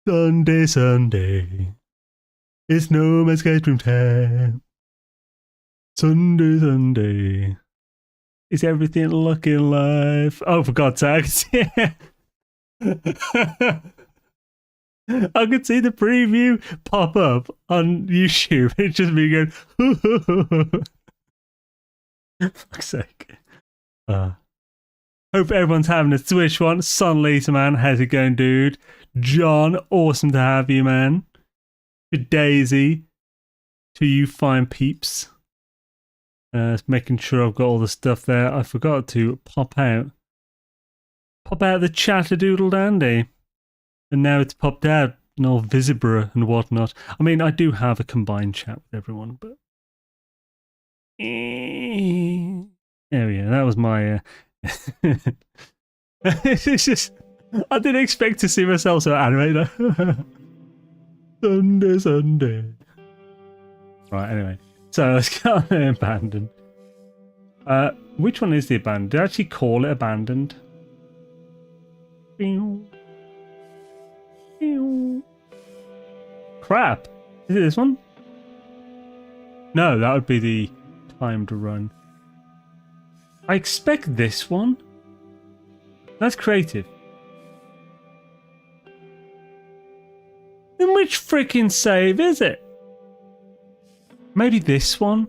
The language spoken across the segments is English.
Sunday, Sunday. It's no man's ice cream time. Sunday, Sunday. Is everything looking live? Oh, for God's sakes. Yeah. I could see the preview pop up on YouTube. It's just me going, fuck's sake. Hope everyone's having a Switch one. Son Lisa, man. How's it going, dude? John, awesome to have you, man. To Daisy. To you fine peeps. Making sure I've got all the stuff there. I forgot to pop out the chatter-doodle dandy. And now it's popped out and all Visibra and whatnot. I mean, I do have a combined chat with everyone, but... There we go. That was my... It's just... I didn't expect to see myself so animated. Sunday, Sunday. Right, anyway. So let's go on the abandoned. Which one is the abandoned? Did I actually call it abandoned? Crap. Is it this one? No, that would be the timed run. I expect this one. That's creative. Then which freaking save is it? Maybe this one?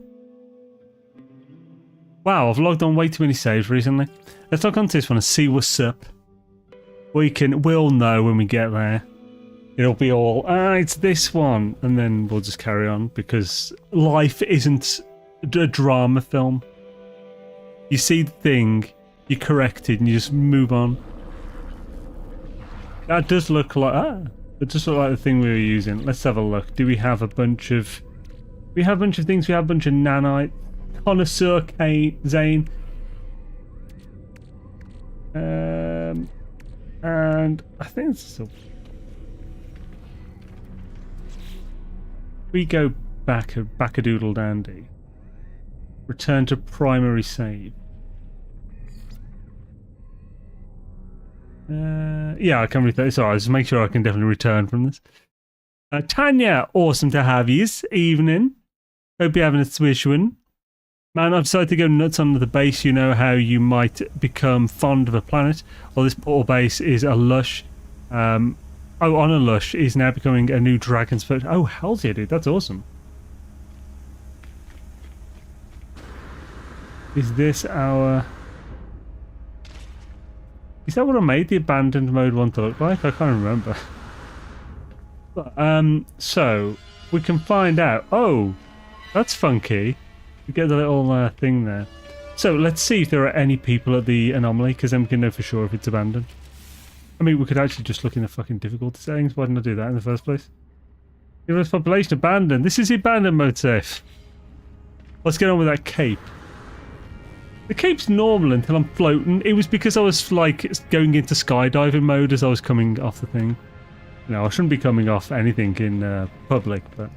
Wow, I've logged on way too many saves recently. Let's log on to this one and see what's up. We'll know when we get there. It'll be all, it's this one. And then we'll just carry on because life isn't a drama film. You see the thing, you correct it and you just move on. That does look like, it does look like the thing we were using. Let's have a look. Do we have a bunch of... We have a bunch of things. We have a bunch of Nanites. Connoisseur Zane. And I think it's... We go back a doodle dandy. Return to primary save. Yeah, I can return. Sorry, just make sure I can definitely return from this. Tanya, awesome to have you this evening. Hope you're having a swish one. Man, I've decided to go nuts on the base. You know how you might become fond of a planet. Well, this portal base is a lush. On a lush is now becoming a new dragon's foot. Oh, hell yeah, dude. That's awesome. Is this our... Is that what I made the abandoned mode one to look like? I can't remember. But, so, we can find out. Oh, that's funky. We get the little thing there. So, let's see if there are any people at the anomaly, because then we can know for sure if it's abandoned. I mean, we could actually just look in the fucking difficulty settings. Why didn't I do that in the first place? Universe population abandoned. This is the abandoned mode safe. Let's get on with that cape. The cape's normal until I'm floating. It was because I was like going into skydiving mode as I was coming off the thing. No, I shouldn't be coming off anything in public, but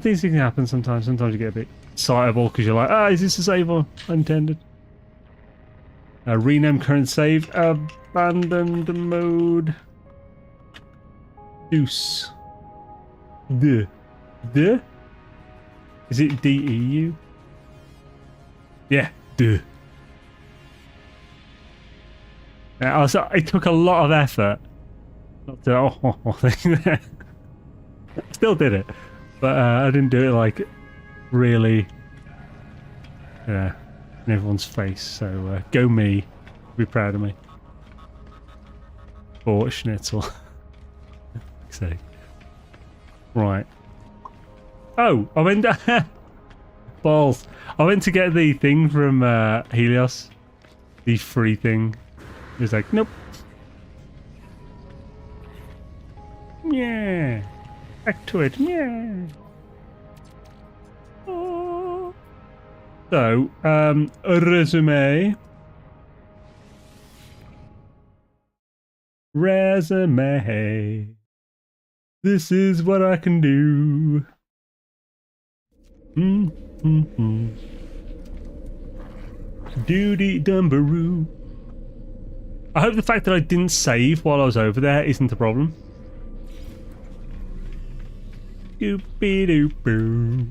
things can happen sometimes. Sometimes you get a bit excitable because you're like, is this a save or unintended? Rename current save. Abandoned mode. Deuce. The. Is it DEU? Yeah. Duh. It took a lot of effort not to still did it, but I didn't do it like really in everyone's face, so go me, be proud of me. Or Schnitzel. Say. Right. Oh, I went balls. I went to get the thing from Helios. The free thing. He was like, nope. Yeah. Back to it. Yeah. Oh. So, a resume. Resume. This is what I can do. Doody dumbaroo. I hope the fact that I didn't save while I was over there isn't a problem. Doopy-doop-boo.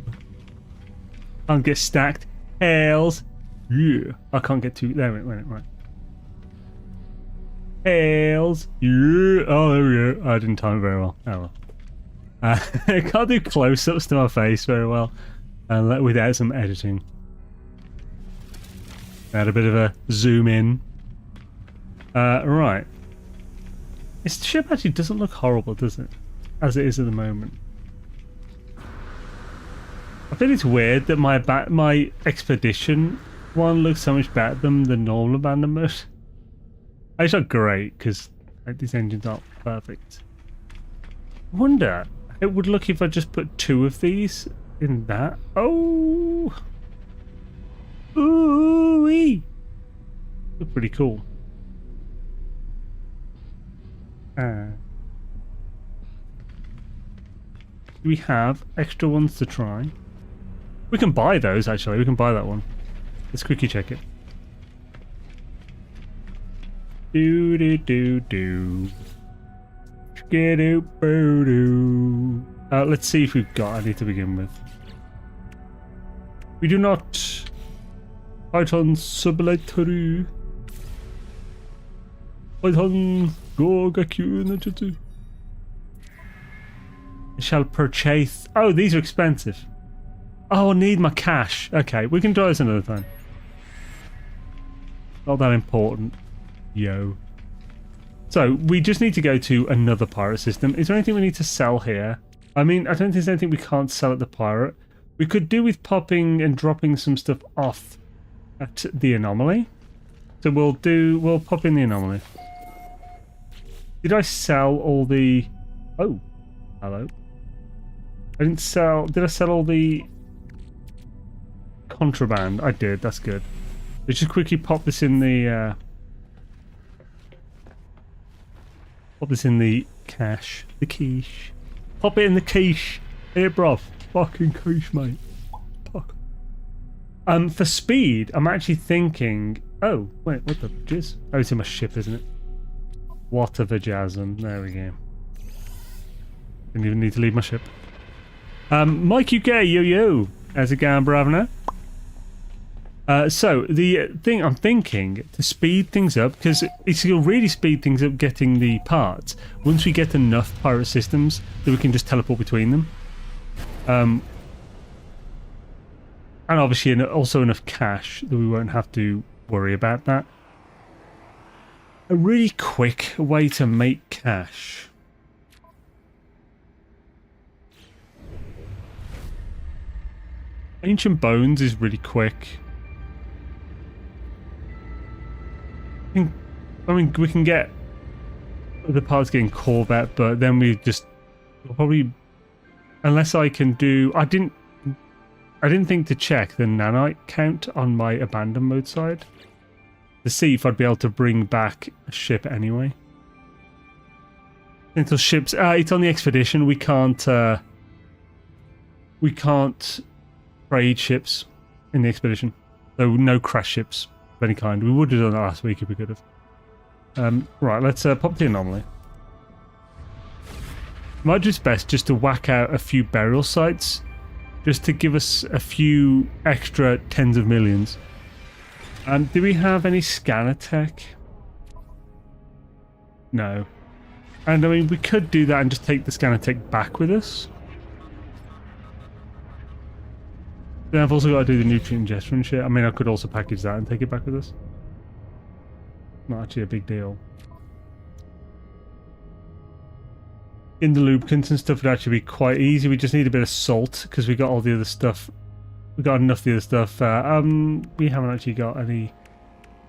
Can't get stacked. Hells. Yeah. I can't get too... There, wait, right. Hells. Yeah. Oh, there we go. I didn't time it very well. Oh well. I can't do close-ups to my face very well without some editing. Add a bit of a zoom in. Right. This ship actually doesn't look horrible, does it? As it is at the moment. I think it's weird that my expedition one looks so much better than the normal abandoned mode. It's not great because these engines aren't perfect. I wonder it would look if I just put 2 of these in that. Oh, ooh-wee. Look pretty cool. Do we have extra ones to try? We can buy those, actually. We can buy that one. Let's quickly check it. Do-do-do-do. Skidoo-boo-doo. Let's see if we've got any to begin with. We do not. Python Sublatory. Python Go Gaku Najutsu. I shall purchase. Oh, these are expensive. Oh, I need my cash. Okay, we can try this another time. Not that important. Yo. So, we just need to go to another pirate system. Is there anything we need to sell here? I mean, I don't think there's anything we can't sell at the pirate. We could do with popping and dropping some stuff off at the anomaly. So we'll pop in the anomaly. Did I sell all the... Oh, hello. I didn't sell... Did I sell all the contraband? I did, that's good. Let's just quickly pop this in the... Pop this in the cache. The quiche. Pop it in the quiche. Here, bruv. Fucking quiche, mate. Fuck. For speed, I'm actually thinking... Oh, wait, what the jizz? Oh, it's in my ship, isn't it? What a vajazm. There we go. Didn't even need to leave my ship. Mike UK, yo-yo. How's it going, Bravner? So, the thing I'm thinking, to speed things up, because it's going to really speed things up getting the parts, once we get enough pirate systems that we can just teleport between them. And obviously also enough cash that we won't have to worry about that. A really quick way to make cash. Ancient Bones is really quick. I mean, we can get the parts getting Corvette, but then we'll probably, unless I can do, I didn't think to check the nanite count on my abandoned mode side to see if I'd be able to bring back a ship anyway. Until ships, it's on the expedition. We can't trade ships in the expedition. So no crash ships of any kind. We would have done that last week if we could have. Right, let's pop the anomaly. Might just best just to whack out a few burial sites, just to give us a few extra tens of millions. Do we have any scanner tech? No. And I mean, we could do that and just take the scanner tech back with us. Then I've also got to do the nutrient ingester and shit. I mean, I could also package that and take it back with us. Not actually a big deal. In the lubricants and stuff would actually be quite easy. We just need a bit of salt because we got all the other stuff. We got enough of the other stuff. We haven't actually got any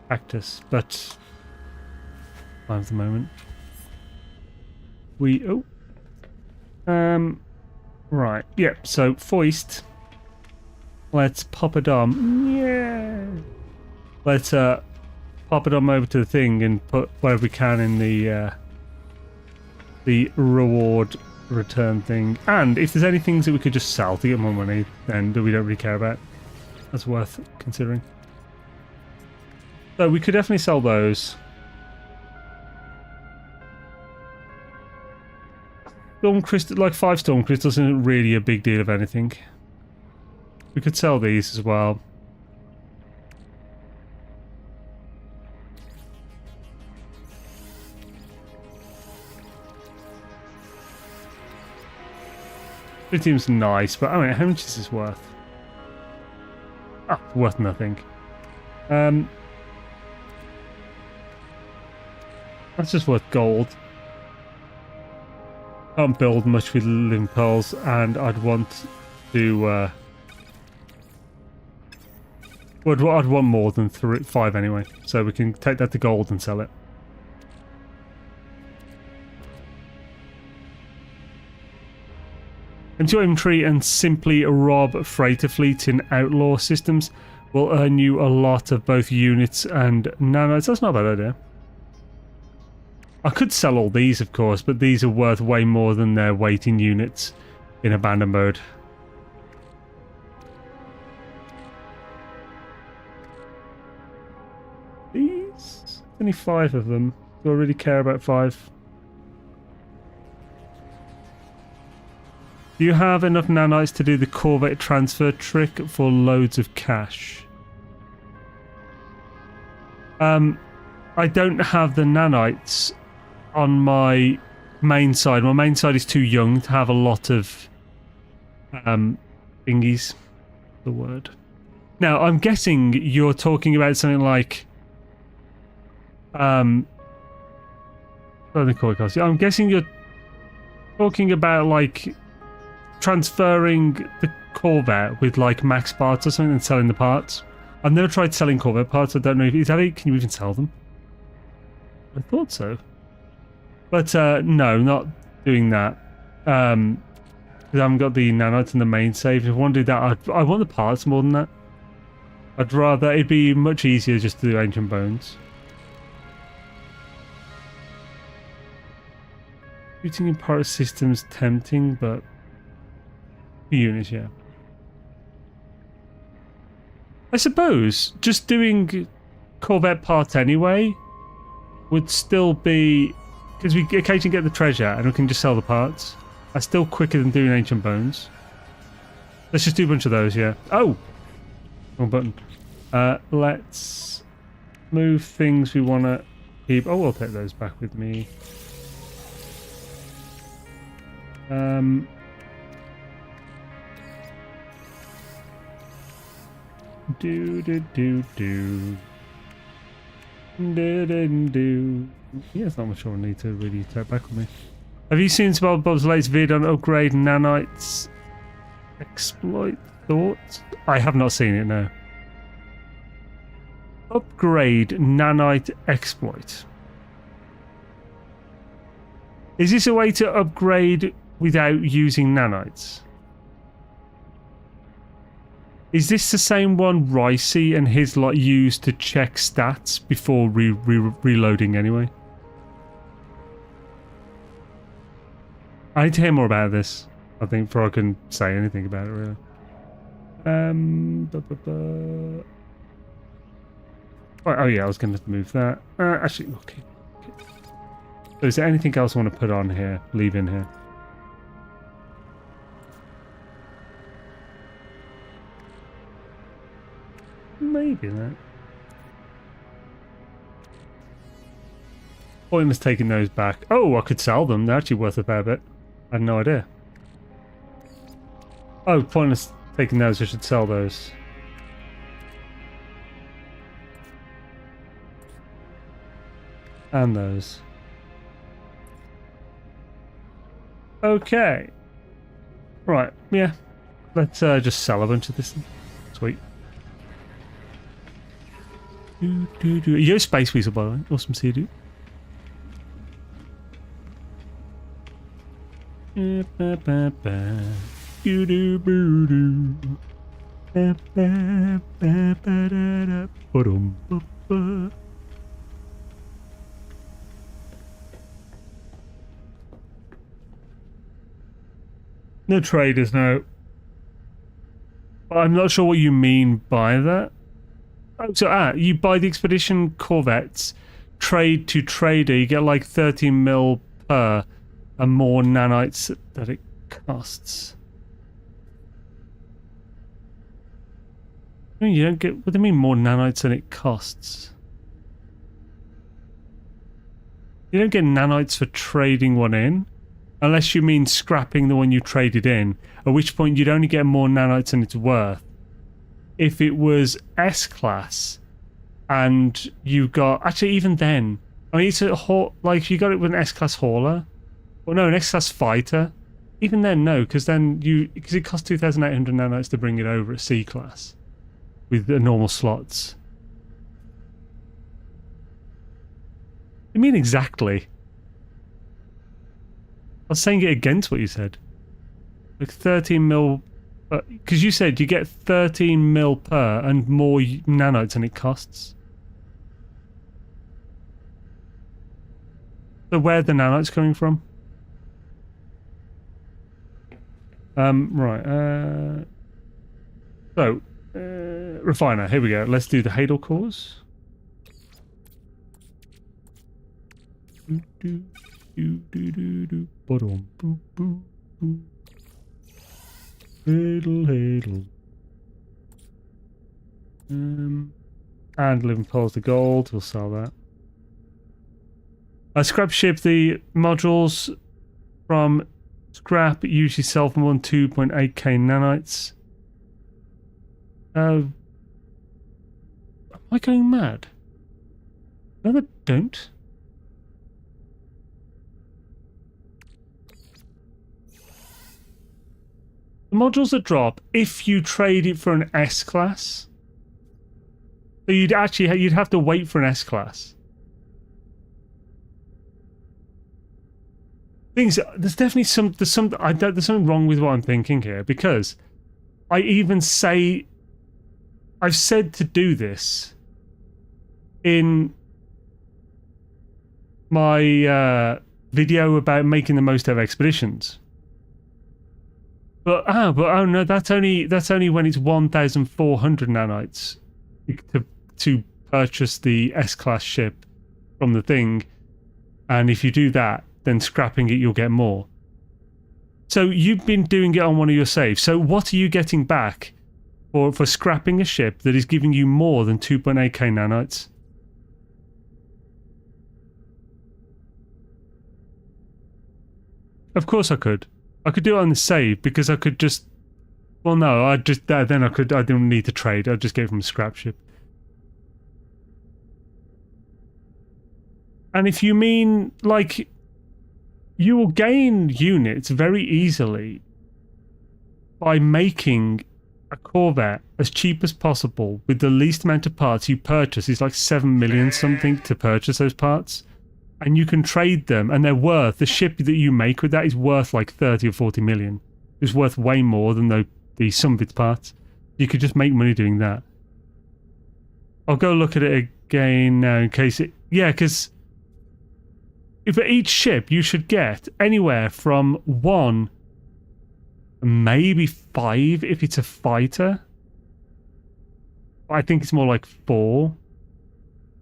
cactus, but fine at the moment. Right. Yep. So foist. Let's pop a dom. Yeah. Let's pop a dom over to the thing and put whatever we can in the reward return thing. And if there's any things that we could just sell to get more money, then that we don't really care about, that's worth considering. So we could definitely sell those. Storm crystal, like 5 storm crystals, isn't really a big deal of anything. We could sell these as well. Lithium's nice, but I mean, how much is this worth? Ah, worth nothing. That's just worth gold. Can't build much with living pearls, and I'd want to. I'd want more than 5 anyway, so we can take that to gold and sell it. Empty your inventory and simply rob freighter fleets in outlaw systems will earn you a lot of both units and nanites. That's not a bad idea. I could sell all these, of course, but these are worth way more than their weight in units in abandoned mode. These? Only 5 of them. Do I really care about 5? Do you have enough nanites to do the Corvette transfer trick for loads of cash? I don't have the nanites on my main side. My main side is too young to have a lot of thingies. The word. Now, I'm guessing you're talking about something like I'm guessing you're talking about like transferring the Corvette with like max parts or something and selling the parts. I've never tried selling Corvette parts. I don't know if is that it? Can you even sell them? I thought so, but no, not doing that. Because I haven't got the nanites in the main save. If I want to do that, I want the parts more than that. I'd rather it'd be much easier just to do ancient bones. Shooting in pirate systems tempting, but units, yeah. I suppose just doing Corvette parts anyway would still be, because we occasionally get the treasure and we can just sell the parts. That's still quicker than doing ancient bones. Let's just do a bunch of those, yeah. Oh! Wrong button. Let's move things we want to keep. Oh, I'll take those back with me. Yeah, it's not much I need to really take back with me. Have you seen Bob's latest video on upgrade nanites exploit thoughts? I have not seen it, no. Upgrade nanite exploit. Is this a way to upgrade without using nanites? Is this the same one Ricey and his lot used to check stats before reloading anyway? I need to hear more about this, I think, before I can say anything about it, really. Right, oh yeah, I was going to move that. Actually, okay. So is there anything else I want to put on here, leave in here? Maybe that. Pointless taking those back. Oh, I could sell them. They're actually worth a fair bit. I had no idea. Oh, pointless taking those. I should sell those. And those. Okay. Right, yeah. Let's just sell a bunch of this. Sweet. You're a space weasel, by the way. Awesome to see you, dude. No traders, no. I'm not sure what you mean by that. So you buy the expedition Corvettes, trade to trader, you get like 13 mil per, and more nanites that it costs. I mean, you don't get. What do you mean more nanites than it costs? You don't get nanites for trading one in, unless you mean scrapping the one you traded in. At which point you'd only get more nanites than it's worth. If it was S-class, and you got... Actually, even then... I mean, it's a... Like, you got it with an S-class hauler. Or no, an S-class fighter. Even then, no, because then you... Because it costs 2,800 nanites to bring it over at C-class. With the normal slots. You mean exactly? I was saying it against what you said. Like 13 mil... Because you said you get 13 mil per and more nanites than it costs. So where are the nanites coming from? Right. So, refiner. Here we go. Let's do the Hadal cores. Hadal. And living pearls to gold. We'll sell that. I scrap ship the modules from scrap. Usually sell for more than 2.8k nanites. Am I going mad? No, they don't. The modules that drop if you trade it for an S-class. So you'd have to wait for an S-class. There's definitely there's something wrong with what I'm thinking here, because I've said to do this in my video about making the most of expeditions. But oh no, that's only when it's 1,400 nanites to purchase the S-class ship from the thing, and if you do that, then scrapping it you'll get more. So you've been doing it on one of your saves. So what are you getting back for scrapping a ship that is giving you more than 2.8k nanites? Of course I could. I could do it on the save because I could just... Well, no, I didn't need to trade. I'd just get it from a scrap ship. And if you mean, like, you will gain units very easily by making a Corvette as cheap as possible with the least amount of parts you purchase. Is like 7 million something to purchase those parts. And you can trade them, and they're worth, the ship that you make with that is worth like 30 or 40 million. It's worth way more than the sum of its parts. You could just make money doing that. I'll go look at it again now in case it... Yeah, because for each ship you should get anywhere from 1, maybe 5 if it's a fighter. I think it's more like 4.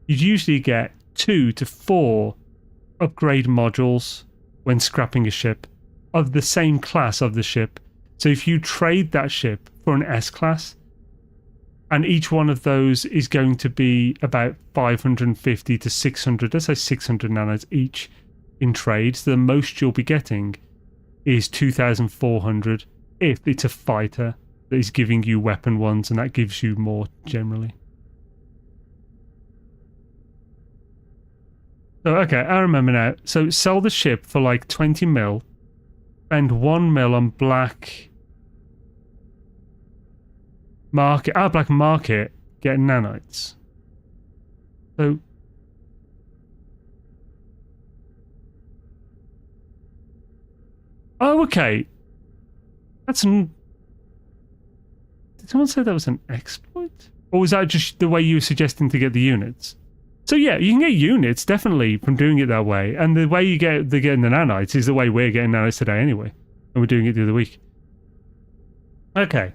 You'd usually get 2 to 4 upgrade modules when scrapping a ship of the same class of the ship. So if you trade that ship for an S-class, and each one of those is going to be about 550 to 600, let's say 600 nanites each in trade, so the most you'll be getting is 2,400 if it's a fighter that is giving you weapon ones, and that gives you more generally. So, okay, I remember now. So, sell the ship for like 20 mil, spend 1 mil on black market. Black market, get nanites. So, oh, okay. Did someone say that was an exploit? Or was that just the way you were suggesting to get the units? So yeah, you can get units, definitely, from doing it that way. And the way they're getting the nanites is the way we're getting nanites today anyway. And we're doing it the other week. Okay.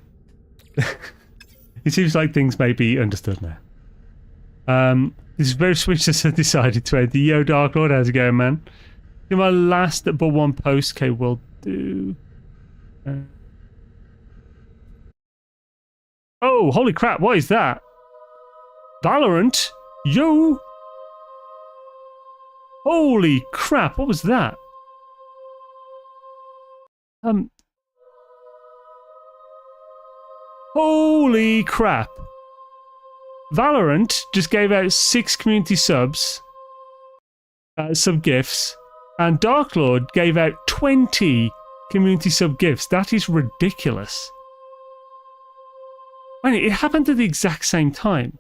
It seems like things may be understood now. This is very switch I decided to add the Yo Dark Lord. How's it going, man? Do my last but one post. Okay, we'll do. Oh, holy crap! What is that? Valorant? Yo! Holy crap! What was that? Holy crap! Valorant just gave out 6 community subs, sub gifts, and Dark Lord gave out 20 community sub gifts. That is ridiculous. I mean, it happened at the exact same time.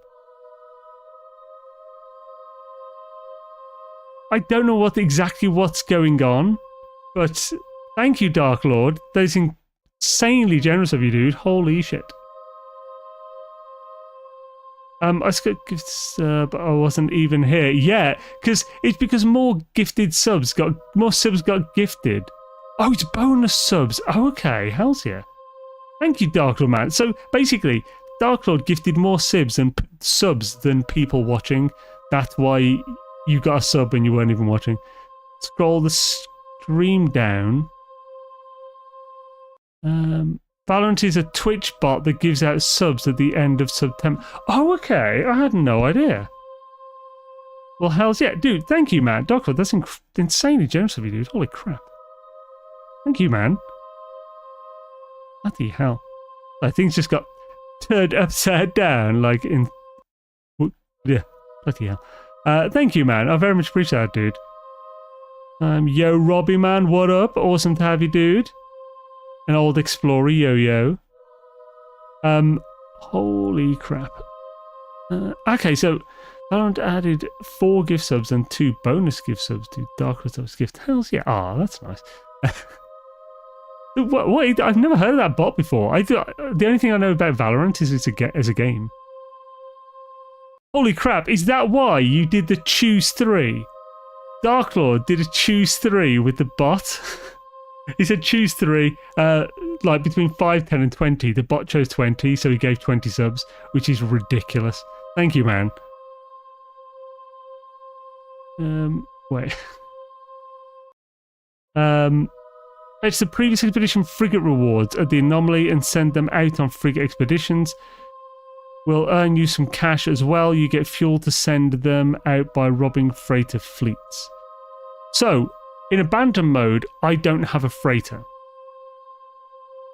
I don't know exactly what's going on, but thank you, Dark Lord. That's insanely generous of you, dude. Holy shit. I wasn't even here. Yeah, because more subs got gifted. Oh, it's bonus subs. Oh, okay. Hell's yeah. Thank you, Dark Lord, man. So basically, Dark Lord gifted more subs than people watching. That's why you got a sub and you weren't even watching. Scroll the stream down. Valorant is a Twitch bot that gives out subs at the end of September. Oh, okay. I had no idea. Well, hell's yeah. Dude, thank you, man. Dark Lord, that's insanely generous of you, dude. Holy crap. Thank you, man. Bloody hell. I think it's just got turned upside down, like in... Yeah, bloody hell. Thank you, man. I very much appreciate that, dude. Yo, Robbie, man. What up? Awesome to have you, dude. An old explorer, yo-yo. Holy crap. Okay, so Valorant added 4 gift subs and 2 bonus gift subs to Dark Lord's gift. Hells yeah. Ah, that's nice. Wait, I've never heard of that bot before. The only thing I know about Valorant is it's a game. Holy crap, is that why you did the choose 3? Dark Lord did a choose 3 with the bot. He said choose 3, like between 5, 10 and 20. The bot chose 20, so he gave 20 subs, which is ridiculous. Thank you, man. Wait. Fetch the previous expedition frigate rewards at the anomaly and send them out on frigate expeditions. We'll earn you some cash as well. You get fuel to send them out by robbing freighter fleets. So, in abandon mode, I don't have a freighter.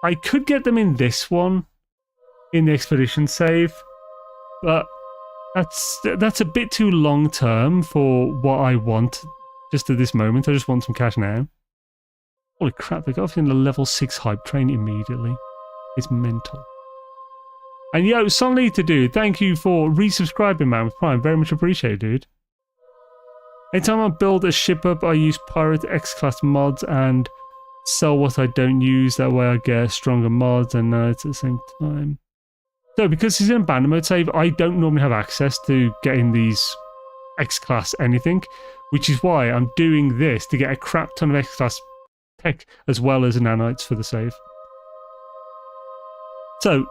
I could get them in this one, in the expedition save, but that's a bit too long term for what I want just at this moment. I just want some cash now. Holy crap, they got off in the level 6 hype train immediately. It's mental. And yo, Sonly to dude, thank you for resubscribing, man, with Prime. Very much appreciated, dude. Anytime I build a ship up, I use Pirate X-Class mods and sell what I don't use. That way I get stronger mods and Nanites at the same time. So because it's an abandoned mode save, I don't normally have access to getting these X-Class anything, which is why I'm doing this to get a crap ton of X-Class tech as well as Nanites for the save. So,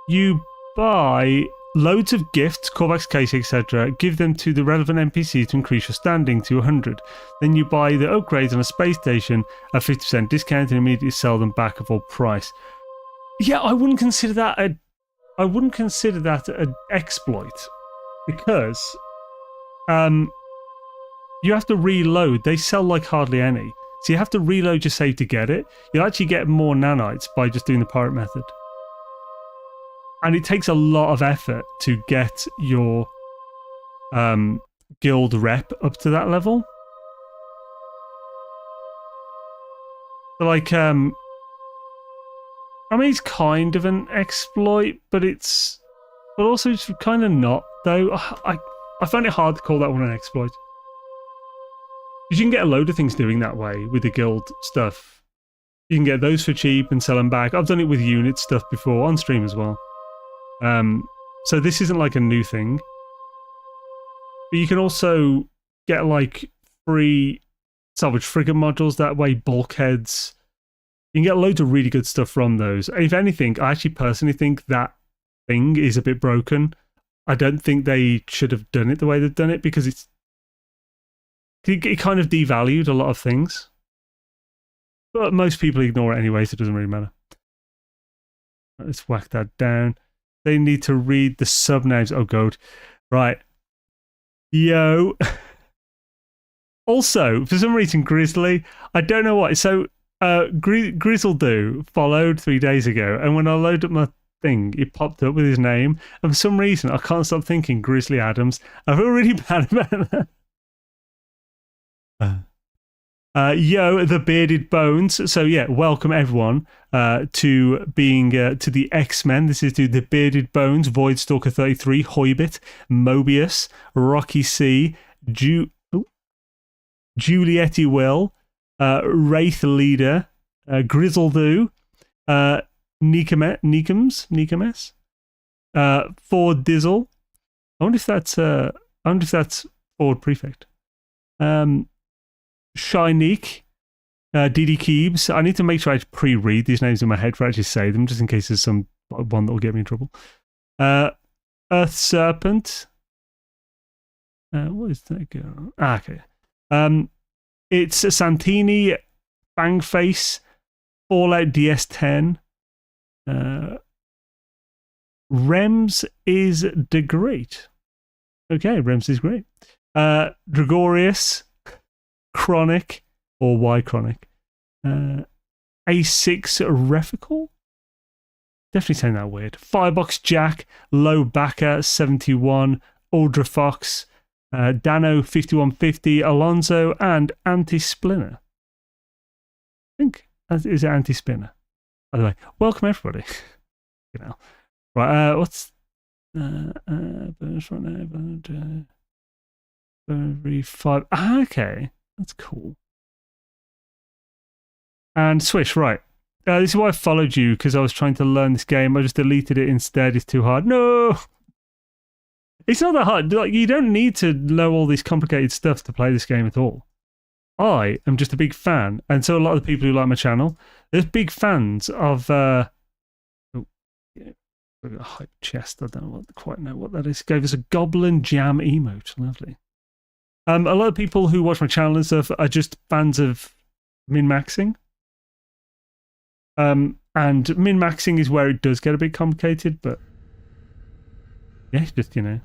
you buy loads of gifts, Corvettes, case, etc. Give them to the relevant NPC to increase your standing to 100. Then you buy the upgrades on a space station at 50% discount and immediately sell them back at full price. Yeah, I wouldn't consider that an exploit because you have to reload. They sell like hardly any, so you have to reload your save to get it. You'll actually get more nanites by just doing the pirate method. And it takes a lot of effort to get your guild rep up to that level. So like, I mean, it's kind of an exploit, but also it's kind of not, though. I find it hard to call that one an exploit. Because you can get a load of things doing that way with the guild stuff. You can get those for cheap and sell them back. I've done it with unit stuff before, on stream as well. So this isn't like a new thing. But you can also get like free salvage frigate modules that way, bulkheads. You can get loads of really good stuff from those. If anything, I actually personally think that thing is a bit broken. I don't think they should have done it the way they've done it, because it kind of devalued a lot of things. But most people ignore it anyway, so it doesn't really matter. Let's whack that down. They need to read the sub-names. Oh, God. Right. Yo. Also, for some reason, Grizzly, I don't know why. So, Grizzledoo followed 3 days ago, and when I loaded up my thing, it popped up with his name. And for some reason, I can't stop thinking Grizzly Adams. I feel really bad about that. Yo, the Bearded Bones. So yeah, welcome everyone to being to the X-Men. This is to the Bearded Bones, Voidstalker 33, Hoybit, Mobius, Rocky C, Julietti Will, Wraith Leader, Grizzledoo, Nikams, Ford Dizzle. I wonder if that's Ford Prefect. Shinique, DD Keebs. I need to make sure I pre-read these names in my head for actually say them, just in case there's some one that will get me in trouble. Earth Serpent. What is that girl? Okay. It's Santini, Fangface, Fallout DS10. Rems is the great. Okay, Rems is great. Gregorius, Chronic, or Y Chronic. A6 Refical? Definitely saying that weird. Firebox Jack, Low Backer 71, Ultra Fox, Dano 5150, Alonso, and Anti-Splinter. I think, is it Anti-Spinner? By the way, welcome everybody. You know. Right, what's... okay, that's cool. And Swish, right. This is why I followed you, because I was trying to learn this game. I just deleted it instead. It's too hard. No! It's not that hard. Like, you don't need to know all this complicated stuff to play this game at all. I am just a big fan, and so a lot of the people who like my channel, they're big fans of... a hype chest. I don't quite know what that is. It gave us a Goblin Jam emote. Lovely. A lot of people who watch my channel and stuff are just fans of min-maxing. And min-maxing is where it does get a bit complicated, but yeah, just, you know.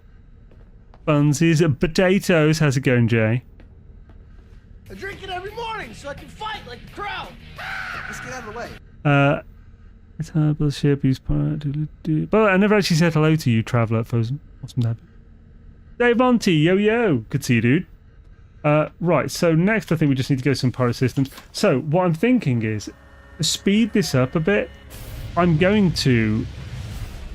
Bunsies, potatoes. How's it going, Jay? I drink it every morning so I can fight like a crowd. Let's get out of the way. It's herbal ship, use part. But I never actually said hello to you, Traveller. Awesome to have you. Dave Auntie, yo. Good to see you, dude. Right, so next I think we just need to go to some pirate systems. So what I'm thinking is, to speed this up a bit, I'm going to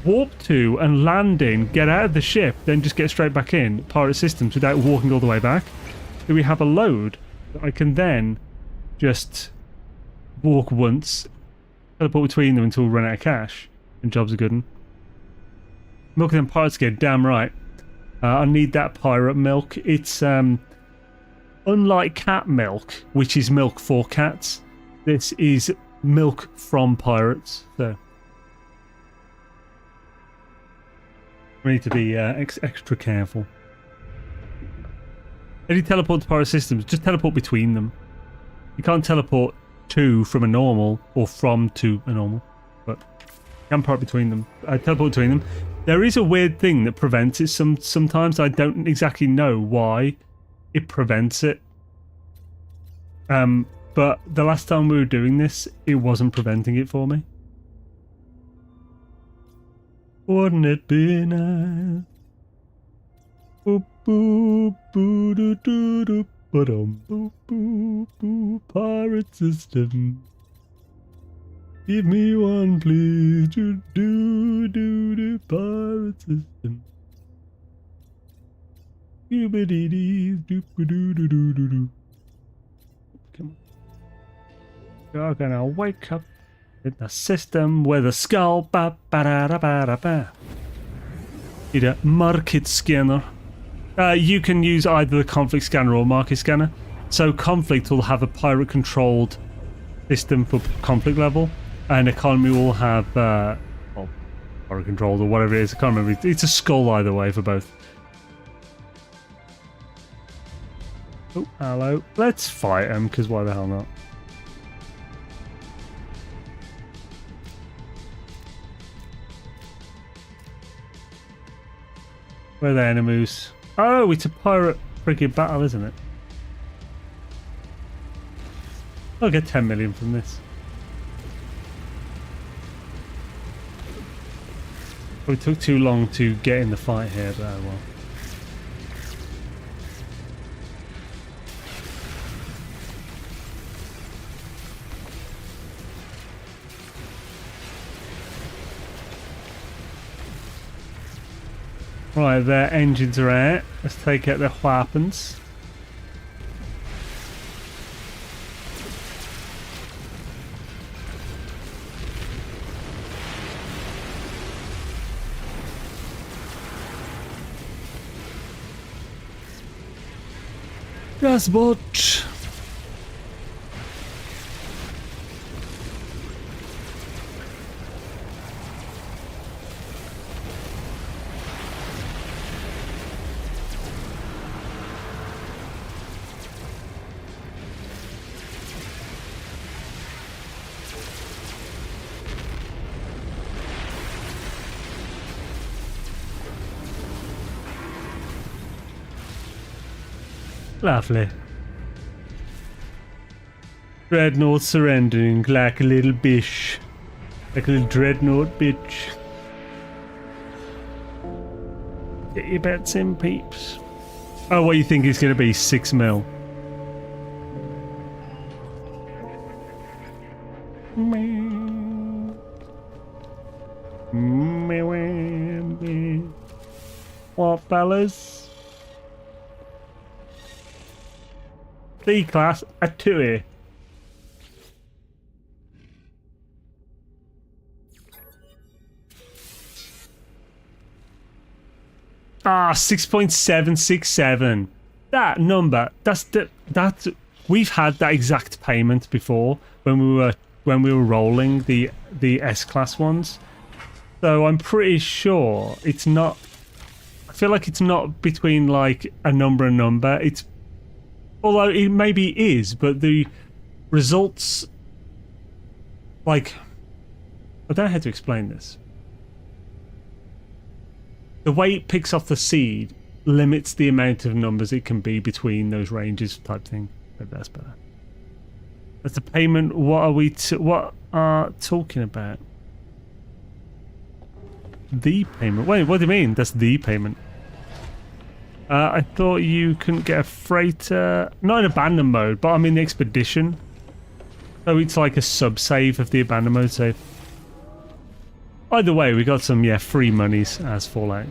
warp to and land in, get out of the ship, then just get straight back in pirate systems without walking all the way back. So we have a load that I can then just walk once, teleport between them until we run out of cash, and jobs are good. Milking them pirates again, damn right. I need that pirate milk. It's unlike cat milk, which is milk for cats. This is milk from pirates. So we need to be extra careful. Any teleport to pirate systems, just teleport between them. You can't teleport to from a normal or from to a normal, but you can teleport between them. There is a weird thing that prevents it sometimes. I don't exactly know why it prevents it. But the last time we were doing this, it wasn't preventing it for me. Wouldn't it be nice? Boop boop boo doo doo doo ba-dum boop boop boop pirate system. Give me one, please. Do do do do pirate system. Doo-ba-dee-dee, doo-ba-doo-doo-doo-doo. Come on. You're gonna wake up in the system with a skull. Ba-ba-da-ba-da-ba. Need a market scanner. You can use either the conflict scanner or market scanner. So conflict will have a pirate controlled system for conflict level, and economy will have well, or controlled or whatever it is. I can't remember. It's a skull either way for both. Oh, hello. Let's fight him, because why the hell not? Where are the enemies? Oh, it's a pirate frigate battle, isn't it? I'll get 10 million from this. It took too long to get in the fight here, but oh well. Right, their engines are out. Let's take out their weapons. Yes, but lovely. Dreadnought surrendering like a little bitch. Like a little dreadnought bitch. Get your bets in, peeps. Oh, what you think is going to be 6 mil? What, fellas? D-class a 2A. Ah, 6.767. That number, that's we've had that exact payment before when we were rolling the S-class ones. So I'm pretty sure it's not. I feel like it's not between like a number and number. It's, although it maybe is, but the results, like, I don't know how to explain this. The way it picks off the seed limits the amount of numbers it can be between those ranges, type thing. Maybe that's better. That's the payment. What are we talking about? The payment. Wait, what do you mean? That's the payment. I thought you couldn't get a freighter, not in abandoned mode, but I'm in the expedition. So it's like a sub-save of the abandoned mode save. Either way, we got some, yeah, free monies as Fallout.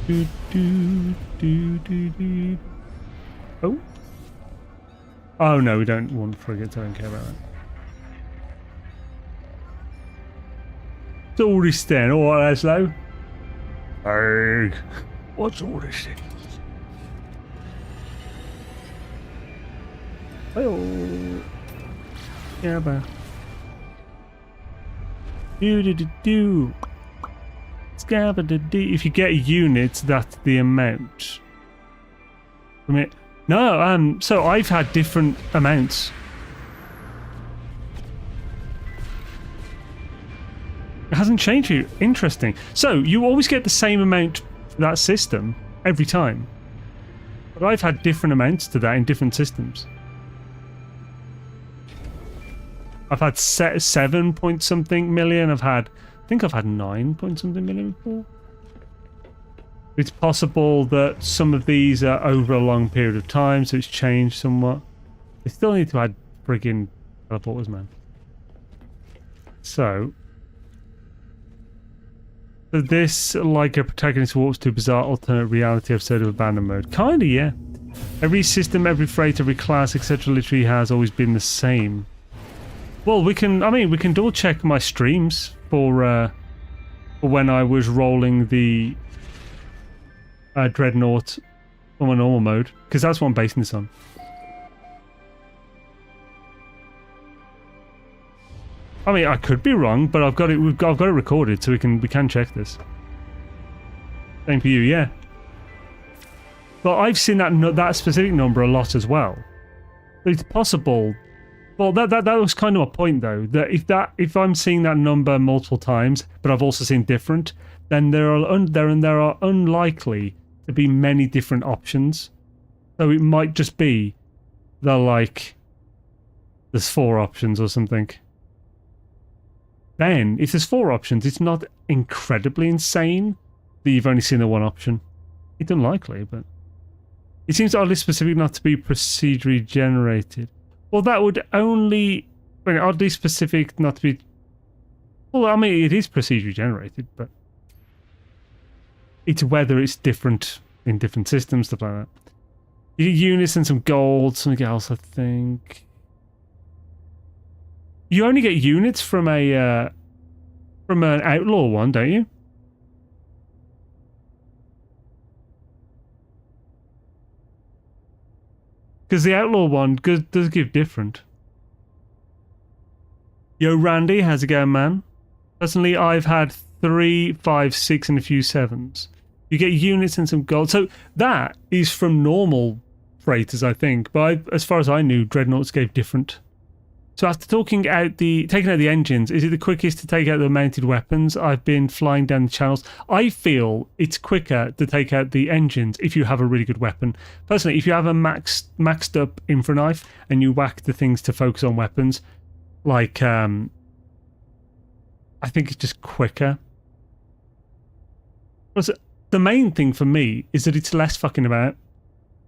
Good. Oh? Oh no, we don't want frigates, I don't care about that. What's all this then? Alright, Aslo? Arrgh. What's all this then? Oh, yeah, but do. If you get units, that's the amount. I mean, no, so I've had different amounts. It hasn't changed for you. Interesting. So you always get the same amount for that system every time, but I've had different amounts to that in different systems. I've had 7 point something million. I think I've had 9 point something million before. It's possible that some of these are over a long period of time, so it's changed somewhat. They still need to add friggin' teleporters, man. So this, like a protagonist walks to a bizarre alternate reality episode of abandoned mode. Kinda, yeah. Every system, every freight, every class, etc. literally has always been the same. Well, we can double check my streams for when I was rolling the Dreadnought on a normal mode, because that's what I'm basing this on. I mean, I could be wrong, but I've got it recorded, so we can check this. Same for you, yeah. But I've seen that specific number a lot as well. So it's possible. Well, that was kind of a point though. That if I'm seeing that number multiple times, but I've also seen different, then there are unlikely to be many different options. So it might just be there's 4 options or something. Then, if there's 4 options, it's not incredibly insane that you've only seen the one option. It's unlikely, but it seems oddly specific not to be procedurally generated. Well, that would only... oddly specific not to be... Well, I mean, it is procedurally generated, but... It's whether it's different in different systems, stuff like that. You get units and some gold, something else, I think. You only get units from an outlaw one, don't you? Because the outlaw one does give different. Yo, Randy, how's it going, man? Personally, I've had 3, 5, 6, and a few 7s. You get units and some gold. So that is from normal freighters, I think. But as far as I knew, dreadnoughts gave different. So after taking out the engines, is it the quickest to take out the mounted weapons? I've been flying down the channels. I feel it's quicker to take out the engines if you have a really good weapon. Personally, if you have a maxed up infra knife and you whack the things to focus on weapons, like I think it's just quicker. The main thing for me is that it's less fucking about.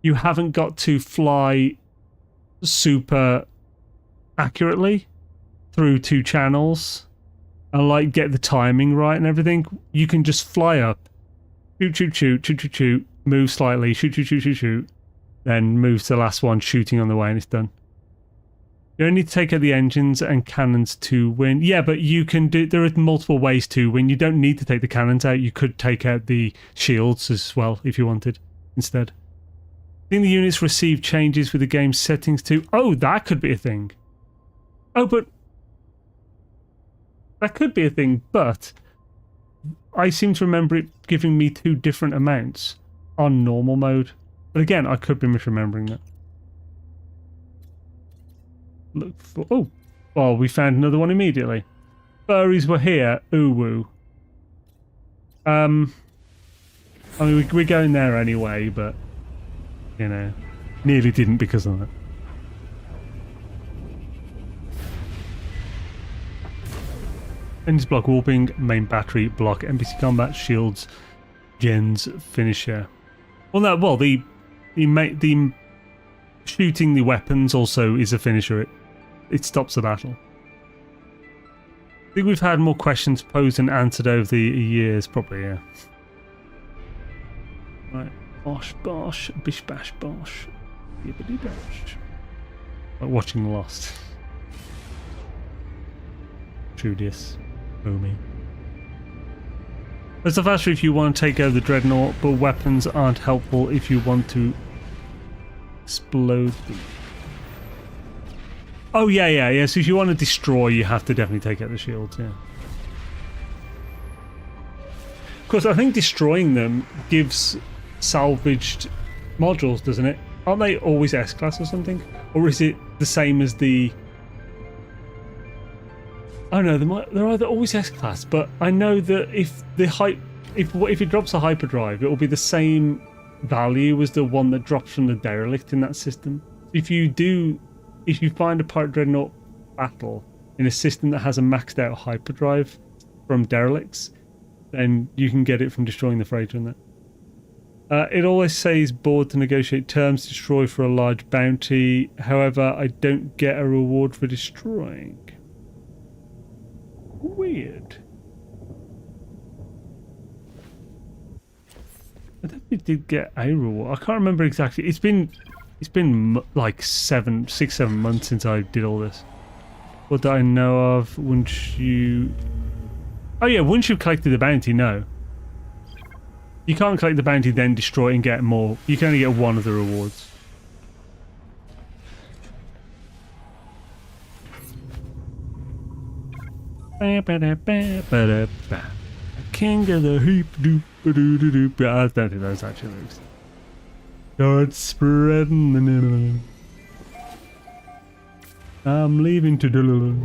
You haven't got to fly super accurately through 2 channels and like get the timing right and everything. You can just fly up, shoot, move slightly, shoot, then move to the last one, shooting on the way, and it's done. You only need to take out the engines and cannons to win. Yeah, but you can do... There are multiple ways to win. You don't need to take the cannons out. You could take out the shields as well if you wanted instead. I think the units receive changes with the game's settings too. Oh, that could be a thing. Oh, but... That could be a thing, but... I seem to remember it giving me 2 different amounts on normal mode. But again, I could be misremembering that. Look for... Oh! Well, we found another one immediately. Furries were here. Ooh woo. I mean, we're going there anyway, but... You know, nearly didn't because of that. Engines block warping, main battery block, NPC combat, shields, gens, finisher. Well, no, well, the shooting the weapons also is a finisher. It stops the battle. I think we've had more questions posed and answered over the years, probably, yeah. Right. Bosh, bosh, bish, bash, bosh. Bibbidi bosh. Like watching Lost. Trudius. Boomy. It's faster if you want to take over the dreadnought, but weapons aren't helpful if you want to explode them. Oh, yeah. So if you want to destroy, you have to definitely take out the shields, yeah. Of course, I think destroying them gives salvaged modules, doesn't it? Aren't they always S-class or something? Or is it the same as the... I don't know, they're either always S-class, but I know that if it drops a hyperdrive, it will be the same value as the one that drops from the derelict in that system. If you find a pirate dreadnought battle in a system that has a maxed out hyperdrive from derelicts, then you can get it from destroying the freighter in that. It always says board to negotiate terms, destroy for a large bounty. However, I don't get a reward for destroying. Weird. I definitely did get a reward. I can't remember exactly. It's been like 6-7 months since I did all this. What do I know of? Once you... Oh yeah, once you've collected the bounty, no. You can't collect the bounty, then destroy it and get more. You can only get one of the rewards. King of the heap. I don't think those actually lyrics. Start spreading the news. I'm leaving to do.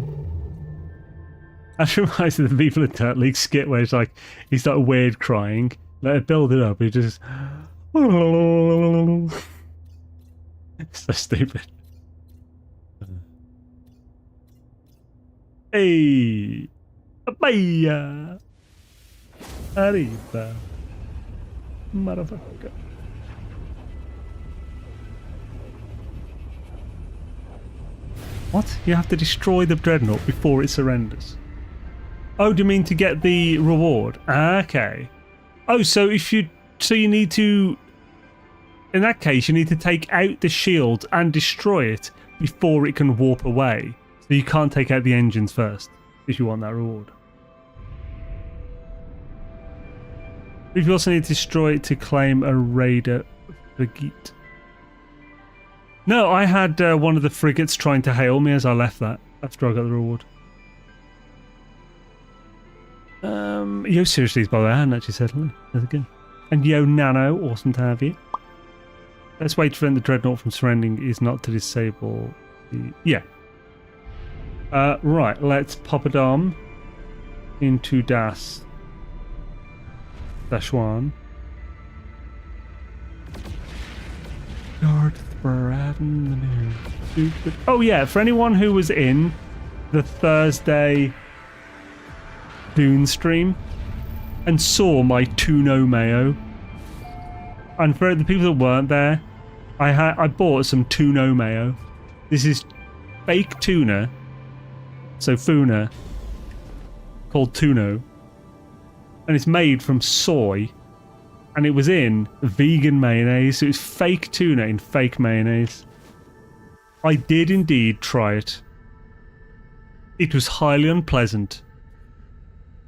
That reminds me of the People in Turtle League skit where it's like he's like weird crying. Let it build it up. He just. It's so stupid. Hey, Beyla, arriba, motherfucker. What? You have to destroy the dreadnought before it surrenders. Oh, do you mean to get the reward? Okay. Oh, so you need to. In that case, you need to take out the shield and destroy it before it can warp away. So you can't take out the engines first if you want that reward. But you also need to destroy it to claim a raider frigate. No, I had one of the frigates trying to hail me as I left that after I got the reward. Yo, seriously, by the way, I hadn't actually said hello. That's good. And yo, Nano, awesome to have you. Best way to prevent the dreadnought from surrendering is not to disable the... Yeah. Right, let's pop a dom into Das One. Oh yeah, for anyone who was in the Thursday Dune stream and saw my Tuno Mayo, and for the people that weren't there, I bought some Tuno Mayo. This is fake tuna, so Funa, called Tuno, and it's made from soy, and it was in vegan mayonnaise, so it's fake tuna in fake mayonnaise. I did indeed try it. It was highly unpleasant,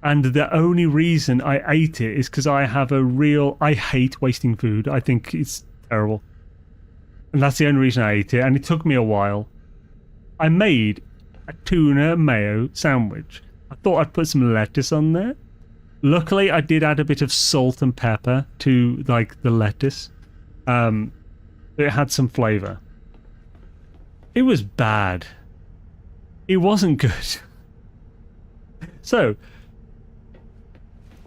and the only reason I ate it is because I hate wasting food. I think it's terrible, and that's the only reason I ate it, and it took me a while. I made a tuna mayo sandwich. I thought I'd put some lettuce on there. Luckily, I did add a bit of salt and pepper to like the lettuce. It had some flavour. It was bad. It wasn't good. So,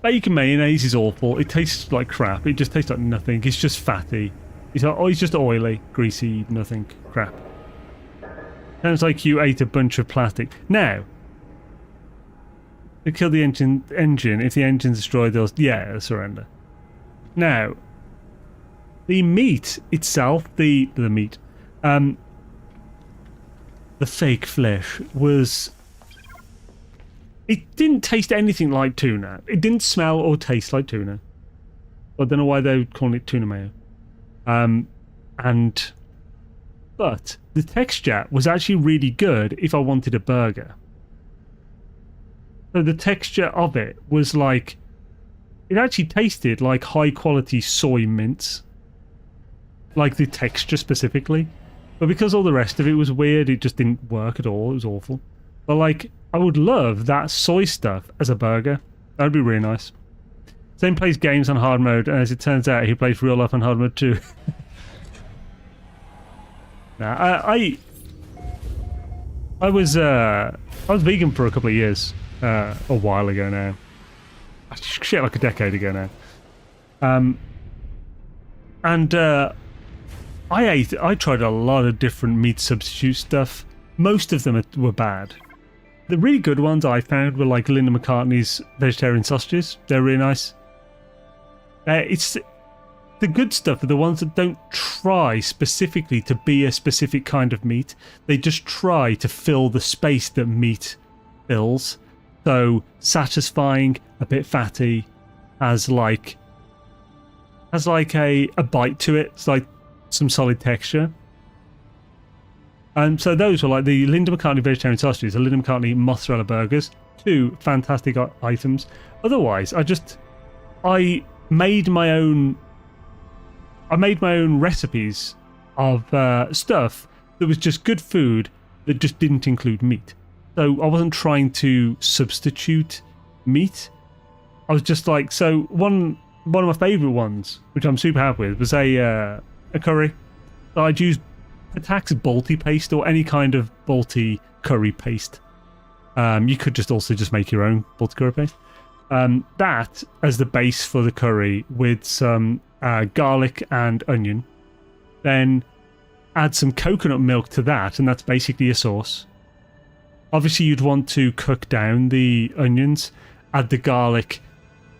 bacon mayonnaise is awful. It tastes like crap. It just tastes like nothing. It's just fatty. It's just oily, greasy, nothing. Crap. Sounds like you ate a bunch of plastic. Now, to kill the engine, if the engine's destroyed, they'll surrender. Now, the meat itself, the meat, the fake flesh was... It didn't taste anything like tuna. It didn't smell or taste like tuna. I don't know why they would call it tuna mayo. But the texture was actually really good if I wanted a burger. So the texture of it was like... It actually tasted like high quality soy mince. Like the texture specifically. But because all the rest of it was weird, it just didn't work at all. It was awful. But like, I would love that soy stuff as a burger. That would be really nice. Same plays games on hard mode, and as it turns out, he plays real life on hard mode too. Now, I was vegan for a couple of years, a while ago now. Shit, like a decade ago now. I tried a lot of different meat substitute stuff. Most of them were bad. The really good ones I found were like Linda McCartney's vegetarian sausages. They're really nice. It's the good stuff are the ones that don't try specifically to be a specific kind of meat. They just try to fill the space that meat fills. So satisfying, a bit fatty, has like a bite to it. It's like some solid texture. And so those were like the Linda McCartney vegetarian sausages, the Linda McCartney mozzarella burgers, two fantastic items. Otherwise, I made my own recipes of stuff that was just good food that just didn't include meat. So I wasn't trying to substitute meat. I was just like, so one of my favourite ones, which I'm super happy with, was a curry. So I'd use Patak's Balti paste or any kind of Balti curry paste. You could just make your own Balti curry paste. That as the base for the curry with some garlic and onion. Then add some coconut milk to that, and that's basically a sauce. Obviously, you'd want to cook down the onions, add the garlic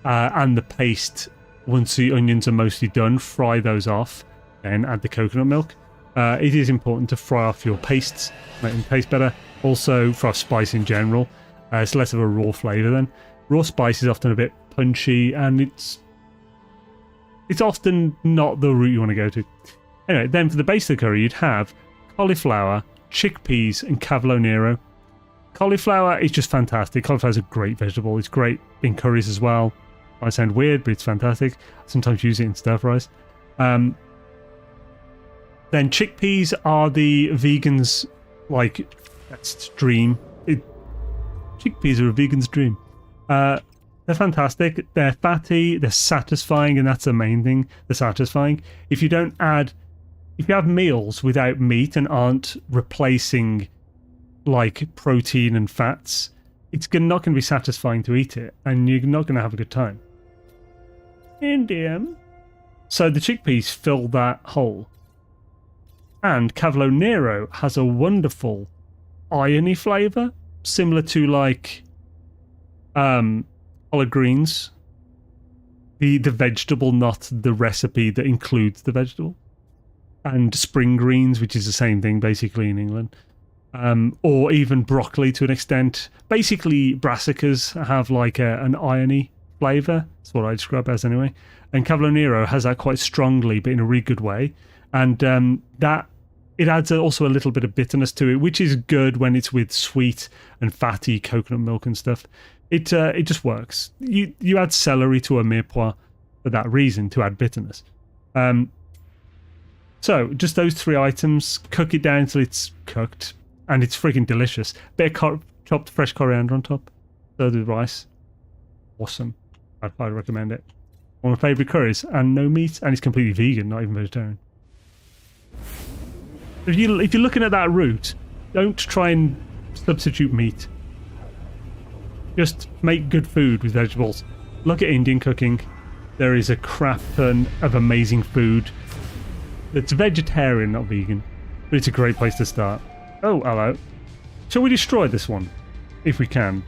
and the paste once the onions are mostly done, fry those off, then add the coconut milk. It is important to fry off your pastes, make them taste better. Also, fry off spice in general. It's less of a raw flavour then. Raw spice is often a bit punchy, and it's often not the route you want to go to. Anyway, then for the base of the curry, you'd have cauliflower, chickpeas, and cavolo nero. Cauliflower is just fantastic. Cauliflower is a great vegetable. It's great in curries as well. Might sound weird, but it's fantastic. I sometimes use it in stir fries. Then chickpeas are the vegans' that's dream. Chickpeas are a vegan's dream. They're fantastic. They're fatty. They're satisfying, and that's the main thing. They're satisfying. If you have meals without meat and aren't replacing protein and fats, it's not going to be satisfying to eat it, and you're not going to have a good time. Indian. So the chickpeas fill that hole. And cavolo nero has a wonderful irony flavour, similar to collard greens. The vegetable, not the recipe that includes the vegetable. And spring greens, which is the same thing basically in England. Or even broccoli to an extent. Basically, brassicas have an irony flavour. That's what I describe as anyway. And cavolo nero has that quite strongly, but in a really good way. And that it adds also a little bit of bitterness to it, which is good when it's with sweet and fatty coconut milk and stuff. It just works. You add celery to a mirepoix for that reason, to add bitterness. So just those three items, cook it down until it's cooked, and it's freaking delicious. Bit of chopped fresh coriander on top, so the rice. Awesome. I'd highly recommend it. One of my favourite curries, and no meat, and it's completely vegan, not even vegetarian. If you're looking at that route, don't try and substitute meat. Just make good food with vegetables. Look at Indian cooking. There is a crap ton of amazing food that's vegetarian, not vegan, but it's a great place to start. Oh, hello. Shall we destroy this one? If we can.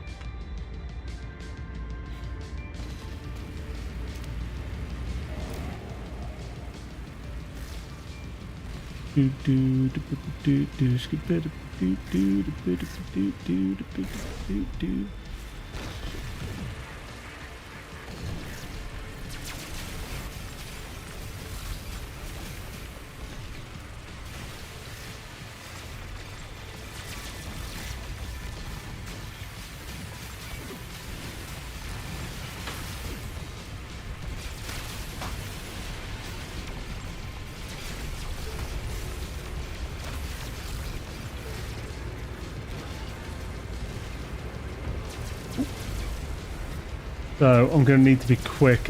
So I'm going to need to be quick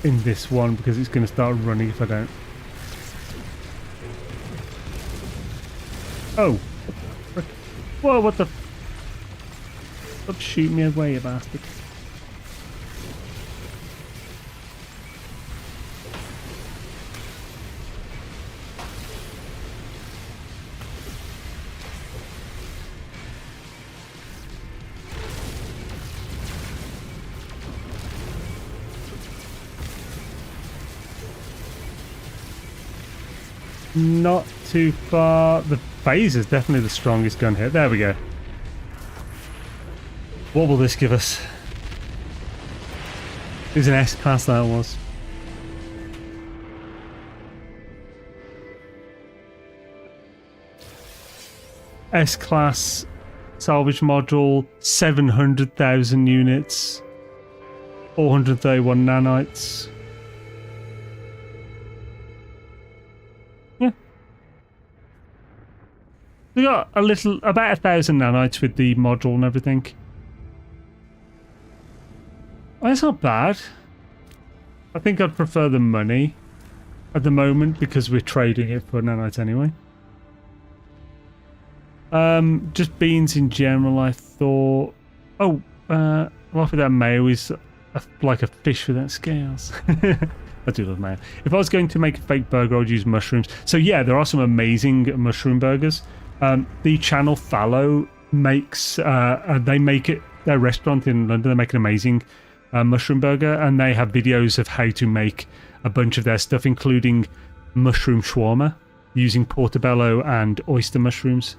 in this one because it's going to start running if I don't. Oh! Whoa, what the... Stop shooting me away, you bastard. Not too far. The phase is definitely the strongest gun here. There we go. What will this give us? It was an S-class, that was. S-class salvage module, 700,000 units, 431 nanites. We got about 1,000 nanites with the module and everything. Well, that's not bad. I think I'd prefer the money at the moment because we're trading it for nanites anyway. Just beans in general, I thought. Oh, what with that mayo is like a fish without scales. I do love mayo. If I was going to make a fake burger, I would use mushrooms. So yeah, there are some amazing mushroom burgers. The channel Fallow makes, they make it, their restaurant in London, they make an amazing mushroom burger, and they have videos of how to make a bunch of their stuff, including mushroom shawarma, using portobello and oyster mushrooms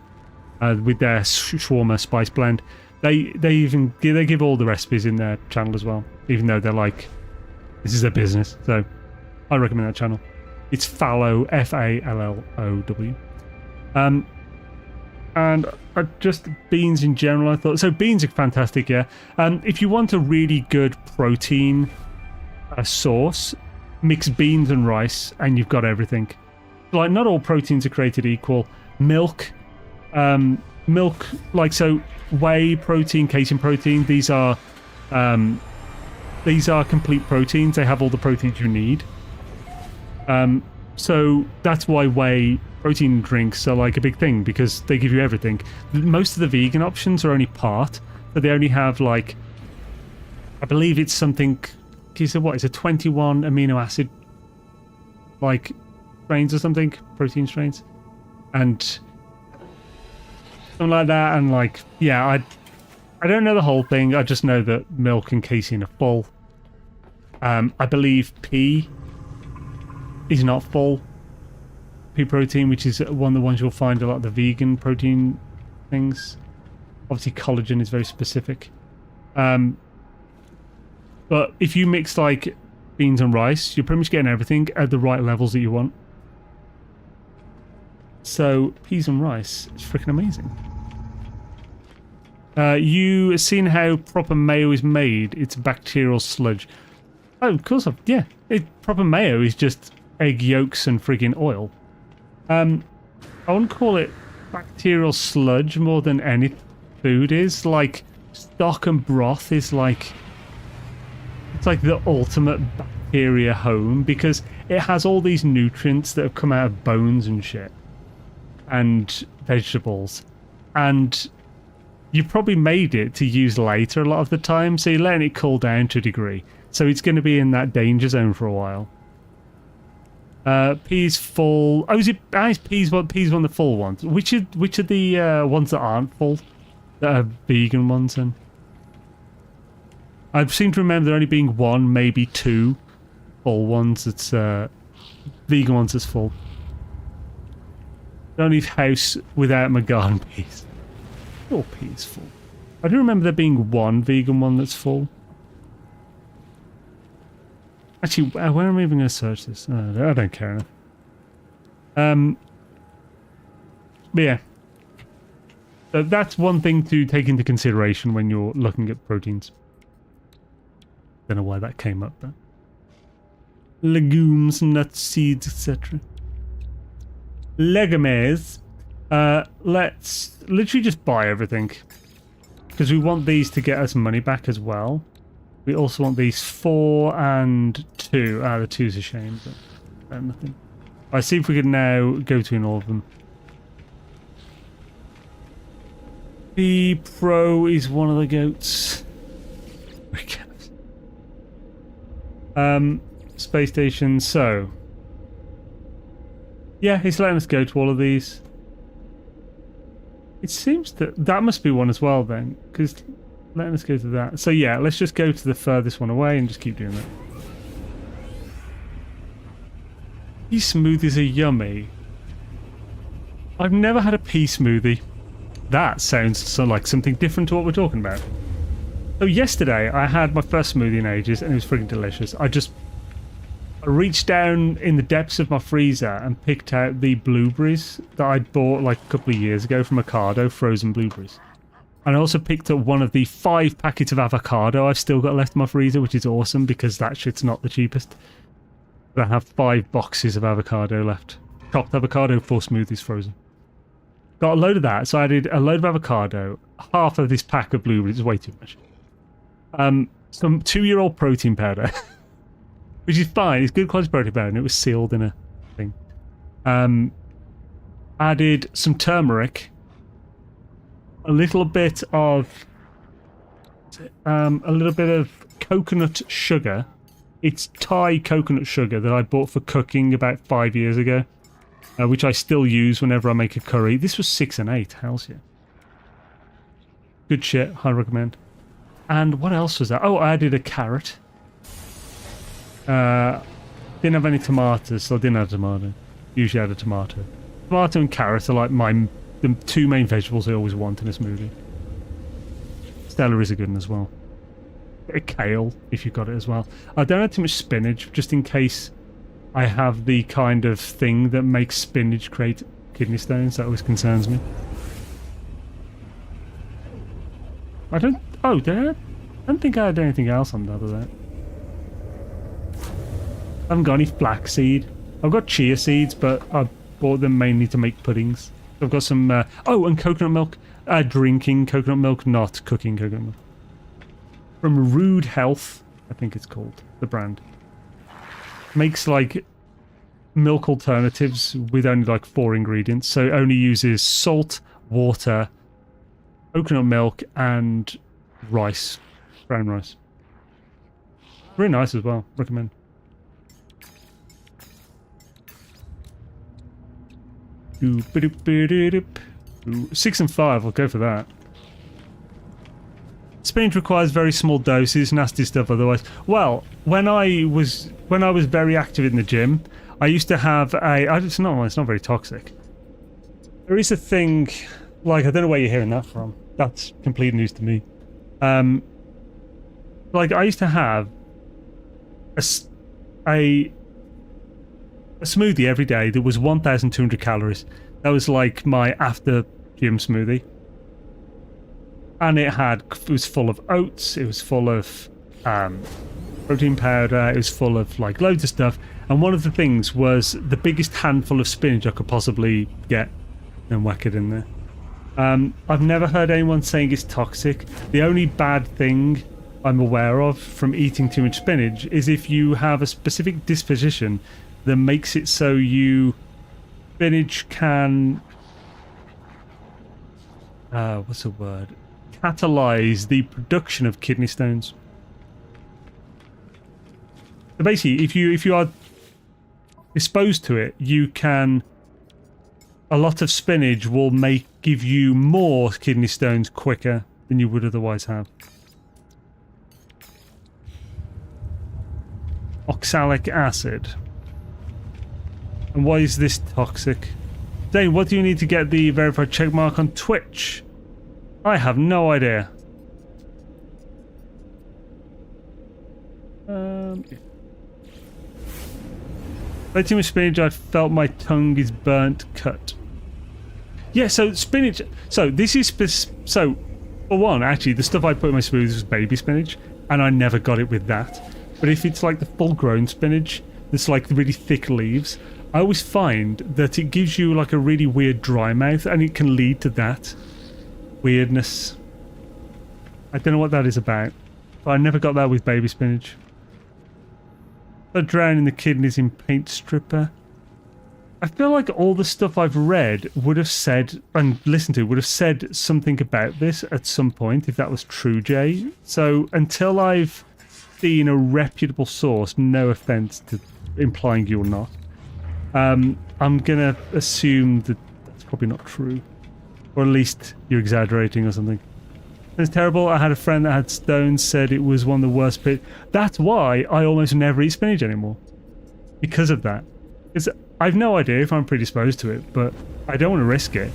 with their shawarma spice blend. They give all the recipes in their channel as well, even though they're like, this is their business. So I recommend that channel. It's Fallow, Fallow. And just beans in general, I thought. So beans are fantastic, yeah. If you want a really good protein source, mix beans and rice and you've got everything. Like, not all proteins are created equal. Milk, like, so whey protein, casein protein, these are complete proteins. They have all the proteins you need. So that's why whey protein drinks are like a big thing, because they give you everything. Most of the vegan options are only part, but they only have, like, I believe it's something, what is it, 21 amino acid like strains or something, protein strains, and something like that. And like, yeah, I don't know the whole thing. I just know that milk and casein are full. I believe pea is not full. Pea protein, which is one of the ones you'll find a lot of the vegan protein things. Obviously collagen is very specific. But if you mix like beans and rice, you're pretty much getting everything at the right levels that you want. So peas and rice is freaking amazing. You seen how proper mayo is made? It's bacterial sludge. Oh, of course, yeah. Proper mayo is just egg yolks and friggin' oil. I wouldn't call it bacterial sludge more than any food is. Like, stock and broth is like, it's like the ultimate bacteria home, because it has all these nutrients that have come out of bones and shit and vegetables, and you probably made it to use later a lot of the time, so you're letting it cool down to a degree, so it's going to be in that danger zone for a while. Peas full. Oh, is it? Peas one of the full ones. Which are the ones that aren't full? That are vegan ones, and I seem to remember there only being one, maybe two full ones. That's vegan ones that's full. Don't leave house without my garden peas. All peas full. I do remember there being one vegan one that's full. Actually, where am I even going to search this? I don't care enough. But yeah. So that's one thing to take into consideration when you're looking at proteins. Don't know why that came up, but legumes, nuts, seeds, etc. Legumes. Let's literally just buy everything, because we want these to get us money back as well. We also want these 4 and 2. The 2's a shame, but nothing. Alright, see if we can now go between all of them. The Pro is one of the goats. Space station, so yeah, he's letting us go to all of these. It seems that must be one as well then, because letting us go to that. So yeah, let's just go to the furthest one away and just keep doing that. Pea smoothies are yummy. I've never had a pea smoothie. That sounds like something different to what we're talking about. So yesterday I had my first smoothie in ages and it was freaking delicious. I reached down in the depths of my freezer and picked out the blueberries that I'd bought like a couple of years ago from Ocado, frozen blueberries. And I also picked up one of the 5 packets of avocado I've still got left in my freezer, which is awesome because that shit's not the cheapest. But I have 5 boxes of avocado left. Chopped avocado for smoothies frozen. got a load of that. So I added a load of avocado, half of this pack of blueberries, way too much. Some 2-year-old protein powder, which is fine. It's good quality protein powder, and it was sealed in a thing. Added some turmeric, a little bit of coconut sugar. It's Thai coconut sugar that I bought for cooking about 5 years ago, which I still use whenever I make a curry. This was 6 and 8. Hell's yeah. Good shit. Highly recommend. And what else was that? Oh, I added a carrot. Didn't have any tomatoes, so I didn't add a tomato. Usually add a tomato. Tomato and carrot are like the 2 main vegetables I always want in a smoothie. Celery is a good one as well. A kale, if you've got it as well. I don't add too much spinach, just in case I have the kind of thing that makes spinach create kidney stones. That always concerns me. I don't think I had anything else on top of that. I haven't got any flaxseed. I've got chia seeds, but I bought them mainly to make puddings. I've got some... and coconut milk. Drinking coconut milk, not cooking coconut milk. From Rude Health, I think it's called, the brand. Makes, like, milk alternatives with only, like, 4 ingredients. So it only uses salt, water, coconut milk, and rice. Brown rice. Really nice as well. Recommend. Ooh, 6 and 5, I'll go for that. Spinach requires very small doses, nasty stuff otherwise. Well, when I was very active in the gym, I used to have it's not very toxic. There is a thing, like, I don't know where you're hearing that from. That's complete news to me. Like, I used to have a smoothie every day that was 1,200 calories. That was like my after gym smoothie. And it was full of oats, it was full of protein powder, it was full of like loads of stuff. And one of the things was the biggest handful of spinach I could possibly get and whack it in there. I've never heard anyone saying it's toxic. The only bad thing I'm aware of from eating too much spinach is if you have a specific disposition that makes it so spinach can what's the word? Catalyze the production of kidney stones. So basically, if you are exposed to it, a lot of spinach will give you more kidney stones quicker than you would otherwise have. Oxalic acid. And why is this toxic? Dane, what do you need to get the verified checkmark on Twitch? I have no idea. Too much spinach, I felt my tongue is burnt cut. Yeah, so spinach... So, this is... So, for one, actually, the stuff I put in my smoothies was baby spinach, and I never got it with that. But if it's like the full-grown spinach, that's like the really thick leaves, I always find that it gives you like a really weird dry mouth, and it can lead to that weirdness. I don't know what that is about, but I never got that with baby spinach. Drowning the kidneys in paint stripper. I feel like all the stuff I've read would have said and listened to would have said something about this at some point, if that was true, Jay. So until I've seen a reputable source, no offense to implying you're not, I'm gonna assume that that's probably not true, or at least you're exaggerating or something. It's terrible. I had a friend that had stones, said it was one of the worst bits. That's why I almost never eat spinach anymore. Because of that. I've no idea if I'm predisposed to it, but I don't want to risk it.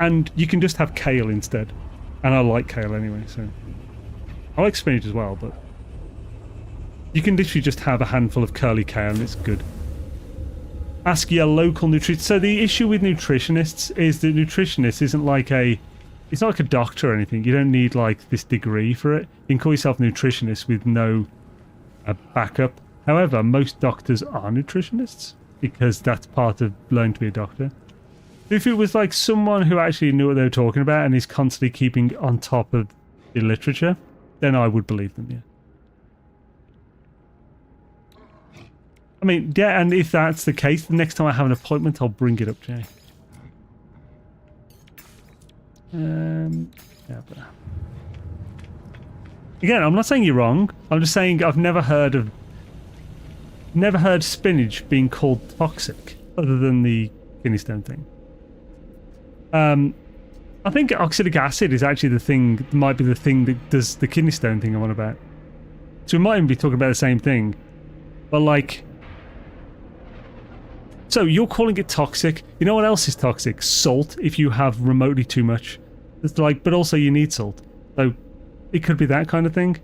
And you can just have kale instead. And I like kale anyway, so... I like spinach as well, but... You can literally just have a handful of curly kale and it's good. Ask your local nutritionist. So the issue with nutritionists is that nutritionist isn't like a... It's not like a doctor or anything. You don't need like this degree for it. You can call yourself nutritionist with no backup. However, most doctors are nutritionists because that's part of learning to be a doctor. If it was like someone who actually knew what they were talking about and is constantly keeping on top of the literature, then I would believe them, yeah. I mean, yeah, and if that's the case, the next time I have an appointment, I'll bring it up, Jay. Yeah, but... Again, I'm not saying you're wrong. I'm just saying I've never heard spinach being called toxic, other than the kidney stone thing. I think oxalic acid is actually the thing, might be the thing that does the kidney stone thing I'm on about. So we might even be talking about the same thing. But like... So you're calling it toxic. You know what else is toxic? Salt, if you have remotely too much. It's like, but also you need salt. So it could be that kind of thing.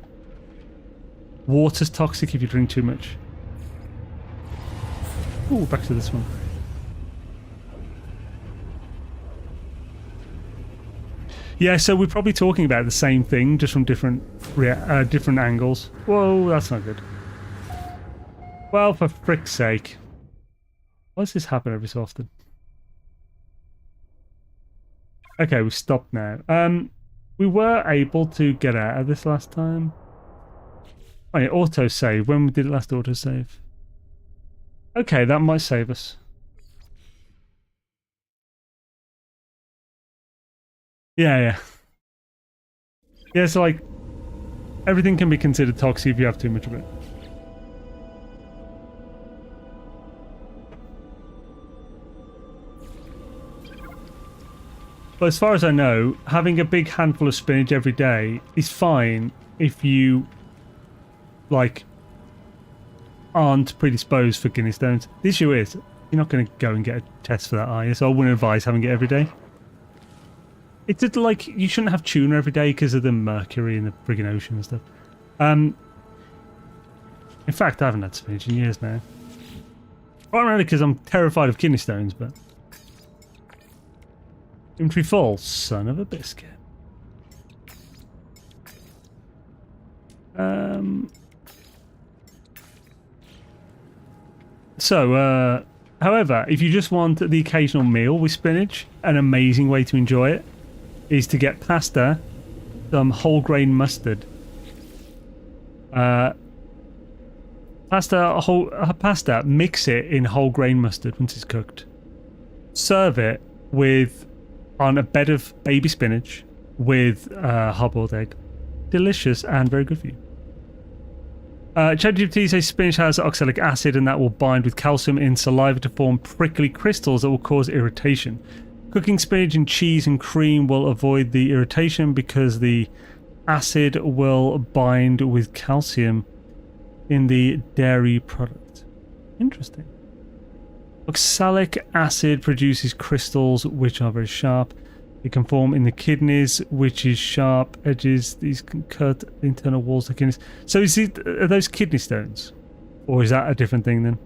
Water's toxic if you drink too much. Ooh, back to this one. Yeah, so we're probably talking about the same thing, just from different angles. Whoa, that's not good. Well, for frick's sake. Why does this happen every so often? Okay, we've stopped now. We were able to get out of this last time. Oh yeah, autosave. When did it last autosave? Okay, that might save us. Yeah. Yeah, so like, everything can be considered toxic if you have too much of it. But as far as I know, having a big handful of spinach every day is fine if you, like, aren't predisposed for kidney stones. The issue is, you're not going to go and get a test for that, are you? So I wouldn't advise having it every day. It's just like, you shouldn't have tuna every day because of the mercury in the friggin' ocean and stuff. In fact, I haven't had spinach in years now. Primarily because I'm terrified of kidney stones, but... Inventory full, son of a biscuit. However, if you just want the occasional meal with spinach, an amazing way to enjoy it is to get pasta, some whole grain mustard. Pasta, mix it in whole grain mustard once it's cooked. Serve it with on a bed of baby spinach with hard-boiled egg. Delicious and very good for you. ChatGPT says spinach has oxalic acid and that will bind with calcium in saliva to form prickly crystals that will cause irritation. Cooking spinach in cheese and cream will avoid the irritation because the acid will bind with calcium in the dairy product. Interesting. Oxalic acid produces crystals which are very sharp. It can form in the kidneys, which is sharp edges. These can cut the internal walls of the kidneys. So are those kidney stones? Or is that a different thing then?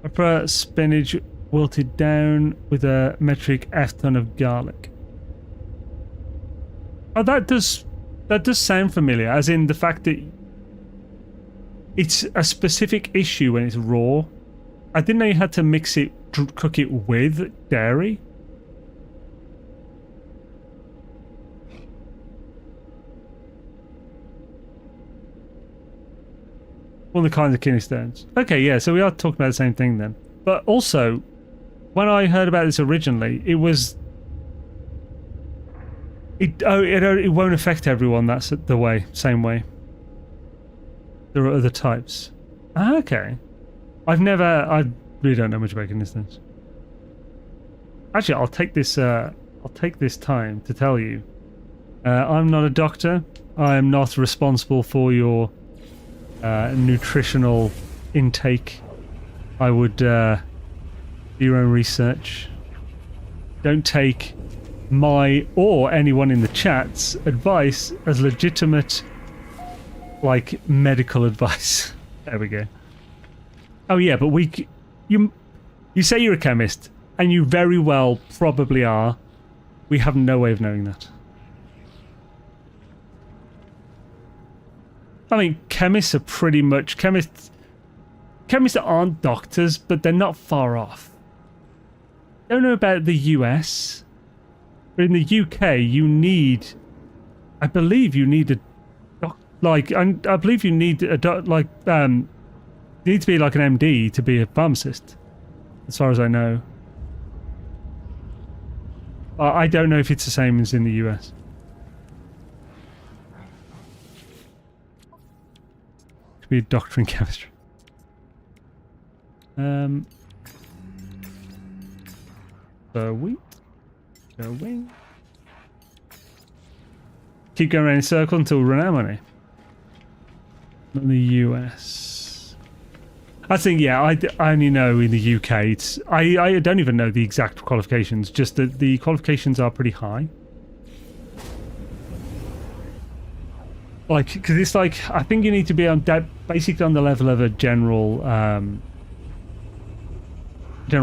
Opera spinach wilted down with a metric F ton of garlic. Oh, that does sound familiar, as in the fact that it's a specific issue when it's raw. I didn't know you had to mix it, cook it with dairy. One of the kinds of kidney stones. Okay, yeah, so we are talking about the same thing then. But also, when I heard about this originally, it was... It won't affect everyone, that's the same way. There are other types. Ah, okay. I really don't know much about kidney stones. Actually, I'll take this time to tell you. I'm not a doctor. I am not responsible for your nutritional intake. I would do your own research. Don't take my or anyone in the chat's advice as legitimate, like, medical advice. There we go. Oh yeah, but you say you're a chemist, and you very well probably are. We have no way of knowing that. I mean, chemists are pretty much... Chemists aren't doctors, but they're not far off. don't know about the US, but in the UK you need, I believe you need a I believe you need a you need to be like an MD to be a pharmacist, as far as I know. I don't know if it's the same as in the US. To be a doctor in chemistry. The wheat. Going. Keep going around in a circle until we run out of money. Not in the US. I think, yeah, I only know in the UK. I don't even know the exact qualifications, just that the qualifications are pretty high. Like, because it's like, I think you need to be on basically on the level of a general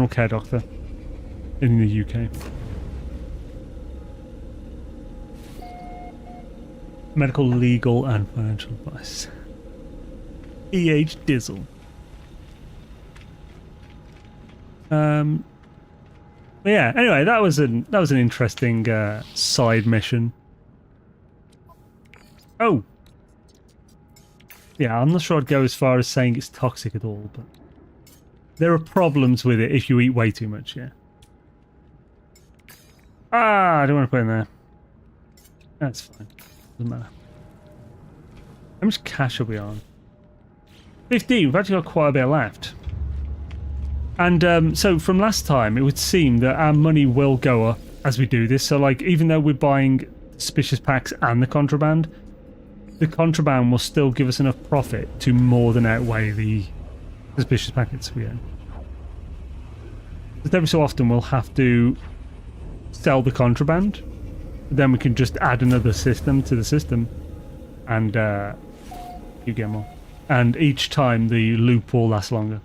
care doctor in the UK. Medical, legal, and financial advice. E.H. Dizzle. But yeah. Anyway, that was an interesting side mission. Oh. Yeah, I'm not sure I'd go as far as saying it's toxic at all, but there are problems with it if you eat way too much. Yeah. I don't want to put it in there. That's fine. Doesn't matter. How much cash are we on? 15. We've actually got quite a bit left. And so from last time, it would seem that our money will go up as we do this. So like, even though we're buying suspicious packs and the contraband will still give us enough profit to more than outweigh the suspicious packets we own. Because every so often we'll have to sell the contraband. Then we can just add another system to the system, and you get more. And each time the loop will last longer.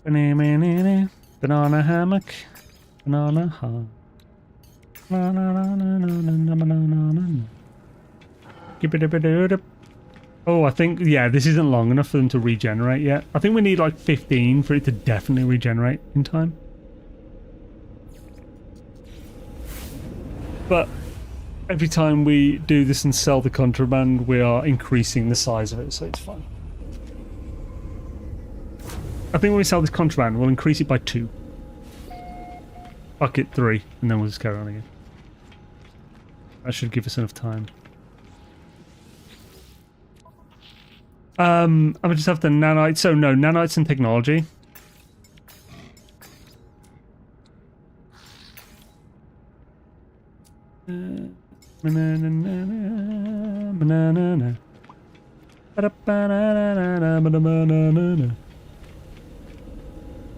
Banana hammock, banana heart. Oh, I think, yeah, this isn't long enough for them to regenerate yet. I think we need like 15 for it to definitely regenerate in time. But every time we do this and sell the contraband, we are increasing the size of it, so it's fine. I think when we sell this contraband, we'll increase it by 2. Bucket 3, and then we'll just carry on again. That should give us enough time. I would just have the nanites. So no, nanites and technology.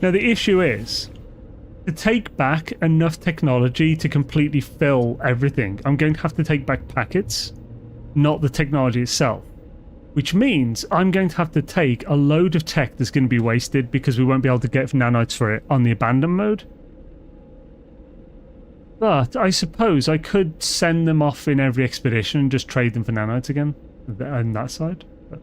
Now the issue is, to take back enough technology to completely fill everything, I'm going to have to take back packets, not the technology itself. Which means I'm going to have to take a load of tech that's going to be wasted because we won't be able to get nanites for it on the abandon mode. But I suppose I could send them off in every expedition and just trade them for nanites again on that side. But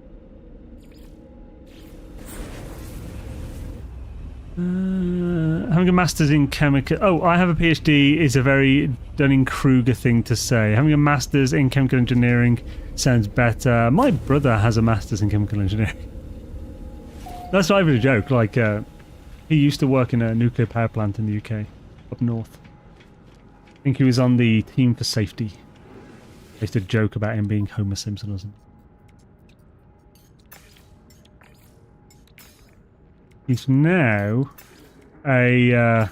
having a master's in chemical... Oh, I have a PhD is a very Dunning-Kruger thing to say. Having a master's in chemical engineering sounds better. My brother has a master's in chemical engineering. That's not even a joke. Like, he used to work in a nuclear power plant in the UK, up north. I think he was on the team for safety. I used to joke about him being Homer Simpson or something. He's now a...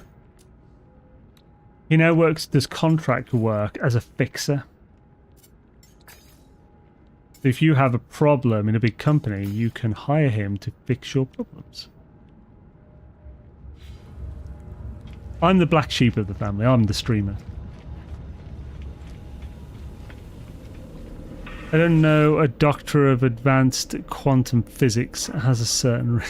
he now does contract work as a fixer. If you have a problem in a big company, you can hire him to fix your problems. I'm the black sheep of the family. I'm the streamer. I don't know, a doctor of advanced quantum physics has a certain...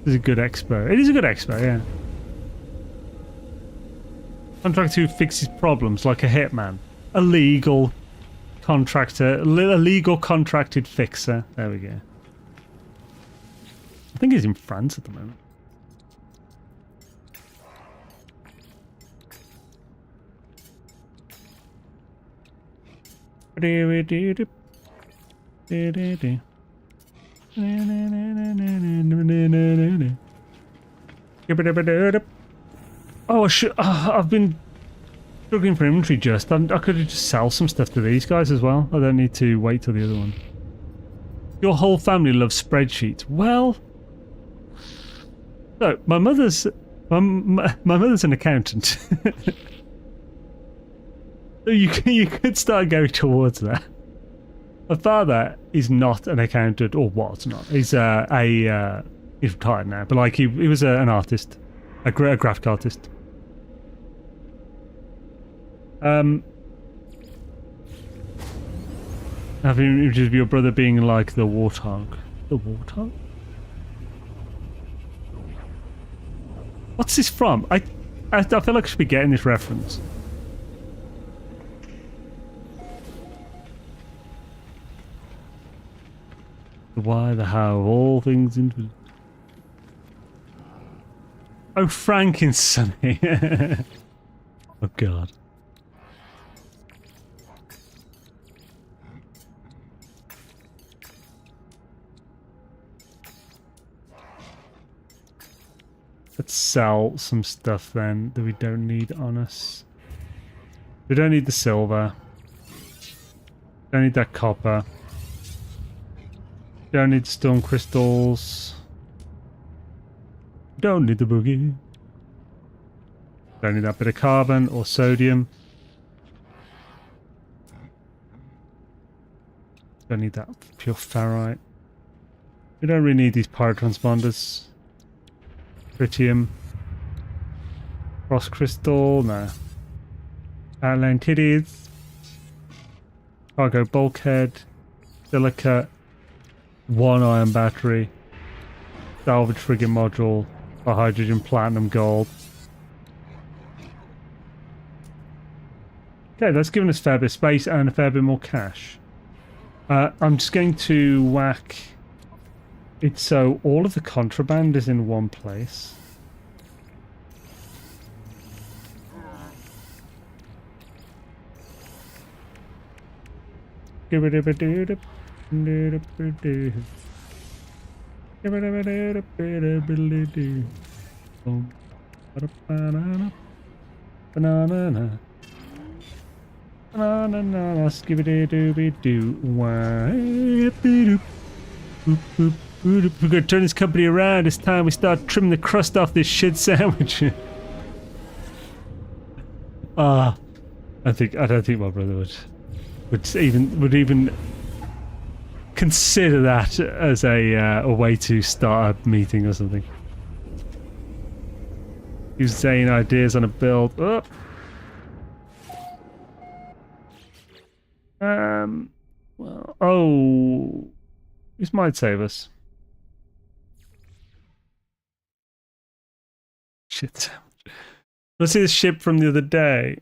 It's a good expo. It is a good expo, yeah. Contractor who fixes problems like a hitman. A legal contractor. A legal contracted fixer. There we go. I think he's in France at the moment. Oh, I've been looking for inventory just. I could just sell some stuff to these guys as well. I don't need to wait till the other one. Your whole family loves spreadsheets. Well, so my mother's an accountant. So you could start going towards that. My father is not an accountant, or was not. He's he's retired now, but like he was an artist, a graphic artist. Having images of your brother being like the warthog. The warthog? What's this from? I feel like I should be getting this reference. The why, the how, all things into. Oh, Frankenstein. Oh God. Let's sell some stuff then that we don't need on us. We don't need the silver. Don't need that copper. Don't need stone crystals. Don't need the boogie. Don't need that bit of carbon or sodium. Don't need that pure ferrite. We don't really need these pyro-transponders. Tritium. Frost crystal, no. Atlantides. Cargo bulkhead. Silica. 1 iron battery. Salvage frigate module. For hydrogen, platinum, gold. Okay, that's given us a fair bit of space and a fair bit more cash. I'm just going to whack it so all of the contraband is in one place. Banana. We're gonna turn this company around. It's time we start trimming the crust off this shit sandwich. I don't think my brother would even consider that as a way to start a meeting or something. He's saying ideas on a build. Oh. Well, oh, this might save us. Shit. Let's see this ship from the other day.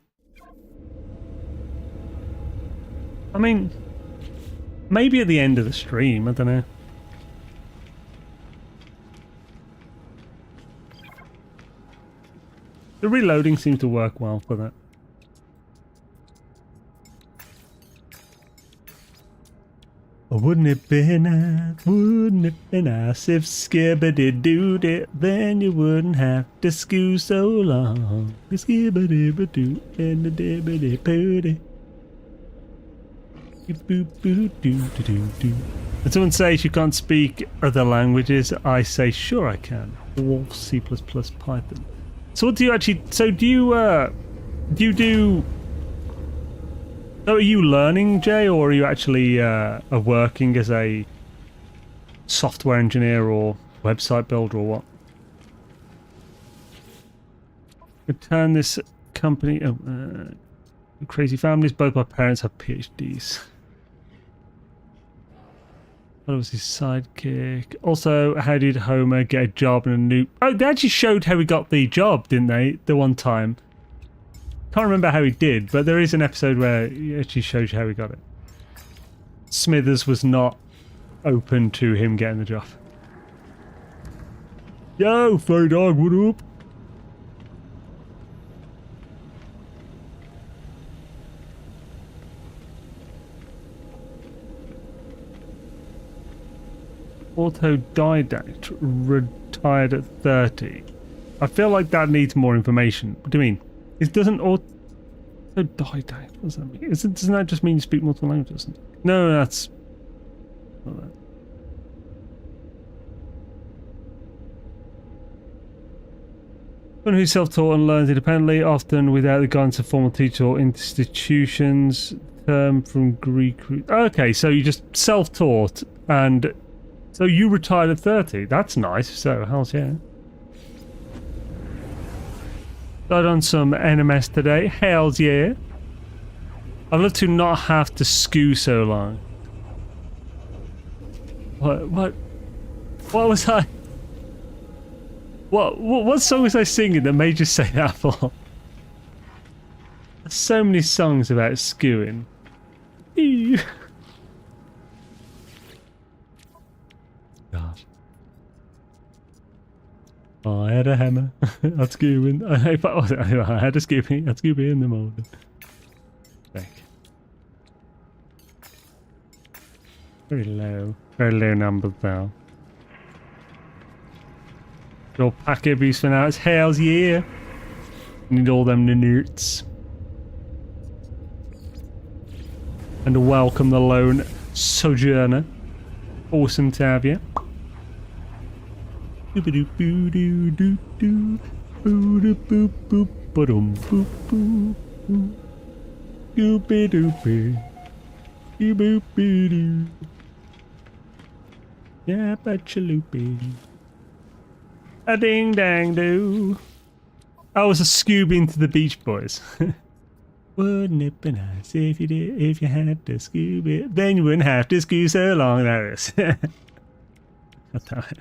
I mean, maybe at the end of the stream, I don't know. The reloading seems to work well for that. Wouldn't it be nice, if skibbity-dooed it, then you wouldn't have to skew so long. Skibbity-ba-doo and the dibbity-pooty. When someone says you can't speak other languages, I say sure I can. All C++, Python. So what do you actually, so do you do... So are you learning, Jay, or are you actually working as a software engineer or website builder or what? Turn this company... crazy families, both my parents have PhDs. That was his sidekick. Also, how did Homer get a job in a new... Oh, they actually showed how he got the job, didn't they? The one time. Can't remember how he did, but there is an episode where it actually shows you how he got it. Smithers was not open to him getting the job. Yo, fur dog, what up? Autodidact, retired at 30. I feel like that needs more information. What do you mean? It doesn't autodidact. What does that mean? Doesn't that just mean you speak multiple languages? No, that's not that. Someone who's self-taught and learns independently, often without the guidance of formal teachers or institutions. Term from Greek. Okay, so you just self-taught and. So you retired at 30. That's nice. So, how's yeah. Got on some NMS today. Hells yeah. I'd love to not have to skew so long. What was I? What song was I singing that made you say that for? There's so many songs about skewing. God. Oh, I had a hammer. I'd scoop I had a scoopy. I'd scoop in the morning. Back. Very low numbers now. Your packet boost for now. It's hells yeah. Need all them nanites. And welcome the lone sojourner. Awesome to have you. Yeah, but you loopy. A ding dang do. I was a Scooby into the Beach Boys. Wouldn't it be nice if you had to Scooby? Then you wouldn't have to Scooby so long. There it is. That's how it.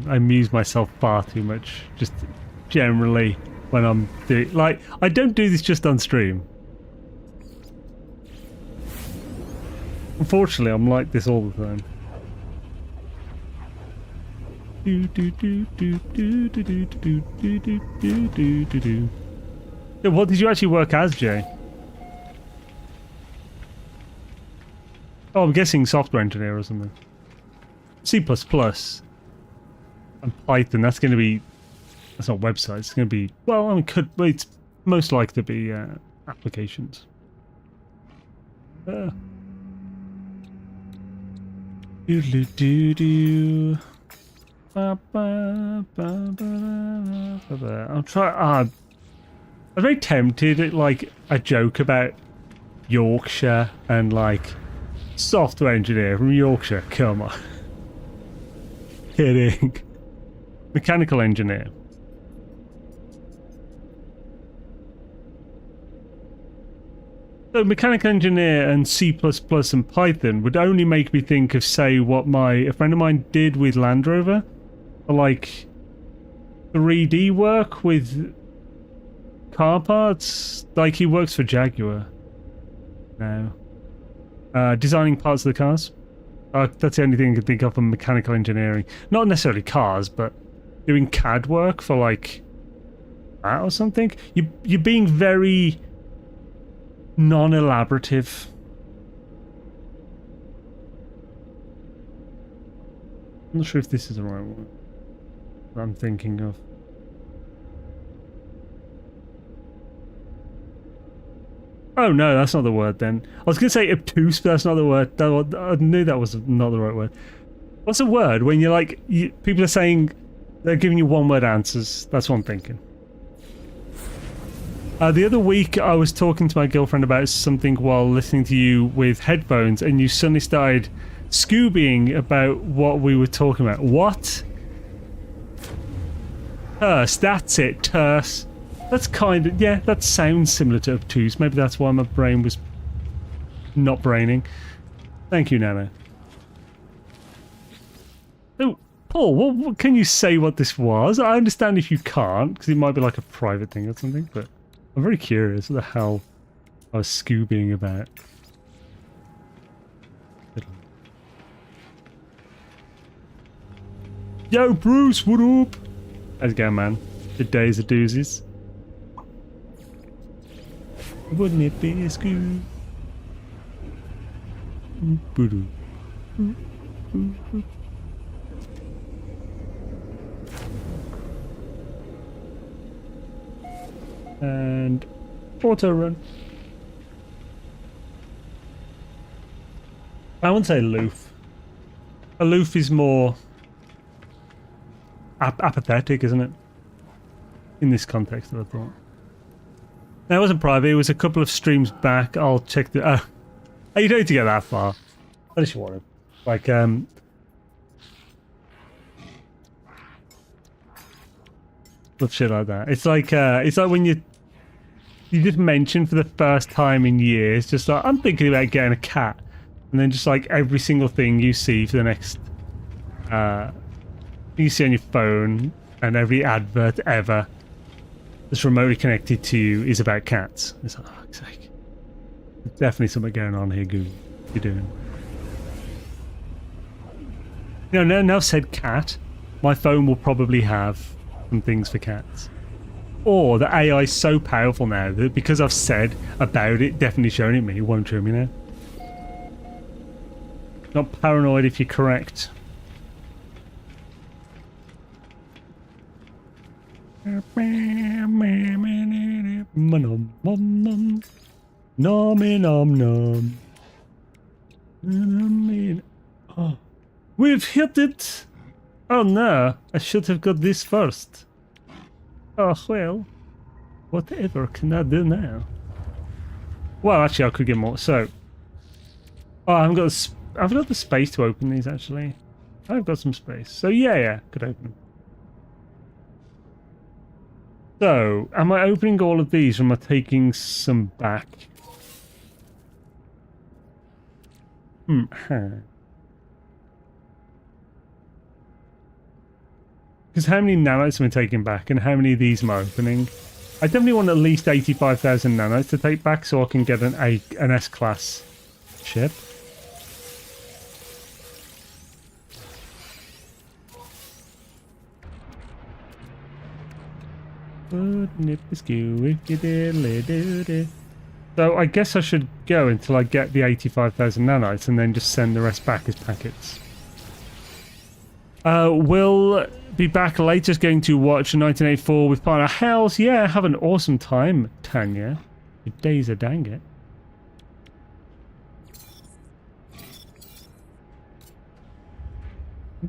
I amuse myself far too much, just generally when I'm doing. Like, I don't do this just on stream. Unfortunately, I'm like this all the time. Yeah, what did you actually work as, Jay? Oh, I'm guessing software engineer or something. C++ and Python. That's going to be. That's not websites. It's going to be. Well, I mean, it's most likely to be applications. I'll try. I'm very tempted at like a joke about Yorkshire and like software engineer from Yorkshire. Come on, kidding. Mechanical engineer. So mechanical engineer and C++ and Python would only make me think of, say, what a friend of mine did with Land Rover. For, like, 3D work with car parts. Like, he works for Jaguar now. Designing parts of the cars. That's the only thing I can think of for mechanical engineering. Not necessarily cars, but doing CAD work for, like, that or something. You're being very non-elaborative. I'm not sure if this is the right one that I'm thinking of. Oh no, that's not the word then. I was going to say obtuse, but that's not the word. I knew that was not the right word. What's a word when you're like, people are saying, they're giving you one-word answers? That's what I'm thinking. The other week, I was talking to my girlfriend about something while listening to you with headphones, and you suddenly started Scoobying about what we were talking about. What? Terse, that's it, terse. That's kind of, yeah, that sounds similar to obtuse. Maybe that's why my brain was not braining. Thank you, Nana. Oh, Paul, what can you say what this was? I understand if you can't, because it might be like a private thing or something, but I'm very curious what the hell I was Scoobying about. Yo, Bruce, what up? How's it going, man? Good days of doozies. Wouldn't it be a Scoob? And auto run. I wouldn't say aloof. Aloof is more apathetic, isn't it? In this context, I thought. Now, it wasn't private, it was a couple of streams back. I'll check the... Oh, you don't need to get that far. I just want to. Like, love shit like that. It's like when you just mention for the first time in years, just like, I'm thinking about getting a cat. And then just like every single thing you see for the next... you see on your phone, and every advert ever that's remotely connected to you is about cats. It's like, oh, fuck's sake. There's definitely something going on here, Google. What are you doing? You know, now I've said cat, my phone will probably have some things for cats. Or the AI is so powerful now that because I've said about it, definitely showing it me, it won't show me now. Not paranoid if you're correct. Oh, we've hit it! Oh no, I should have got this first. Oh well, whatever can I do now? Well, actually, I could get more. So, oh, I've got the space to open these. Actually, I've got some space. So yeah, could open them. So, am I opening all of these or am I taking some back? Because how many nanites am I taking back and how many of these am I opening? I definitely want at least 85,000 nanites to take back so I can get an S-class ship. So I guess I should go until I get the 85,000 nanites and then just send the rest back as packets. We'll be back later, just going to watch 1984 with partner. Hells yeah, have an awesome time, Tanya. Your days are dang it.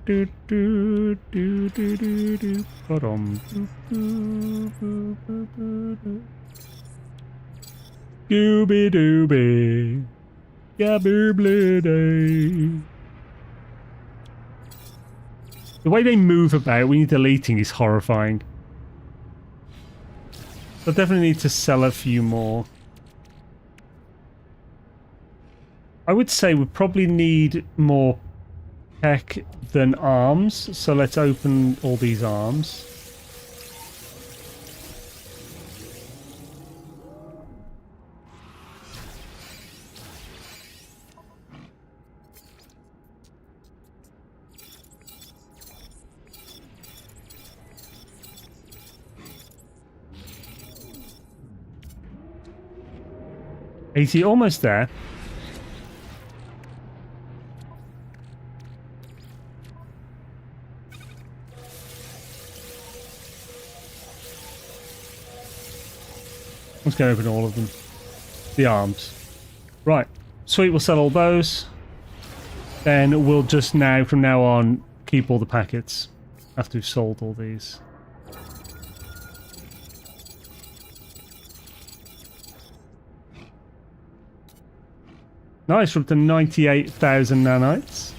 Do do do do do do. Dooby dooby. Gabooblady. The way they move about when you're deleting is horrifying. I definitely need to sell a few more. I would say we probably need more tech than arms, so let's open all these arms. $80, almost there. Let's go open all of them. The arms. Right. Sweet, we'll sell all those. Then we'll just now, from now on, keep all the packets after we've sold all these. Nice, we're up to 98,000 nanites.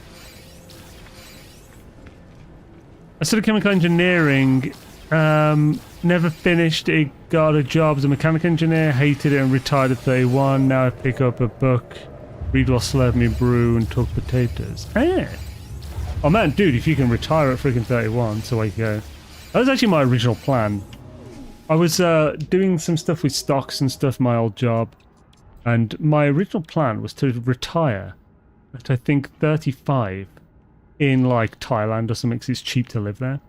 I studied chemical engineering. Never finished it, got a job as a mechanical engineer, hated it and retired at 31. Now I pick up a book Read while slurp me brew and talk potatoes. Eh. Oh man, dude, if you can retire at freaking 31, so away you go. That was actually my original plan. I was doing some stuff with stocks and stuff in my old job, and my original plan was to retire at, I think, 35 in, like, Thailand or something, because it's cheap to live there.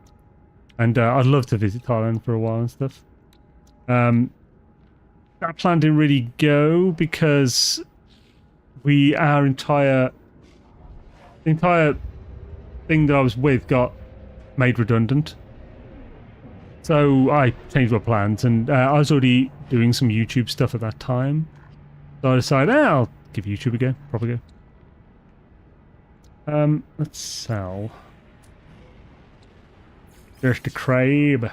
And I'd love to visit Thailand for a while and stuff. That plan didn't really go because the entire thing that I was with got made redundant. So I changed my plans, and I was already doing some YouTube stuff at that time. So I decided, I'll give YouTube a go, proper go. Let's sell. There's the crab.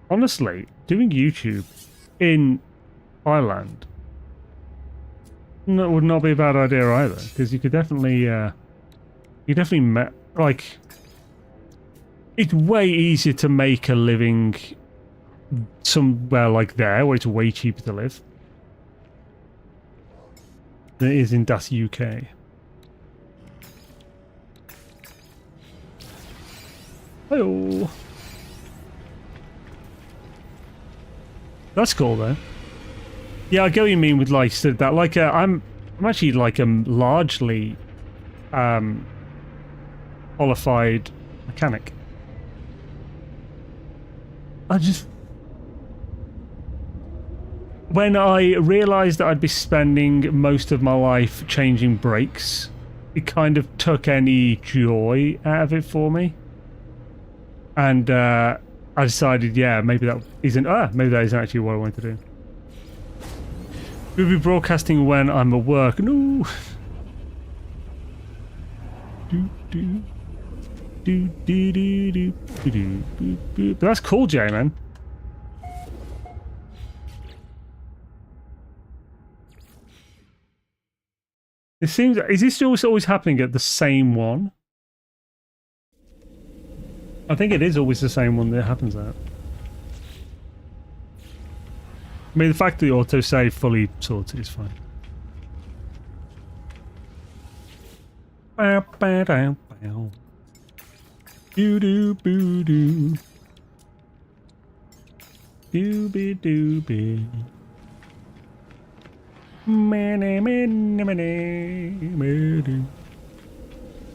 Honestly, doing YouTube in Thailand would not be a bad idea either, because you could definitely, like, it's way easier to make a living somewhere like there, where it's way cheaper to live, than it is in Das UK. Hello. That's cool though. Yeah, I get what you mean with like that. Like, I'm actually like a largely qualified mechanic. When I realised that I'd be spending most of my life changing brakes, it kind of took any joy out of it for me, and I decided, yeah, maybe that isn't actually what I wanted to do. We'll be broadcasting when I'm at work. No. But that's cool, Jay, man. It seems. Is this always happening at the same one? I think it is always the same one that it happens at. I mean, the fact that the autosave fully sorted is fine. Doo-doo-boo-doo. Dooby-dooby.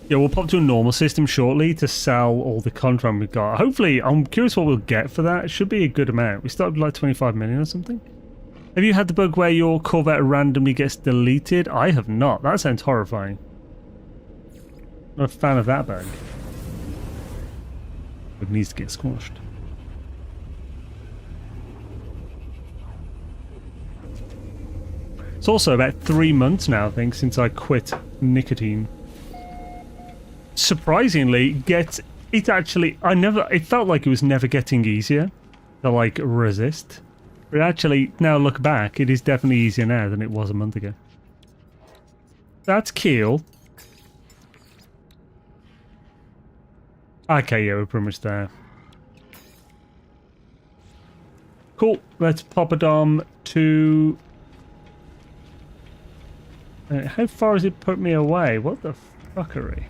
Yeah, we'll pop to a normal system shortly to sell all the contract we've got. Hopefully, I'm curious what we'll get for that. It should be a good amount. We started with like 25 million or something. Have you had the bug where your Corvette randomly gets deleted? I have not. That sounds horrifying. Not a fan of that bug. It needs to get squashed. It's also about 3 months now, I think, since I quit nicotine. Surprisingly, it felt like it was never getting easier to like resist. But actually, now look back, it is definitely easier now than it was a month ago. That's cool. Okay, yeah, we're pretty much there. Cool, let's pop a dom to... how far has it put me away? What the fuckery?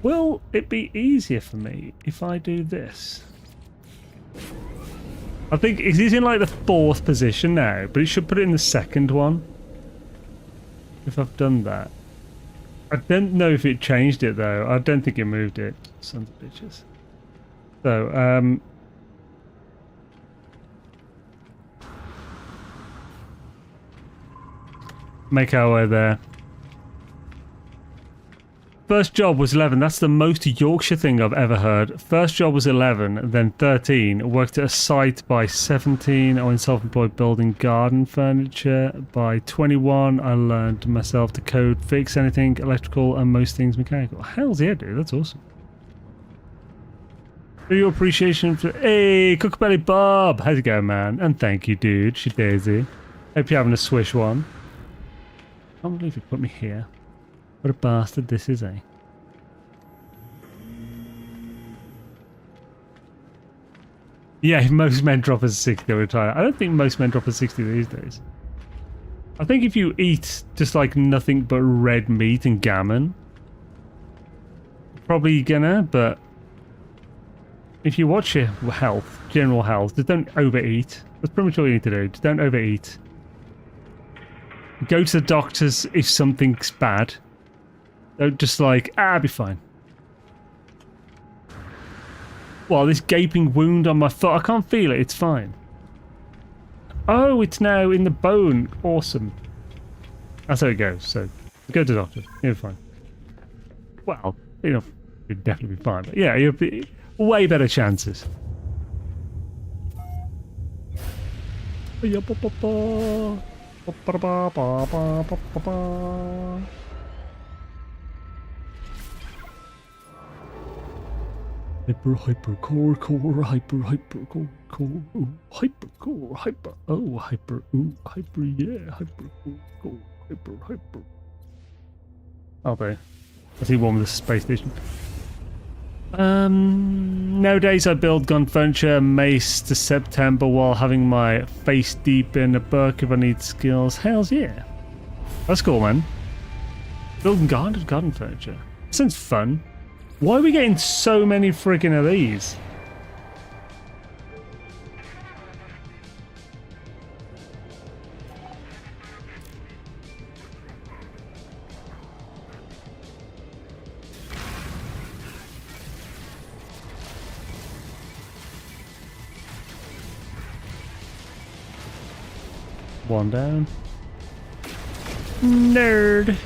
Will it be easier for me if I do this? I think it is in like the 4th position now, but it should put it in the 2nd one. If I've done that. I don't know if it changed it though. I don't think it moved it. Sons of bitches. So, make our way there. First job was 11. That's the most Yorkshire thing I've ever heard. First job was 11, then 13. Worked at a site by 17. I went self-employed building garden furniture. By 21, I learned myself to code, fix anything electrical, and most things mechanical. Hell's yeah, dude. That's awesome. For your appreciation for... Hey, Cookabelly Bob! How's it going, man? And thank you, dude. She Daisy. Hope you're having a swish one. I can't believe you put me here. What a bastard this is, eh? Yeah, most men drop a 60 over time. I don't think most men drop a 60 these days. I think if you eat just like nothing but red meat and gammon, probably gonna, but if you watch your health, general health, just don't overeat. That's pretty much all you need to do. Just don't overeat. Go to the doctors if something's bad. Don't just like, I'll be fine. Well, this gaping wound on my foot, I can't feel it, it's fine. Oh, it's now in the bone. Awesome. That's how it goes, so go to the doctor. You'll be fine. Well, you know, you'll definitely be fine, but yeah, you'll be way better chances. Hyper core hyper core hyper yeah hyper oh there I see one with the space station. Nowadays I build gun furniture mace to September while having my face deep in a book if I need skills. Hells yeah, that's cool, man. Building garden furniture sounds fun. Why are we getting so many friggin' of these? One down. Nerd.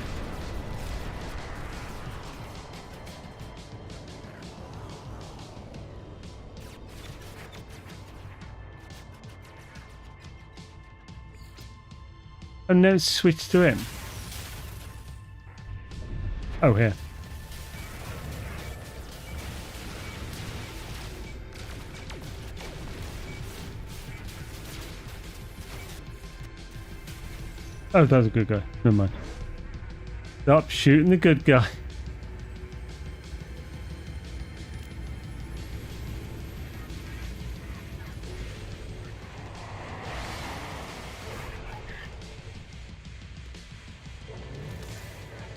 And now switch to him. Oh, here. Oh, that was a good guy. Never mind. Stop shooting the good guy.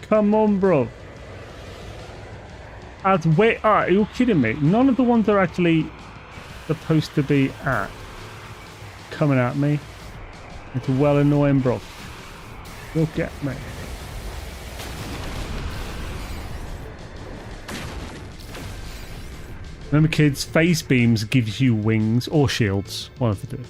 Come on, bro. Wait, are you kidding me? None of the ones are actually supposed to be coming at me. It's well annoying, bro. Look at me. Remember, kids, phase beams gives you wings or shields. One of the two.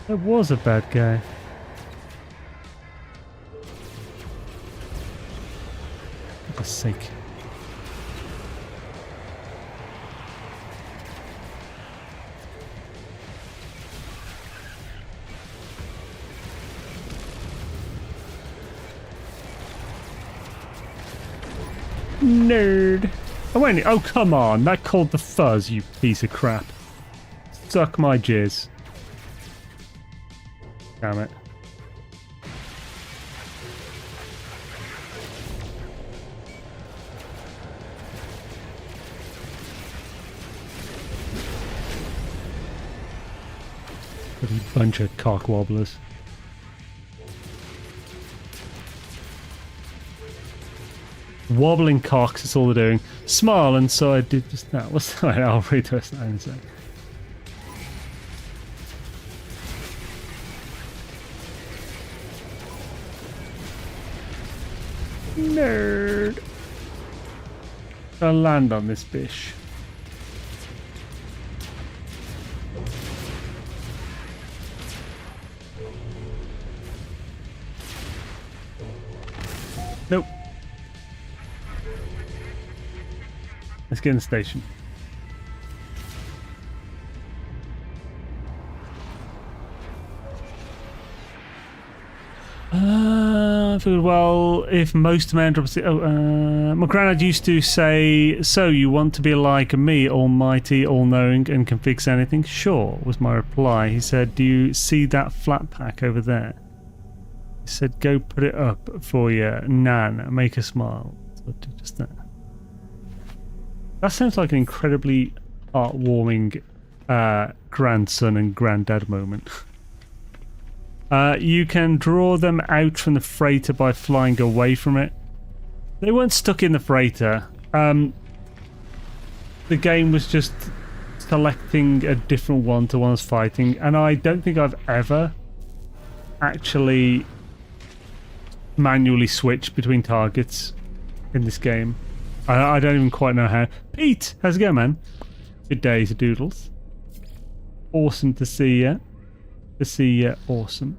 There was a bad guy. For God's sake. Nerd. Oh, wait. Oh, come on. That called the fuzz, you piece of crap. Suck my jizz. Damn it. Bloody bunch of cock wobblers. Wobbling cocks, that's all they're doing. Smile, and so I did just that. What's that? I'll read the rest of that in a sec. Nerd. I'll land on this bish. Nope. Let's get in the station. I figured, well, if most men drop my granddad used to say, so you want to be like me, almighty, all-knowing, and can fix anything? Sure, was my reply. He said, do you see that flat pack over there? said go put it up for you, Nan. Make her smile. So I'll do just that. That sounds like an incredibly heartwarming grandson and granddad moment. You can draw them out from the freighter by flying away from it. They weren't stuck in the freighter. The game was just selecting a different one to one I was fighting, and I don't think I've ever actually manually switched between targets in this game. I don't even quite know how. Pete, how's it going, man? Good day to doodles. Awesome to see you. To see you, awesome.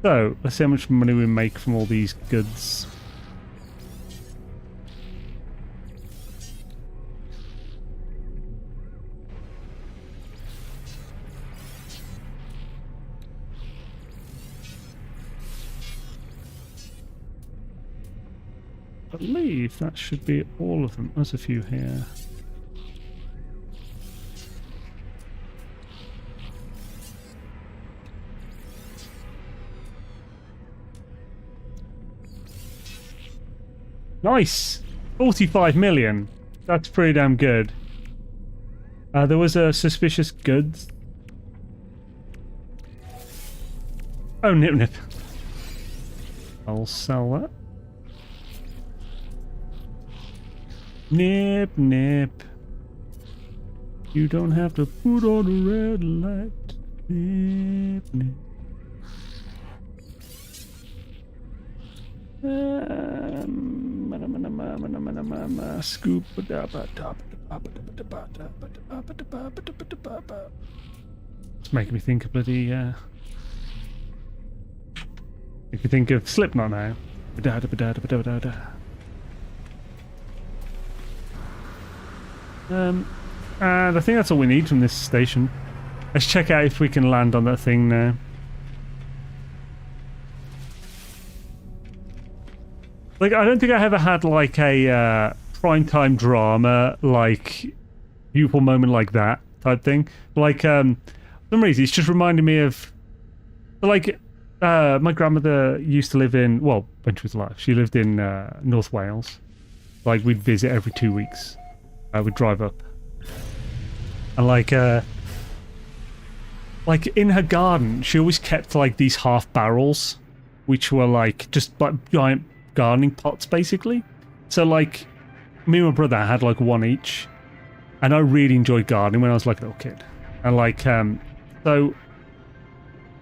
So, let's see how much money we make from all these goods. I believe that should be all of them. There's a few here. Nice! 45 million. That's pretty damn good. There was a suspicious goods. Oh, nip nip. I'll sell that. Nip, nip. You don't have to put on the red light. Nip, nip. Scoop. It's making me think of bloody. If you think of Slipknot now. And I think that's all we need from this station. Let's check out if we can land on that thing now. Like, I don't think I ever had like a primetime drama, like viewpoint moment like that type thing. Like, for some reason, it's just reminding me of, like, my grandmother used to live in, well, when she was alive, she lived in North Wales. Like, we'd visit every 2 weeks. We'd drive up. And like in her garden, she always kept like these half barrels, which were like just like giant gardening pots basically. So like me and my brother had like one each, and I really enjoyed gardening when I was like a little kid. And like so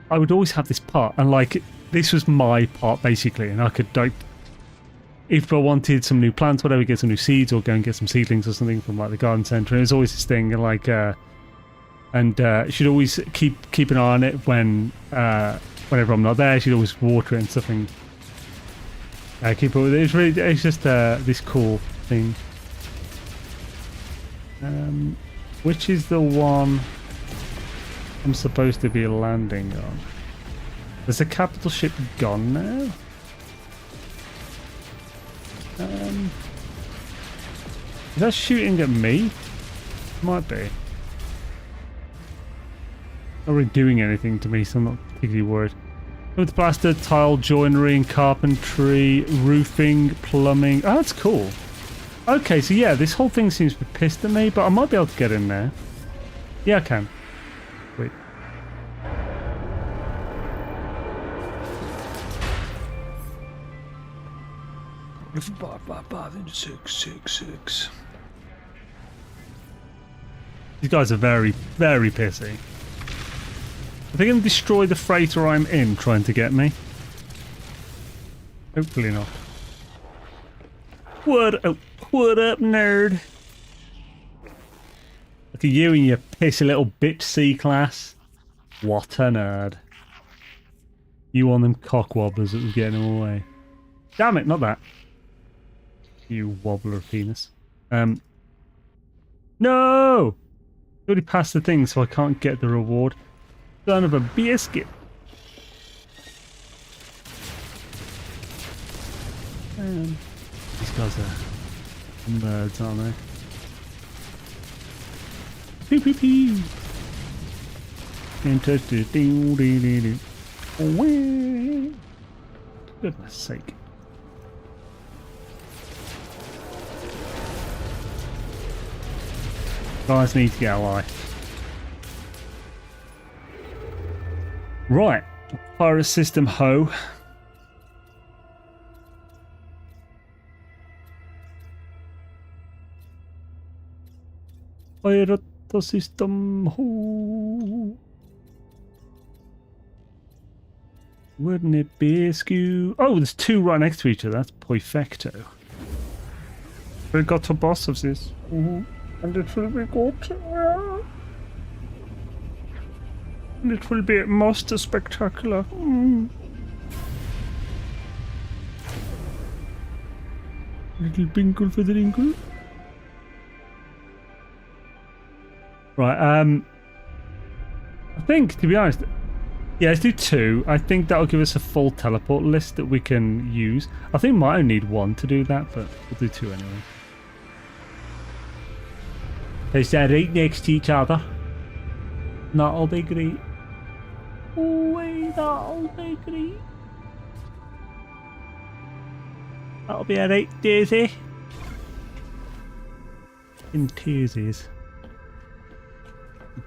I would always have this pot, and like this was my pot basically, and I could like, if I wanted some new plants, whatever, get some new seeds or go and get some seedlings or something from like the garden centre. It was always this thing, and like, she'd always keep an eye on it when whenever I'm not there. She'd always water it and stuff, and keep it with it. It's just this cool thing. Which is the one I'm supposed to be landing on? Is the capital ship gone now? Is that shooting at me? Might be. Not really doing anything to me, so I'm not particularly worried. With plaster, tile, joinery and carpentry, roofing, plumbing. Oh, that's cool. Okay, so yeah, this whole thing seems to be pissed at me, but I might be able to get in there. Yeah, I can. Wait. Six. These guys are very, very pissy. Are they going to destroy the freighter I'm in trying to get me? Hopefully not. What up, nerd? Look at you and your pissy little bitch C-class. What a nerd. You on them cock wobblers that was getting them away. Damn it, not that. You wobbler penis. No! I already passed the thing, so I can't get the reward. Son of a biscuit. These guys are birds, aren't they? Pew pew pew. Interested. Goodness sake. Guys need to get a life. Right. Pirate system ho. Pirate system ho. Wouldn't it be skew? Oh, there's two right next to each other. That's perfecto. We got to boss of this. And it will be good. And it will be most spectacular. Little binkle for the dinkle. Right, I think, to be honest, yeah, let's do 2. I think that'll give us a full teleport list that we can use. I think we might only need 1 to do that, but we'll do 2 anyway. Is that right next to each other? That'll be great. Oh, wait, that'll be great. That'll be alright, Daisy. In teasies.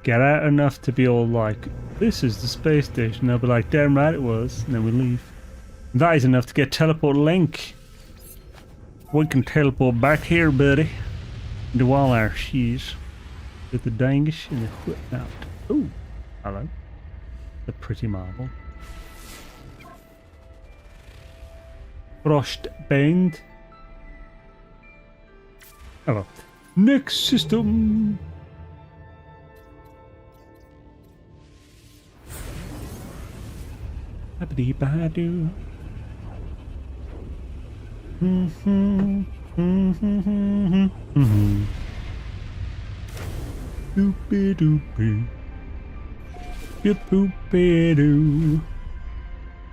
Get out enough to be all like, this is the space station. They'll be like, damn right it was. And then we leave. And that is enough to get teleport link. We can teleport back here, buddy. Do all our shoes. With the dangish and the whip out. Oh, hello. The pretty marble. Frost bend. Hello. Next system. Ba-dee-ba-doo. Doopy-doopy. Doopy-doo.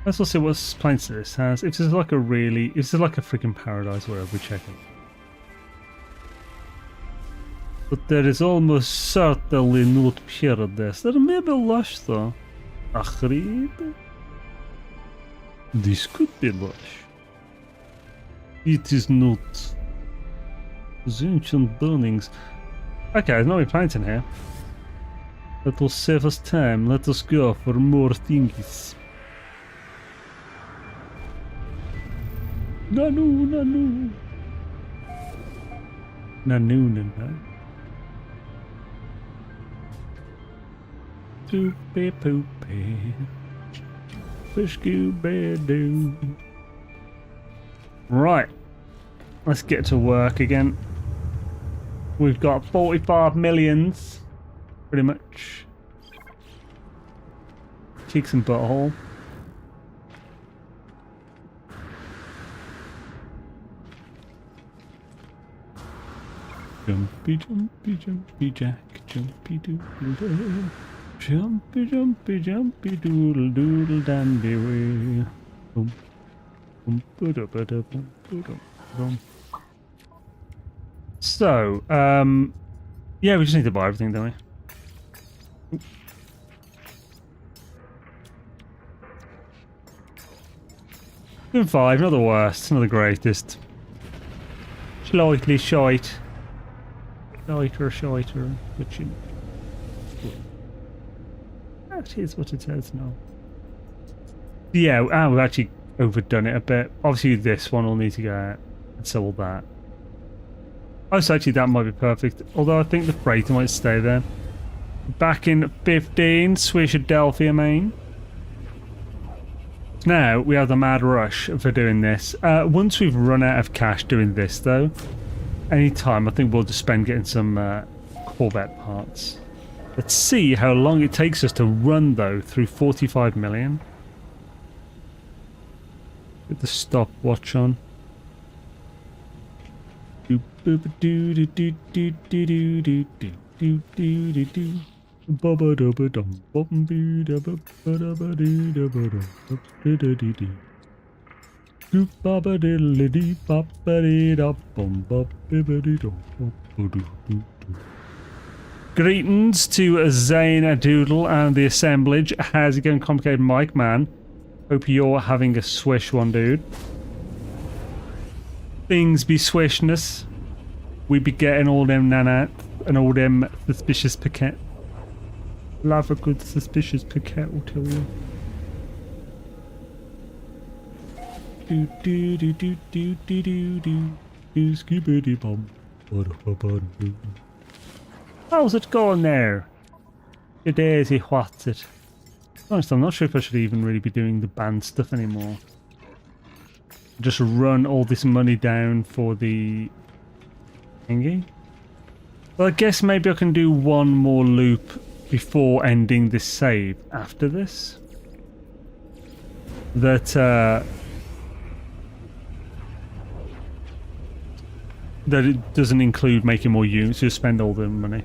Let's also see what planets this has. If this is like a really... If this is like a freaking paradise, wherever we check it. But there is almost certainly not paradise. There may be lush though. Agreed. This could be lush. It is not. The ancient buildings. Okay, there's no planets in here. That will save us time. Let us go for more thingies. Nanu, nanu. Nanu, nanu. Poopy, poopy. Scooby-Doo. Right. Let's get to work again. We've got 45 millions. Pretty much. Cheeks and butthole. Jumpy, jumpy, jumpy jack. Jumpy doodle. Jumpy, jumpy, jumpy doodle doodle dandy way. Boom. Boom, ba-da-ba-da, boom, ba-da, boom. So, yeah, we just need to buy everything, don't we? Good 5, not the worst, not the greatest. Slightly shite. Shiter, but you... That is what it says now. Yeah, we've actually overdone it a bit. Obviously this one will need to go, and so will that. Oh, so actually that might be perfect. Although I think the freighter might stay there. Back in 15, Swishadelphia, Maine. Now we have the mad rush for doing this. Once we've run out of cash doing this though, any time I think we'll just spend getting some Corvette parts. Let's see how long it takes us to run though through 45 million. Get the stopwatch on. Greetings to Zane Doodle and the assemblage. How's it going, complicated Mike, man? Hope you're having a swish one, dude. Things be swishness. We be getting all them nanites and all them suspicious paquets. Love a good suspicious paquet, will tell you. Do do do do do do do do do skibidi bum. How's it going there? Your daisy, what's it? Honestly, I'm not sure if I should even really be doing the band stuff anymore. Just run all this money down for the thingy. Well, I guess maybe I can do one more loop before ending this save after this. That it doesn't include making more units, just spend all the money.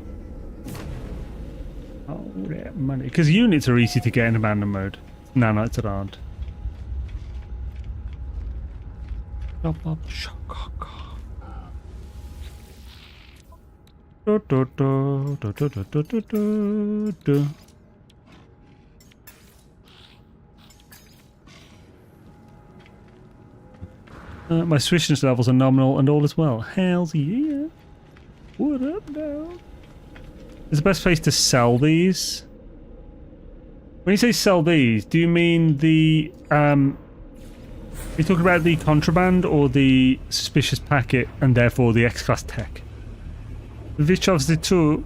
Oh, that money. Because units are easy to get in abandoned mode. Nanites that aren't. My swishness levels are nominal and all is well. Hells yeah. What up now? Is the best place to sell these? When you say sell these, do you mean the are you talking about the contraband or the suspicious packet and therefore the X-Class tech? Which of the two?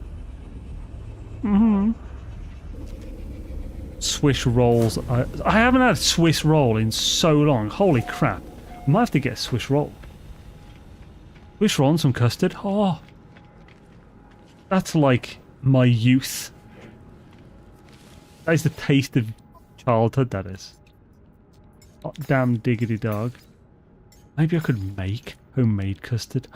Swiss rolls. I haven't had a Swiss roll in so long. Holy crap. I might have to get a Swiss roll. Swiss roll and some custard. Oh. That's like my youth. That is the taste of childhood, that is. Oh, damn diggity dog. Maybe I could make homemade custard.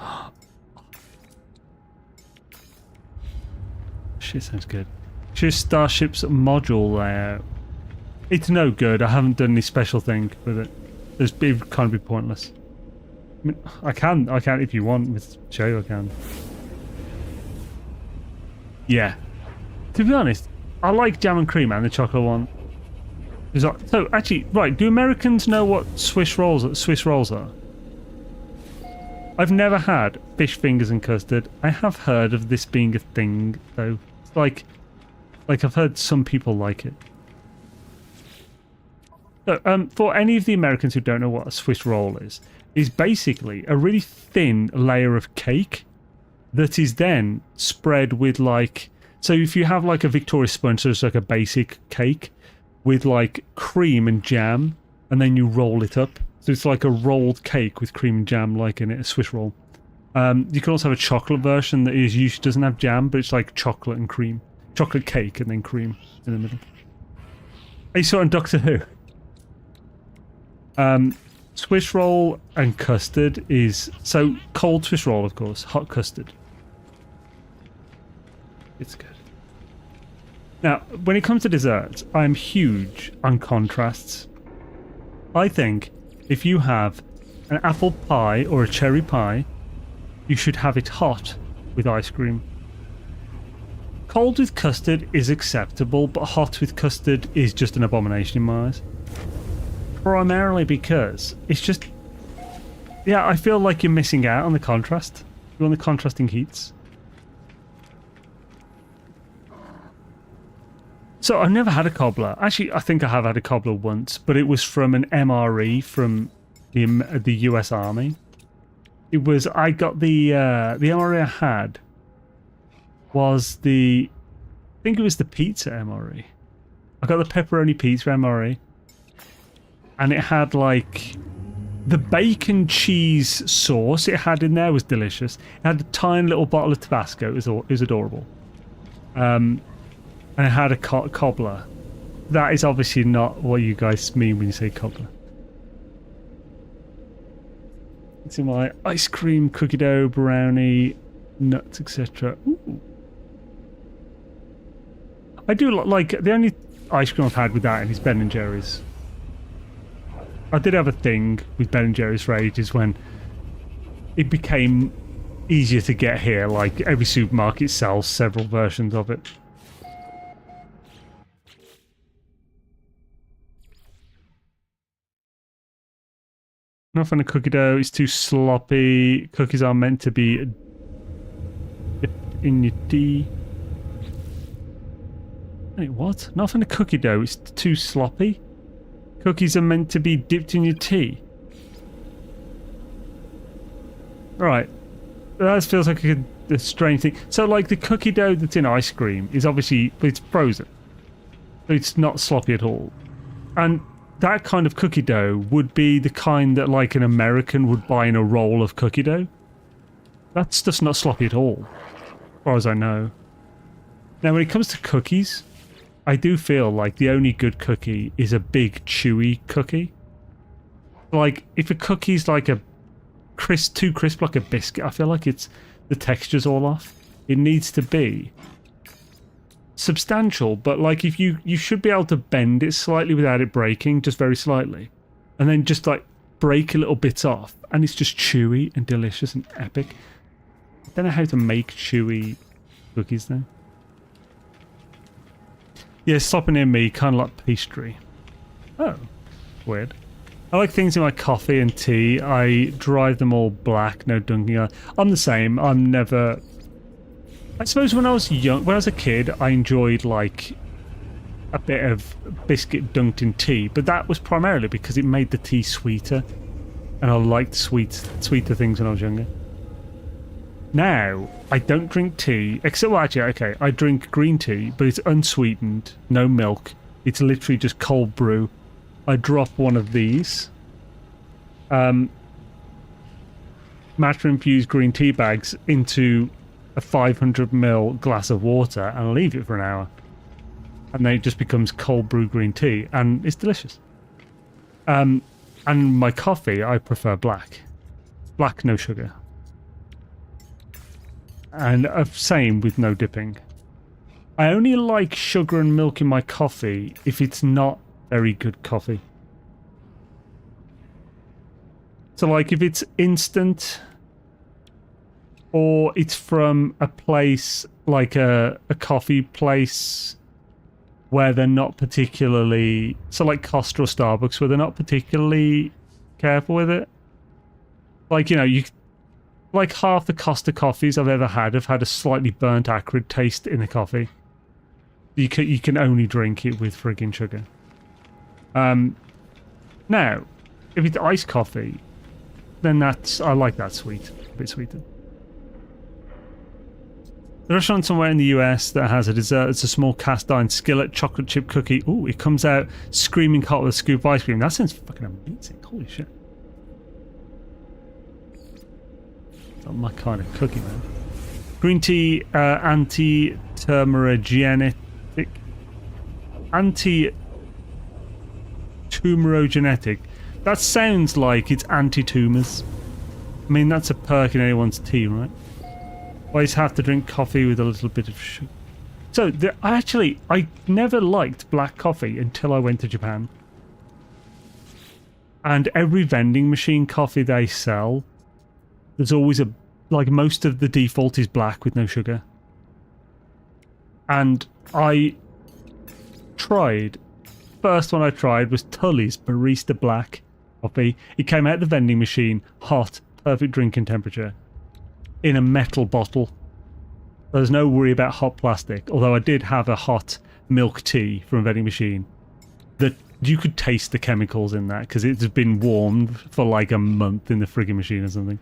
Shit, sounds good. Choose Starship's module layout. It's no good. I haven't done any special thing with it. It can't be pointless. I mean, I can if you want. With show you I can. Yeah. To be honest, I like jam and cream and the chocolate one. So actually, right? Do Americans know what Swiss rolls are? I've never had fish fingers and custard. I have heard of this being a thing, though. It's like I've heard some people like it. So, for any of the Americans who don't know what a Swiss roll is basically a really thin layer of cake that is then spread with like. So if you have like a Victoria sponge, so it's like a basic cake with like cream and jam, and then you roll it up. So it's like a rolled cake with cream and jam, like in it, a Swiss roll. You can also have a chocolate version that usually doesn't have jam, but it's like chocolate and cream. Chocolate cake and then cream in the middle. You saw it on Doctor Who. Swiss roll and custard is... So, cold Swiss roll, of course. Hot custard. It's good. Now, when it comes to desserts, I'm huge on contrasts. I think if you have an apple pie or a cherry pie, you should have it hot with ice cream. Cold with custard is acceptable, but hot with custard is just an abomination in my eyes. Primarily because it's just... Yeah, I feel like you're missing out on the contrast. You're on the contrasting heats. So I've never had a cobbler. Actually, I think I have had a cobbler once, but it was from an MRE from the US Army. It was... I got the MRE I had was the... I think it was the pizza MRE. I got the pepperoni pizza MRE. And it had like... The bacon cheese sauce it had in there was delicious. It had a tiny little bottle of Tabasco. It was adorable. And it had a cobbler. That is obviously not what you guys mean when you say cobbler. It's in my ice cream, cookie dough, brownie, nuts, etc. I do like... The only ice cream I've had with that is Ben & Jerry's. I did have a thing with Ben & Jerry's for ages when it became easier to get here. Like, every supermarket sells several versions of it. Not fan of cookie dough. It's too sloppy. Cookies are meant to be dipped in your tea. Wait, what? Not fan of cookie dough. It's too sloppy. Cookies are meant to be dipped in your tea. Right. That feels like a strange thing. So, like, the cookie dough that's in ice cream is obviously, it's frozen. So it's not sloppy at all. And that kind of cookie dough would be the kind that, like, an American would buy in a roll of cookie dough. That stuff's not sloppy at all, as far as I know. Now, when it comes to cookies, I do feel like the only good cookie is a big, chewy cookie. Like, if a cookie's like a too crisp like a biscuit, I feel like the texture's all off. It needs to be substantial, but like if you should be able to bend it slightly without it breaking, just very slightly, and then just like break a little bits off, and it's just chewy and delicious and epic. I don't know how to make chewy cookies though. Yeah, stopping in me, kind of like pastry. Oh, weird. I like things in my coffee and tea. I drive them all black, no dunking. I'm the same. I'm never... I suppose when I was young, when I was a kid, I enjoyed like a bit of biscuit dunked in tea, but that was primarily because it made the tea sweeter, and I liked sweeter things when I was younger. Now, I don't drink tea, except, well, actually, okay, I drink green tea, but it's unsweetened, no milk. It's literally just cold brew. I drop one of these matcha-infused green tea bags into a 500ml glass of water and leave it for an hour. And then it just becomes cold brew green tea, and it's delicious. And my coffee, I prefer black. Black, no sugar. And same with no dipping. I only like sugar and milk in my coffee if it's not very good coffee. So like if it's instant, or it's from a place like a coffee place where they're not particularly, so like Costa or Starbucks, where they're not particularly careful with it. Like, you know, like half the Costa coffees I've ever had have had a slightly burnt acrid taste in the coffee. You can only drink it with friggin' sugar. Now, if it's iced coffee, then I like that sweet, a bit sweeter. The restaurant somewhere in the US that has a dessert, it's a small cast iron skillet chocolate chip cookie. Ooh, it comes out screaming hot with a scoop of ice cream. That sounds fucking amazing. Holy shit. Not my kind of cookie, man. Green tea, anti-tumorogenic. Anti-tumorogenetic. That sounds like it's anti-tumors. I mean, that's a perk in anyone's tea, right? Always have to drink coffee with a little bit of sugar. So, I never liked black coffee until I went to Japan. And every vending machine coffee they sell, there's always like most of the default is black with no sugar. And I tried, first one I tried was Tully's Barista Black coffee. It came out the vending machine, hot, perfect drinking temperature, in a metal bottle. There's no worry about hot plastic, although I did have a hot milk tea from a vending machine that you could taste the chemicals in that because it's been warmed for like a month in the frigging machine or something.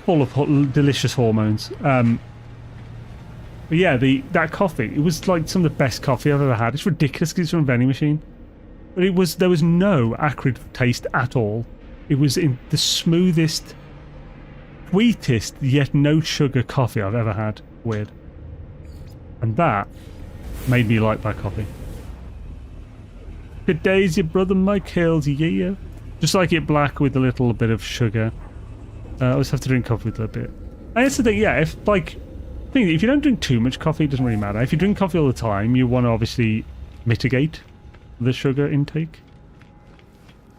Full of delicious hormones. But yeah, that coffee, it was like some of the best coffee I've ever had. It's ridiculous because it's from a vending machine. But there was no acrid taste at all. It was in the smoothest, sweetest, yet no sugar coffee I've ever had. Weird. And that made me like that coffee. Good days, your brother Mike Hales, yeah. Just like it black with a little bit of sugar. I always have to drink coffee with a bit. And that's the thing, yeah, if you don't drink too much coffee, it doesn't really matter. If you drink coffee all the time, you want to obviously mitigate the sugar intake.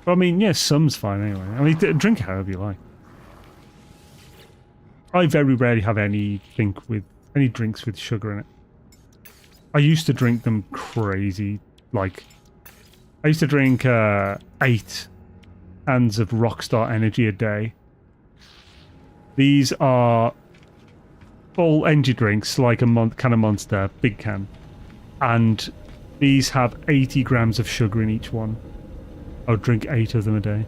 But I mean, yeah, some's fine anyway. I mean, drink however you like. I very rarely have any drinks with sugar in it. I used to drink them crazy, like I used to drink 8 cans of Rockstar Energy a day. These are full energy drinks, like a can of Monster, big can. And these have 80 grams of sugar in each one. I would drink 8 of them a day.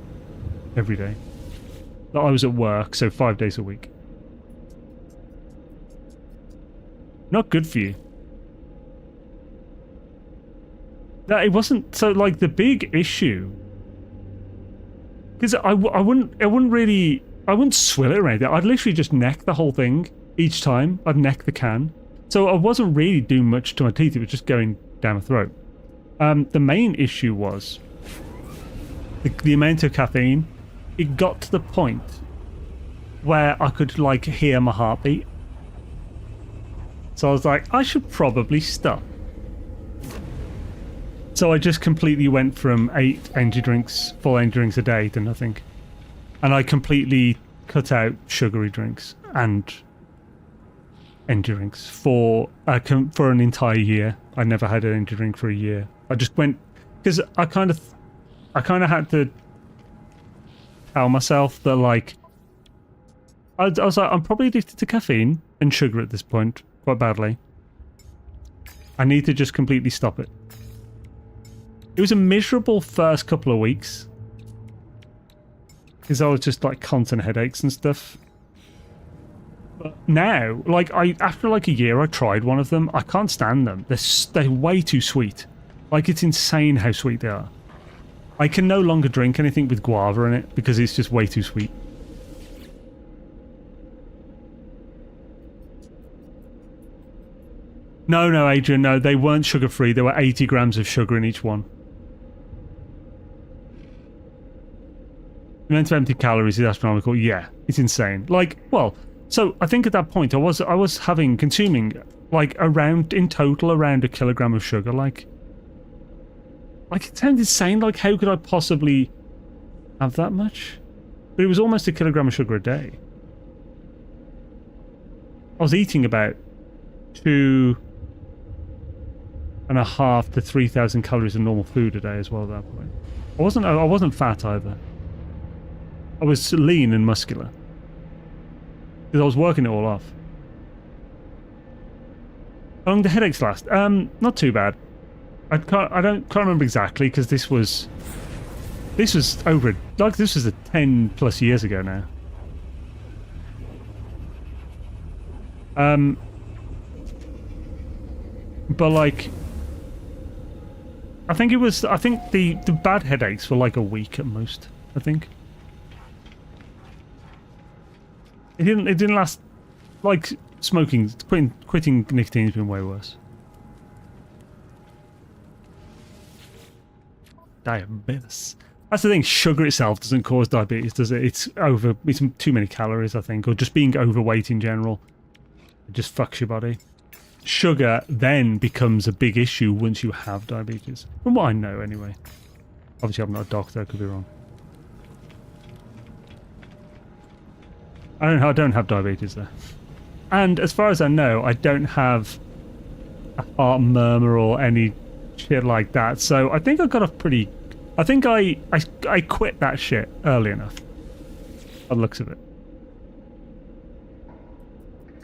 Every day. But I was at work, so 5 days a week. Not good for you. No, it wasn't. So, like, the big issue, because I wouldn't swill it or anything. I'd literally just neck the whole thing each time. I'd neck the can. So I wasn't really doing much to my teeth. It was just going down my throat. The main issue was the amount of caffeine. It got to the point where I could, like, hear my heartbeat. So I was like, I should probably stop. So I just completely went from 8 energy drinks, full energy drinks a day to nothing. And I completely cut out sugary drinks and energy drinks for an entire year. I never had an energy drink for a year. I just went, because I kind of had to tell myself that, like, I was like, I'm probably addicted to caffeine and sugar at this point, quite badly. I need to just completely stop it. It was a miserable first couple of weeks, because I was just, like, constant headaches and stuff. But now, like, after like a year, I tried one of them. I can't stand them. They're way too sweet. Like, it's insane how sweet they are. I can no longer drink anything with guava in it because it's just way too sweet. No, Adrian, no, they weren't sugar-free. There were 80 grams of sugar in each one. The amount of empty calories is astronomical. Yeah, it's insane. Like, well, so I think at that point I was consuming, like, in total around 1 kilogram of sugar. Like it sounds insane. Like, how could I possibly have that much? But it was almost 1 kilogram of sugar a day. I was eating about 2.5 to 3,000 calories of normal food a day as well at that point. I wasn't fat either. I was lean and muscular because I was working it all off. How long the headaches last? Not too bad. I can't remember exactly because this was over, like, this was 10 plus years ago now. But, like, I think the bad headaches were like a week at most, I think. It didn't last. Like, smoking, quitting nicotine has been way worse. Diabetes. That's the thing. Sugar itself doesn't cause diabetes, does it? It's too many calories, I think, or just being overweight in general. It just fucks your body. Sugar then becomes a big issue once you have diabetes, from what I know, anyway. Obviously, I'm not a doctor. I could be wrong. I don't have diabetes though, and as far as I know, I don't have a heart murmur or any shit like that. So I think I got off pretty. I think I quit that shit early enough. By the looks of it,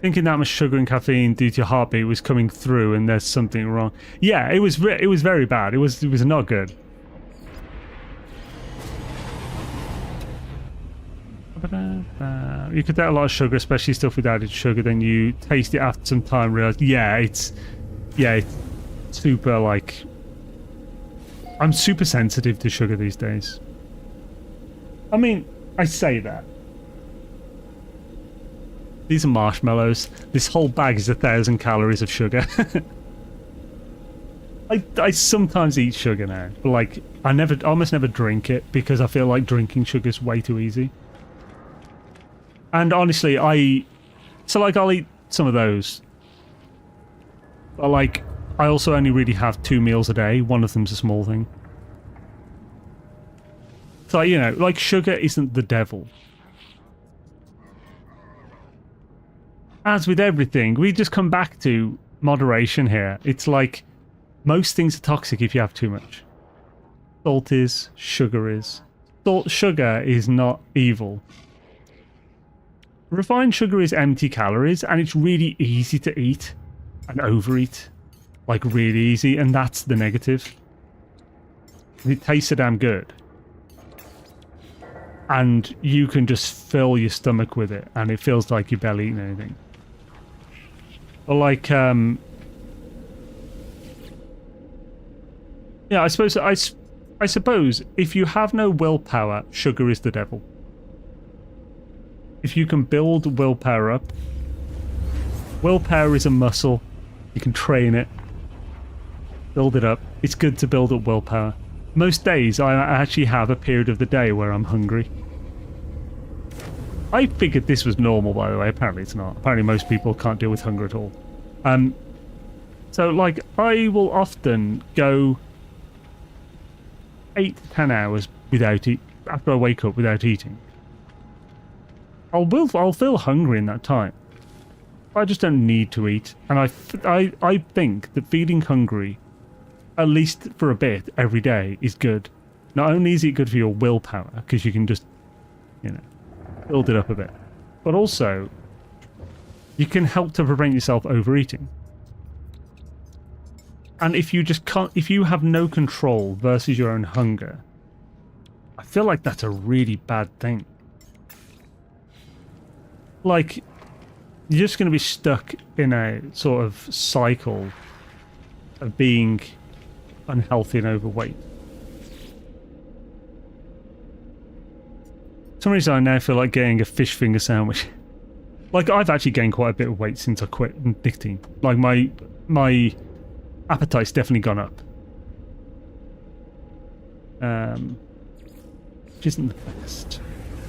thinking that much sugar and caffeine due to your heartbeat was coming through, and there's something wrong. Yeah, it was very bad. It was not good. You could add a lot of sugar, especially stuff with added sugar, then you taste it after some time, realize, it's super, like, I'm super sensitive to sugar these days. I mean, I say that. These are marshmallows. This whole bag is 1,000 calories of sugar. I sometimes eat sugar now, but, like, I almost never drink it because I feel like drinking sugar is way too easy. And honestly, I'll eat some of those. But, like, I also only really have 2 meals a day. One of them's a small thing. So, you know, like, sugar isn't the devil. As with everything, we just come back to moderation here. It's like, most things are toxic if you have too much. Salt is, sugar is. Sugar is not evil. Refined sugar is empty calories, and it's really easy to eat and overeat. Like, really easy, and that's the negative. It tastes so damn good. And you can just fill your stomach with it, and it feels like you're barely eating anything. Or like, yeah, I suppose if you have no willpower, sugar is the devil. If you can build willpower up, willpower is a muscle. You can train it, build it up. It's good to build up willpower. Most days, I actually have a period of the day where I'm hungry. I figured this was normal, by the way. Apparently it's not. Apparently most people can't deal with hunger at all. So, like, I will often go 8 to 10 hours without after I wake up without eating. I'll feel hungry in that time. I just don't need to eat. And I think that feeling hungry, at least for a bit every day, is good. Not only is it good for your willpower, because you can just, you know, build it up a bit, but also you can help to prevent yourself overeating. And if you just can't, if you have no control versus your own hunger, I feel like that's a really bad thing. Like, you're just going to be stuck in a sort of cycle of being unhealthy and overweight. For some reason I now feel like getting a fish finger sandwich. Like, I've actually gained quite a bit of weight since I quit nicotine. Like, my appetite's definitely gone up. Which isn't the best.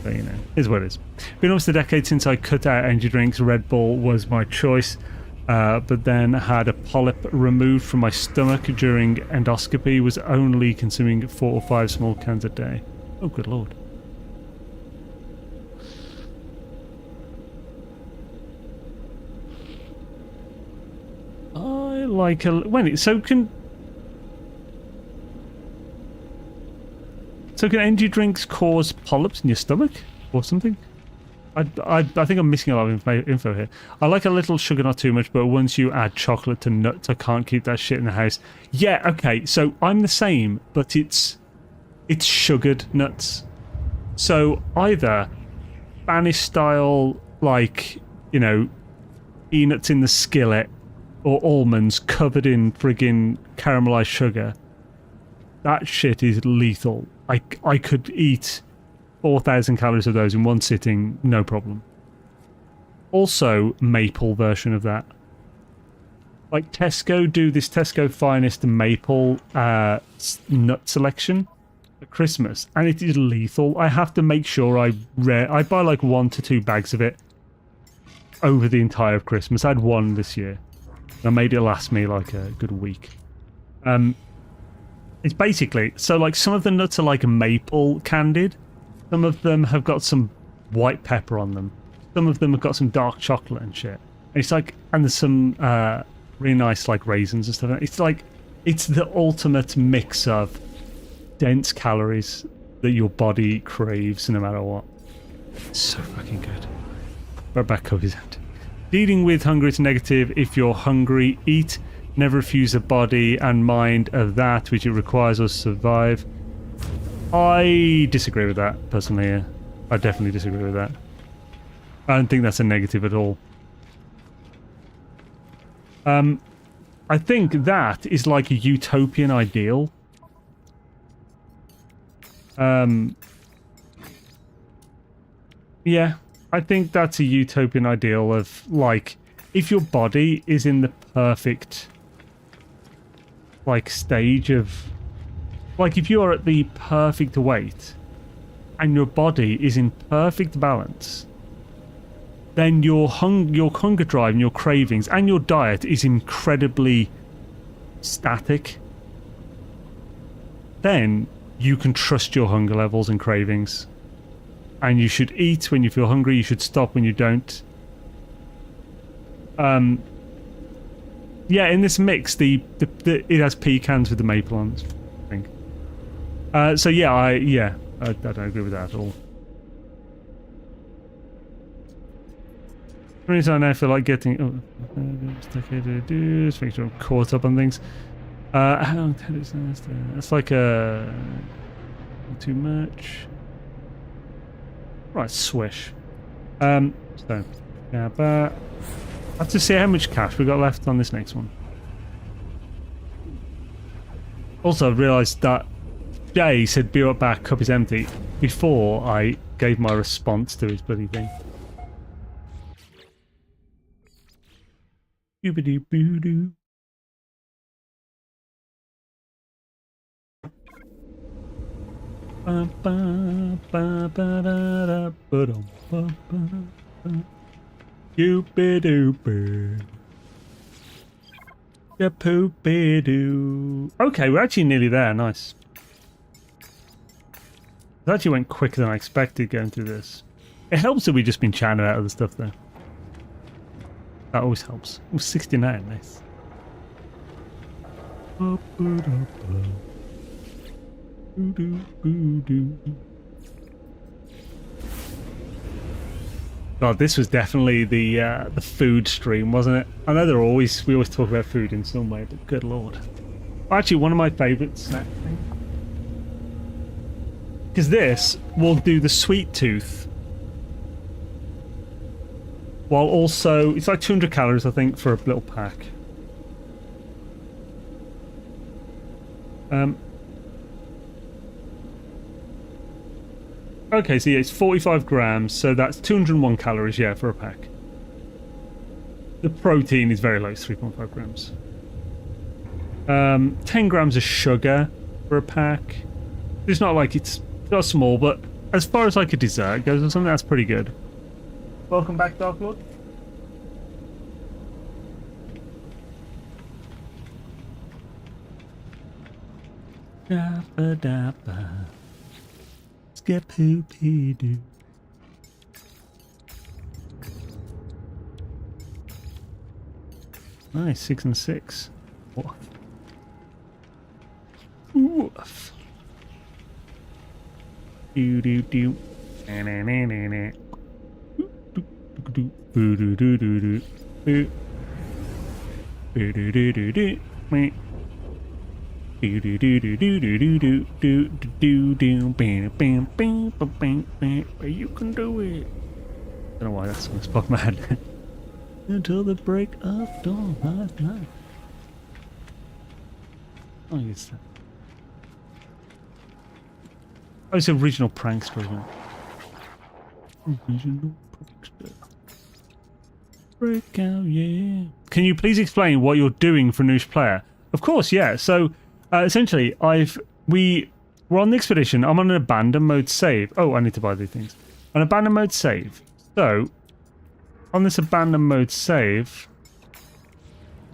But, you know, is what it is. Been almost a decade since I cut out energy drinks. Red Bull was my choice. But then had a polyp removed from my stomach during endoscopy. Was only consuming 4 or 5 small cans a day. Oh, good lord. I like a... So can energy drinks cause polyps in your stomach or something? I think I'm missing a lot of info here. I like a little sugar, not too much, but once you add chocolate to nuts, I can't keep that shit in the house. Yeah, okay, so I'm the same, but it's sugared nuts. So either Spanish style, like, you know, peanuts in the skillet, or almonds covered in friggin' caramelized sugar. That shit is lethal. I could eat 4,000 calories of those in one sitting, no problem. Also, maple version of that. Like, Tesco do this Tesco Finest maple nut selection at Christmas, and it is lethal. I have to make sure I buy like 1 to 2 bags of it over the entire of Christmas. I had 1 this year. I made it last me like a good week. It's basically, so like some of the nuts are like maple candied. Some of them have got some white pepper on them. Some of them have got some dark chocolate and shit. And it's like, and there's some really nice like raisins and stuff. It's like, it's the ultimate mix of dense calories that your body craves no matter what. It's so fucking good. Right back up his hand. Dealing with hunger is negative. If you're hungry, eat. Never refuse the body and mind of that which it requires us to survive. I disagree with that, personally. Yeah. I definitely disagree with that. I don't think that's a negative at all. I think that is like a utopian ideal. Yeah, I think that's a utopian ideal of, like, if your body is in the perfect, like, stage of... Like, if you are at the perfect weight and your body is in perfect balance, then your hunger drive and your cravings and your diet is incredibly static. Then you can trust your hunger levels and cravings. And you should eat when you feel hungry, you should stop when you don't. Yeah, in this mix, it has pecans with the maple on it, I think. So yeah, I don't agree with that at all. The reason I now feel like getting just make sure I'm caught up on things. How long is that? That's like a too much. Right, swish. So yeah, but I have to see how much cash we got left on this next one. Also, I realised that Jay said "be right back, cup is empty" before I gave my response to his bloody thing. Boobity-boo-doo. Ba ba ba ba da da ba dum ba ba. Doopy-doopy. Ya poopy-doo. Okay, we're actually nearly there. Nice. It actually went quicker than I expected going through this. It helps that we've just been chatting about other stuff though. That always helps. Oh, 69, nice. God, this was definitely the food stream, wasn't it? I know we always talk about food in some way, but good lord. Actually, one of my favourite snack things. Because this will do the sweet tooth. While also, it's like 200 calories, I think, for a little pack. Okay, so yeah, it's 45 grams, so that's 201 calories, yeah, for a pack. The protein is very low, it's 3.5 grams. 10 grams of sugar for a pack. It's not like it's not small, but as far as like a dessert goes or something, that's pretty good. Welcome back, Dark Lord. Dabba dabba. Skip poopy doo. Nice, 6 and 6. Woof. Woof. Do do do. Na na na na na. Do do do do do do. Do do do do do. Do do do do do do do do do do do bam bam bam bam bam. You can do it. I don't know why that's so stuck in my head. Until the break of dawn. Oh, yes. Oh, it's original prankster, isn't it? Original prankster. Breakout, yeah. Can you please explain what you're doing for Noosh Player? Of course, yeah. So, essentially, we're on the expedition. I'm on an abandon mode save. Oh, I need to buy these things. An abandon mode save. So, on this abandon mode save,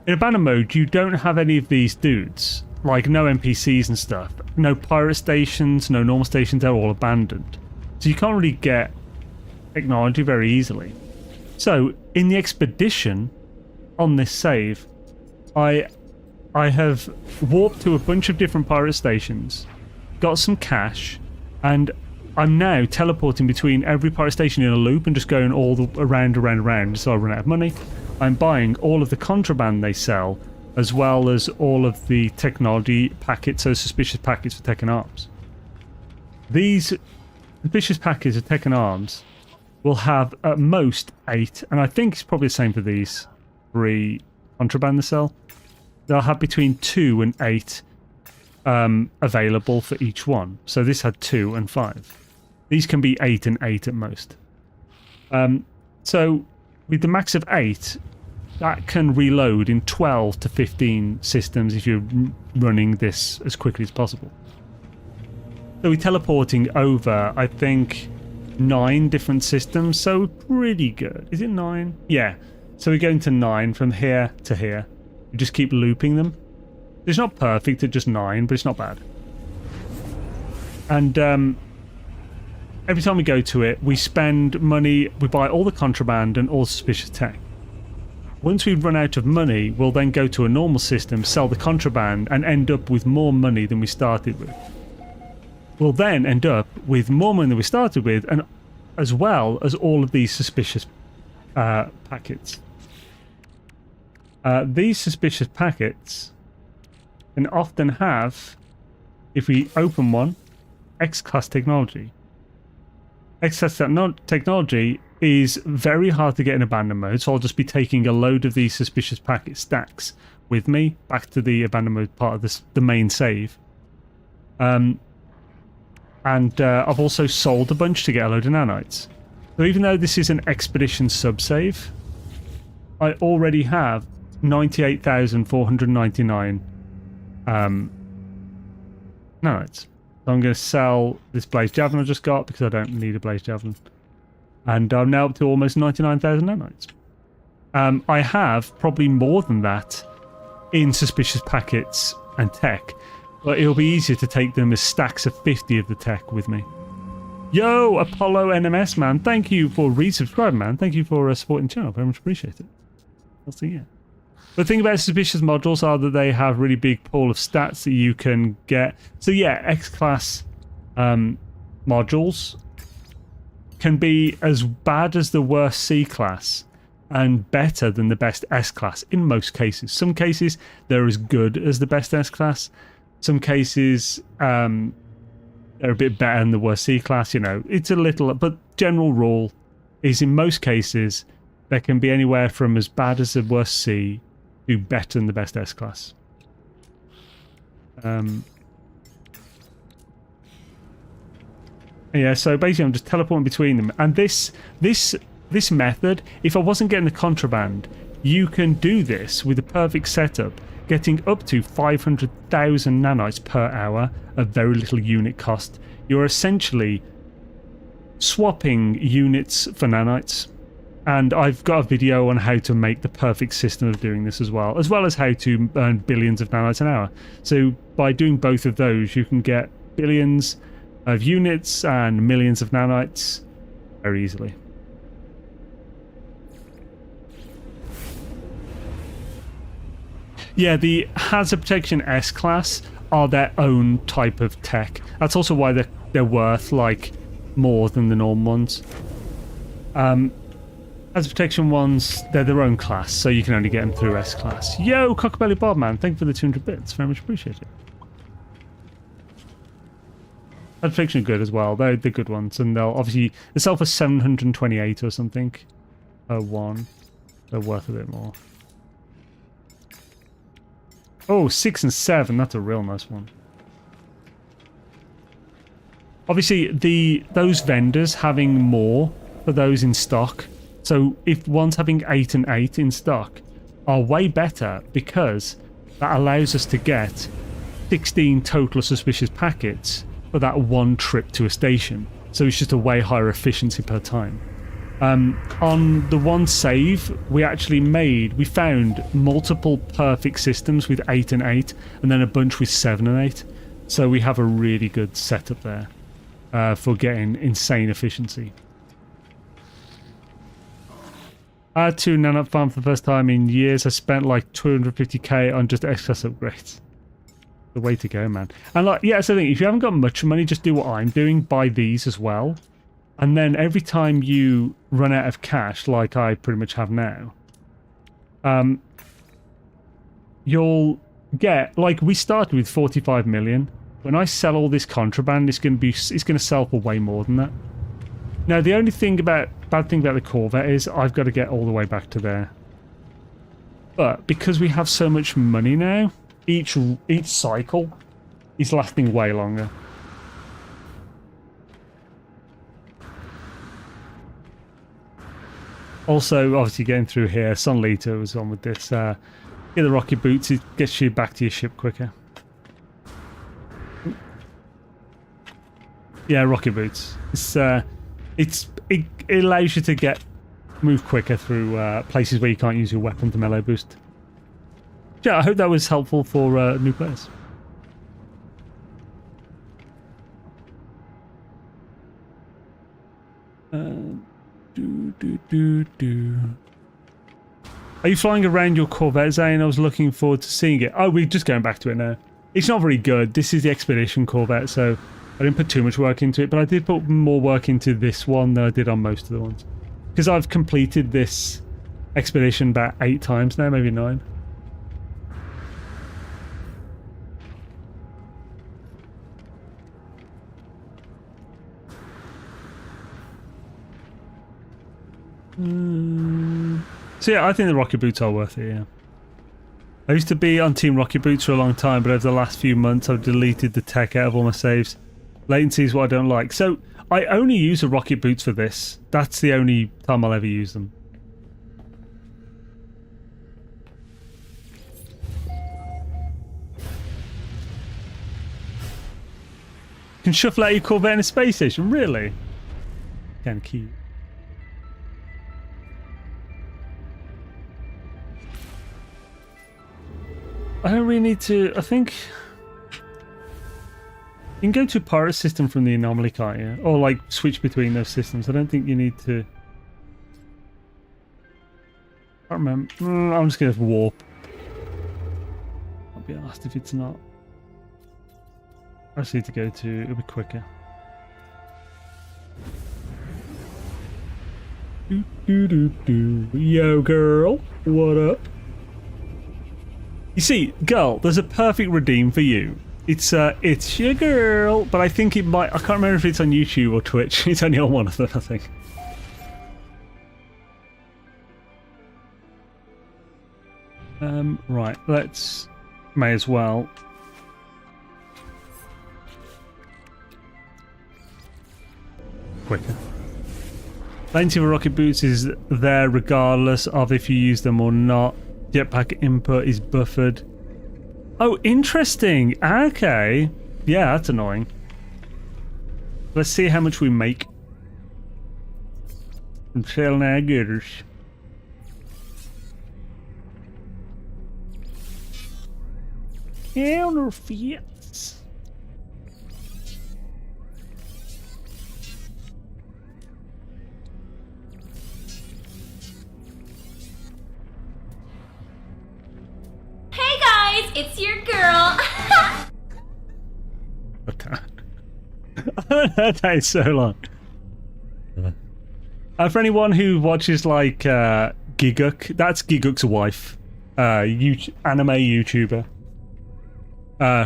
in abandon mode, you don't have any of these dudes. Like, no NPCs and stuff. No pirate stations, no normal stations, they're all abandoned. So you can't really get technology very easily. So, in the expedition, on this save, I have warped to a bunch of different pirate stations, got some cash, and I'm now teleporting between every pirate station in a loop and just going all the around so I run out of money. I'm buying all of the contraband they sell, as well as all of the technology packets, so suspicious packets for tech and arms. These suspicious packets of tech and arms will have at most 8, and I think it's probably the same for these 3 contraband they sell. They'll have between 2 and 8 available for each one. So this had 2 and 5. These can be 8 and 8 at most. So with the max of 8, that can reload in 12 to 15 systems if you're running this as quickly as possible. So we're teleporting over, I think, 9 different systems, so pretty good. Is it 9? Yeah. So we're going to 9 from here to here. We just keep looping them. It's not perfect at just 9, but it's not bad. And every time we go to it, we spend money, we buy all the contraband and all suspicious tech. Once we run out of money, we'll then go to a normal system, sell the contraband, and end up with more money than we started with. we'll then end up with more money than we started with, and as well as all of these suspicious packets. These suspicious packets can often have, if we open one, X-class technology. X-class technology is very hard to get in abandoned mode, so I'll just be taking a load of these suspicious packet stacks with me back to the abandoned mode part of the main save. And I've also sold a bunch to get a load of nanites. So even though this is an expedition sub-save, I already have 98,499 nanites. So I'm going to sell this blaze javelin I just got because I don't need a blaze javelin. And I'm now up to almost 99,000 nanites. I have probably more than that in suspicious packets and tech, but it'll be easier to take them as stacks of 50 of the tech with me. Yo, Apollo NMS, man. Thank you for resubscribing, man. Thank you for supporting the channel. Very much appreciate it. I'll see you. The thing about suspicious modules are that they have really big pool of stats that you can get. So yeah, X-class modules can be as bad as the worst C-class and better than the best S-class in most cases. Some cases, they're as good as the best S-class. Some cases, they're a bit better than the worst C-class. You know, it's a little... But general rule is in most cases, they can be anywhere from as bad as the worst C to better than the best S-class. Yeah, so basically I'm just teleporting between them. And this method, if I wasn't getting the contraband, you can do this with a perfect setup, getting up to 500,000 nanites per hour at very little unit cost. You're essentially swapping units for nanites. And I've got a video on how to make the perfect system of doing this as well as how to earn billions of nanites an hour. So by doing both of those, you can get billions of units and millions of nanites very easily. Yeah, the Hazard Protection S-Class are their own type of tech. That's also why they're worth, like, more than the normal ones. Hazard Protection ones, they're their own class, so you can only get them through S-Class. Yo, Cockabelly Bob, man, thank you for the 200 bits. Very much appreciate it. Hazard Protection are good as well. They're the good ones, and they'll obviously... They sell for 728 or something per one. They're worth a bit more. Oh, 6 and 7. That's a real nice one. Obviously, those vendors having more for those in stock. So if one's having 8 and 8 in stock, are way better because that allows us to get 16 total suspicious packets for that one trip to a station. So it's just a way higher efficiency per time. On the one save, we found multiple perfect systems with 8 and 8, and then a bunch with 7 and 8. So we have a really good setup there for getting insane efficiency. I had to nanite farm for the first time in years. I spent like 250k on just excess upgrades. The way to go, man. And like, yeah, so I think if you haven't got much money, just do what I'm doing. Buy these as well. And then every time you run out of cash, like I pretty much have now, you'll get, like, we started with 45 million. When I sell all this contraband, it's going to sell for way more than that. Now, the only bad thing about the Corvette is I've got to get all the way back to there. But because we have so much money now, each cycle is lasting way longer. Also, obviously getting through here, Son Lito was on with this. Get the rocket boots, it gets you back to your ship quicker. Yeah, rocket boots. It allows you to move quicker through places where you can't use your weapon to melee boost. Yeah, I hope that was helpful for new players. Are you flying around your Corvette, Zane? I was looking forward to seeing it. Oh, we're just going back to it now. It's not very good. This is the Expedition Corvette, so I didn't put too much work into it, but I did put more work into this one than I did on most of the ones. Because I've completed this expedition about 8 times now, maybe 9. So yeah, I think the rocket boots are worth it, yeah. I used to be on Team Rocket Boots for a long time, but over the last few months I've deleted the tech out of all my saves. Latency is what I don't like. So I only use the rocket boots for this. That's the only time I'll ever use them. You can shuffle out your Corvette in a space station, really? Kind of cute. I don't really need to. I think you can go to a pirate system from the anomaly, can't you? Or like switch between those systems. I don't think you need to. I can't remember. I'm just going to warp. I'll be asked if it's not. I just need to go to. It'll be quicker. Yo, girl. What up? You see, girl, there's a perfect redeem for you. It's your girl, but I think it might. I can't remember if it's on YouTube or Twitch. It's only on one of them, I think. Right, let's. May as well. Quicker. Plenty of rocket boots is there regardless of if you use them or not. Jetpack input is buffered. Oh, interesting. Okay. Yeah, that's annoying. Let's see how much we make from selling our gooders. Counterfeits. It's your girl. That is so long. For anyone who watches like Giguk, that's Giguk's wife, anime YouTuber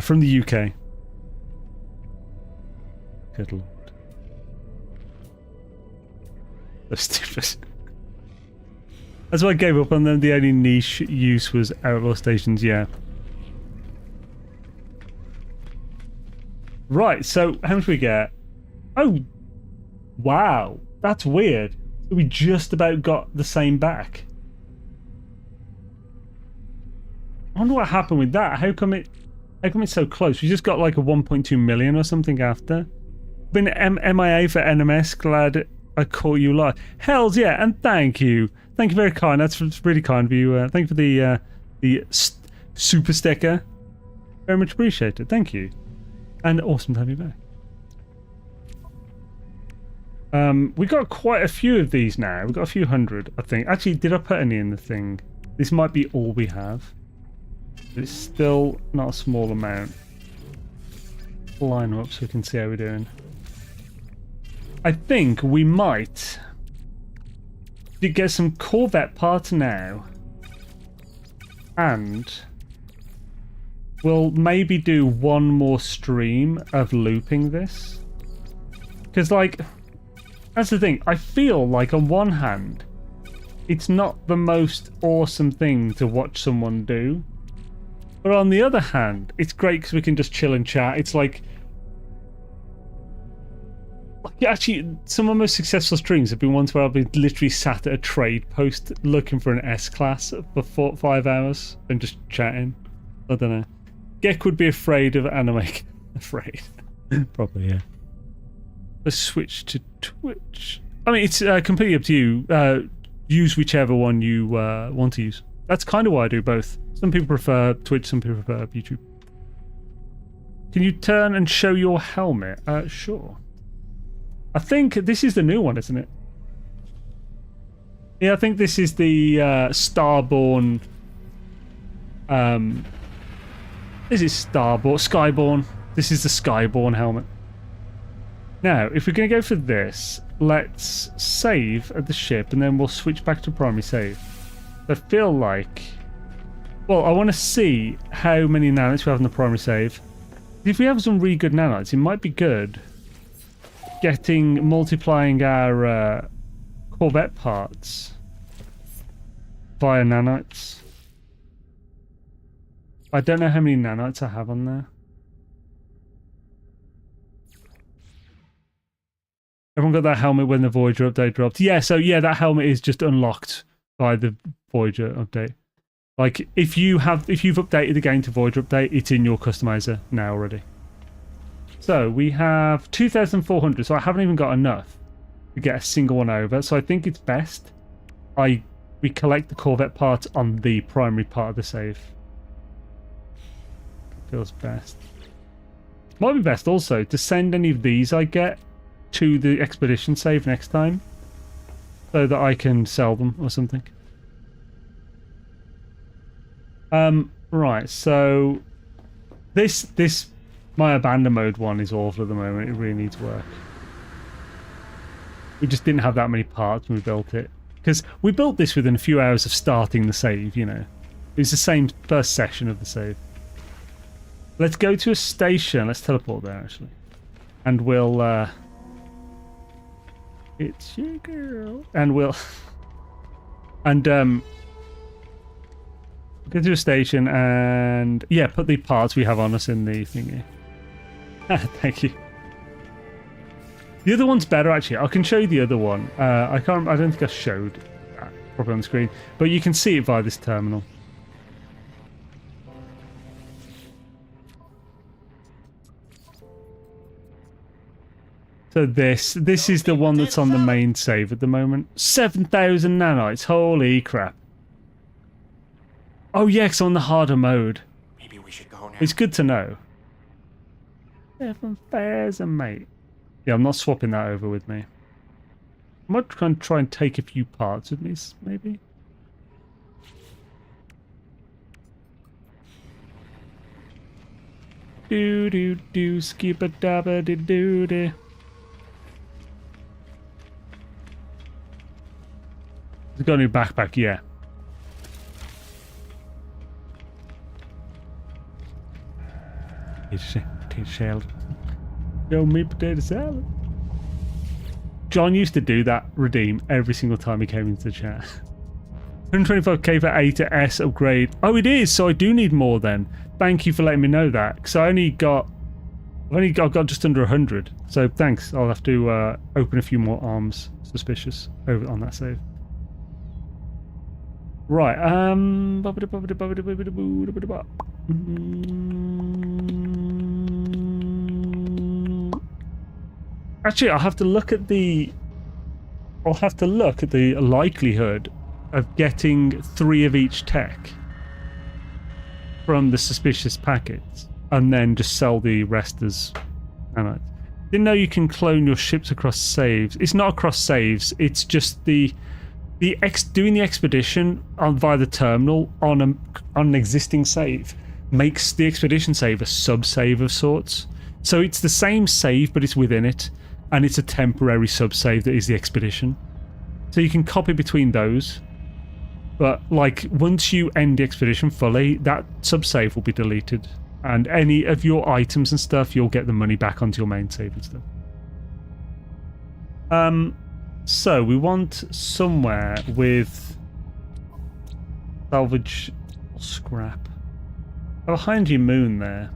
from the UK. Good lord. So stupid. That's why I gave up on them. The only niche use was outlaw stations, yeah. Right, so how much we get? Oh, wow, that's weird. We just about got the same back. I wonder what happened with that. How come it's so close? We just got like a 1.2 million or something after. Been MIA for NMS. Glad I caught you live. Hells yeah, and thank you. Thank you, very kind. That's really kind of you. Thank you for the super sticker. Very much appreciated. Thank you. And awesome to have you back. We got quite a few of these now. We've got a few hundred, I think. Actually, did I put any in the thing? This might be all we have. But it's still not a small amount. Line them up so we can see how we're doing. I think we might get some Corvette parts now. And we'll maybe do one more stream of looping this. Because, like, that's the thing. I feel like, on one hand, it's not the most awesome thing to watch someone do. But on the other hand, it's great because we can just chill and chat. It's like actually, some of my most successful streams have been ones where I've been literally sat at a trade post looking for an S-Class for 5 hours and just chatting. I don't know. Gek would be afraid of anime. Afraid. Probably, yeah. Let's switch to Twitch. I mean, it's completely up to you. Use whichever one you want to use. That's kind of why I do both. Some people prefer Twitch, some people prefer YouTube. Can you turn and show your helmet? Sure. I think this is the new one, isn't it? Yeah, I think this is the Starborn. This is Starborn. Skyborn. This is the Skyborn helmet. Now, if we're going to go for this, let's save at the ship and then we'll switch back to primary save. I feel like... Well, I want to see how many nanites we have in the primary save. If we have some really good nanites, it might be good multiplying our Corvette parts via nanites. I don't know how many nanites I have on there. Everyone got that helmet when the Voyager update dropped. Yeah, so yeah, that helmet is just unlocked by the Voyager update. Like if you've updated the game to Voyager update, it's in your customizer now already. So we have 2,400, so I haven't even got enough to get a single one over. So I think it's best we collect the Corvette parts on the primary part of the save. Feels best. Might be best also to send any of these I get to the expedition save next time, so that I can sell them or something. Right, so this my abandon mode one is awful at the moment. It really needs work. We just didn't have that many parts when we built it, because we built this within a few hours of starting the save, you know. It was the same first session of the save. Let's go to a station. Let's teleport there, actually. And we'll... It's your girl. And we'll... and, go to a station and... Yeah, put the parts we have on us in the thingy. Thank you. The other one's better, actually. I can show you the other one. I don't think I showed that properly on the screen. But you can see it via this terminal. So this is the one that's on the main save at the moment. 7,000 nanites. Holy crap. Oh yeah, it's on the harder mode. Maybe we should go now. It's good to know. 7,000, mate. Yeah, I'm not swapping that over with me. I might try and take a few parts with me, maybe. Do do do skip a dabba do do do. It's got a new backpack, yeah. Potato salad. Show me potato salad. John used to do that redeem every single time he came into the chat. 125k for A to S upgrade. Oh, it is. So I do need more then. Thank you for letting me know that. Because I've got just under 100. So thanks. I'll have to open a few more arms. Suspicious over on that save. Right. Actually, I'll have to look at the likelihood of getting 3 of each tech from the suspicious packets, and then just sell the rest as nanites. Didn't know you can clone your ships across saves. It's not across saves. It's just doing the expedition via the terminal on an existing save makes the expedition save a sub-save of sorts. So it's the same save, but it's within it, and it's a temporary sub-save that is the expedition. So you can copy between those, but like once you end the expedition fully, that sub-save will be deleted, and any of your items and stuff, you'll get the money back onto your main save and stuff. So we want somewhere with salvage scrap. Behind your moon there.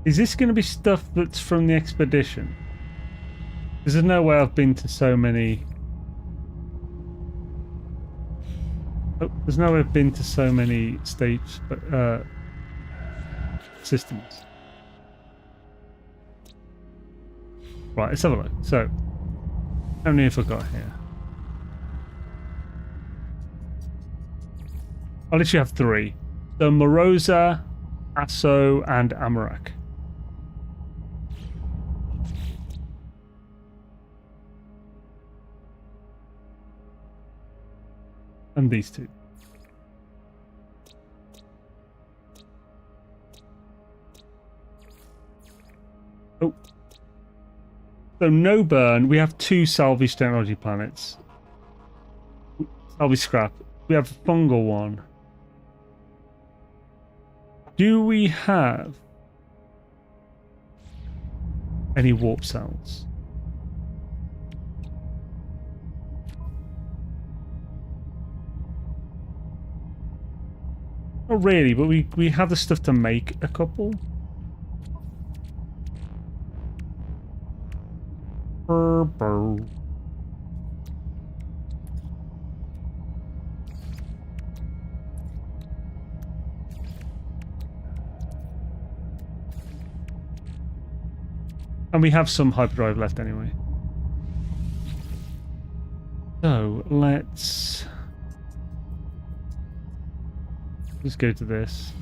Is this going to be stuff that's from the expedition? Because there's no way I've been to so many... Oh, there's no way I've been to so many states, systems. Right, let's have a look. So, how many have I got here? I literally have 3. So Moroza, Asso, and Amarak. And these 2. So no burn. We have 2 salvage technology planets. Salvage scrap. We have a fungal one. Do we have any warp cells? Not really, but we have the stuff to make a couple. And we have some hyperdrive left anyway. So let's go to this.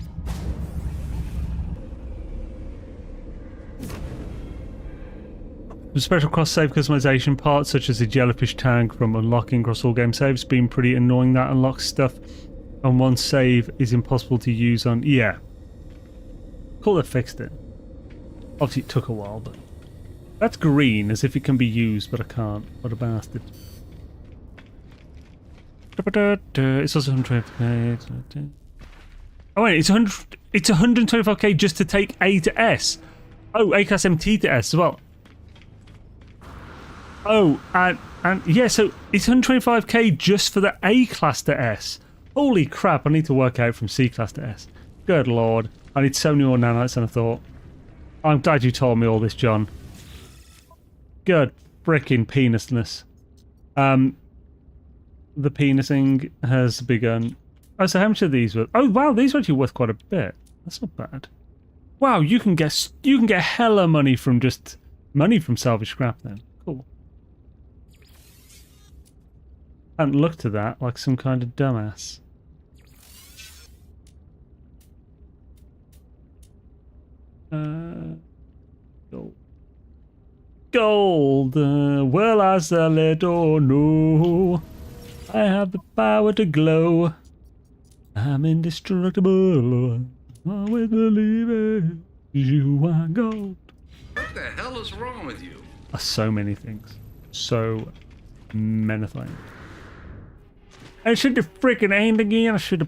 The special cross-save customization parts, such as the jellyfish tank from unlocking across all game saves, been pretty annoying. That unlocks stuff on one save is impossible to use on... Yeah. Cool, they fixed it. Obviously it took a while, but... That's green, as if it can be used, but I can't. What a bastard. It's also 125k. Oh wait, it's 125k just to take A to S. Oh, A class MT to S as well. Oh, and yeah, so it's 125k just for the A class to S. Holy crap, I need to work out from C class to S. Good lord. I need so many more nanites than I thought. I'm glad you told me all this, John. Good frickin' penisness. The penising has begun. Oh, so how much are these worth? Oh wow, these are actually worth quite a bit. That's not bad. Wow, you can get hella money from salvage scrap then. Cool. I hadn't looked at that like some kind of dumbass. Gold. Gold. Well, I sell it or no. I have the power to glow. I'm indestructible. Always believe it. You are gold. What the hell is wrong with you? So many things. So many things. I should have freaking aimed again. I should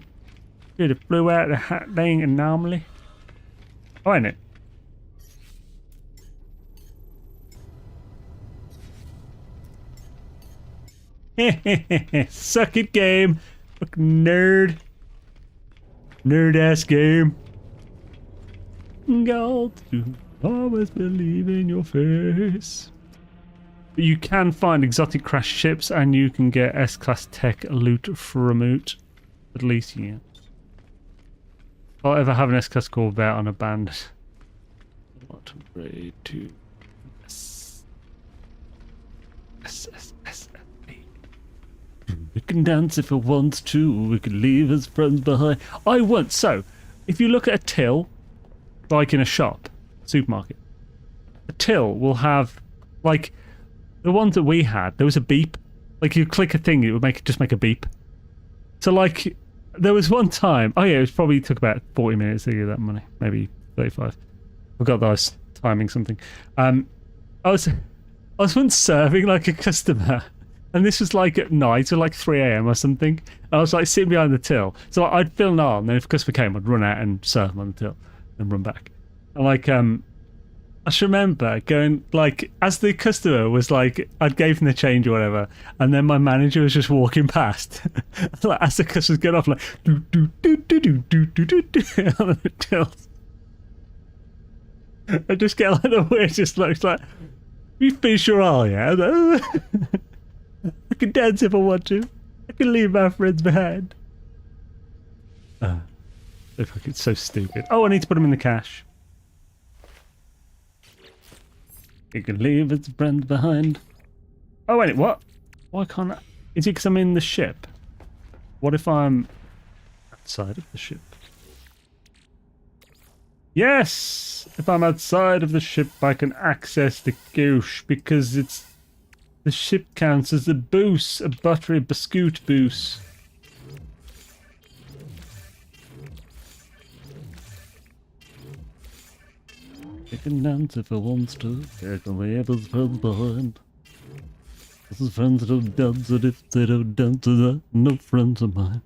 have flew out the hot dang anomaly. Oh, ain't it? Suck it, game. Fucking nerd. Nerd ass game. Gold. Always believe in your face. But you can find exotic crash ships and you can get S-class tech loot from it. At least, yeah. If I ever have an S-class Corvette on a band. What grade to S. We can dance if we want to. We can leave as friends behind. I want. So, if you look at a till, like in a shop, supermarket, a till will have, like, the ones that we had, there was a beep. Like, you click a thing, it would just make a beep. So, like, there was one time, oh yeah, it probably took about 40 minutes to get that money. Maybe 35. Forgot that I was timing something. I was once serving, like, a customer. And this was like at night, or like 3 a.m. or something. I was like sitting behind the till. So like, I'd fill an arm, and then if a customer came, I'd run out and serve them on the till, and run back. And like, I just remember going, like, as the customer was like, I'd gave him the change or whatever, and then my manager was just walking past. Like, as the customers get off, like, do do do do do do do do do on the tills. I just get like the weirdest looks, like, you fish your all, yeah? I can dance if I want to. I can leave my friends behind. It's so stupid. Oh, I need to put them in the cache. You can leave its friends behind. Oh, wait, what? Why can't I? Is it because I'm in the ship? What if I'm outside of the ship? Yes! If I'm outside of the ship, I can access the gauche because it's... The ship counts as a boost, a buttery biscuit boost. He can dance if he wants to. He can leave his friends behind. His friends don't dance, and if they don't dance, they're no friends of mine.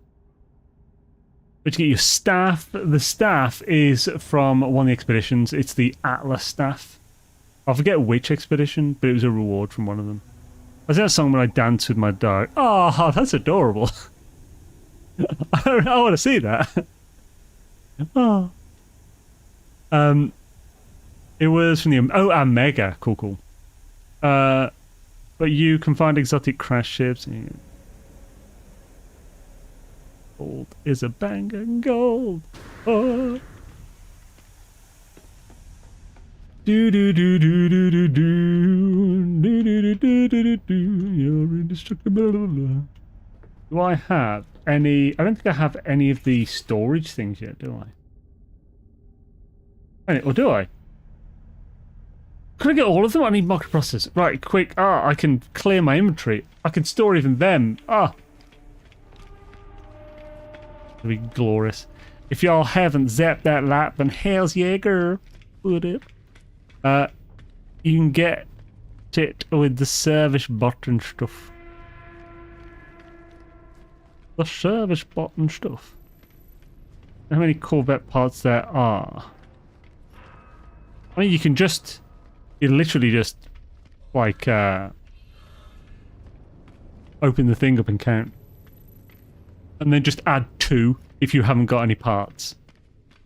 But you get your staff. The staff is from one of the expeditions. It's the Atlas staff. I forget which expedition, but it was a reward from one of them. I was in a song when I danced with my dog. Oh, that's adorable. I want to see that. Oh. It was from the Omega. Cool. But you can find exotic crash ships. Gold is a banger. Gold. Oh. Do do do do do do do do do do do do. You're indestructible. Do I have any? I don't think I have any of the storage things yet, do I? Or do I? Could I get all of them? I need microprocessors. Right, quick. I can clear my inventory. I can store even them. It'll be glorious. If y'all haven't zapped that light, then hell's yeah, girl. Put it. You can get it with the service button stuff. The service button stuff. How many Corvette parts there are? I mean, you literally just, like, open the thing up and count. And then just add 2 if you haven't got any parts.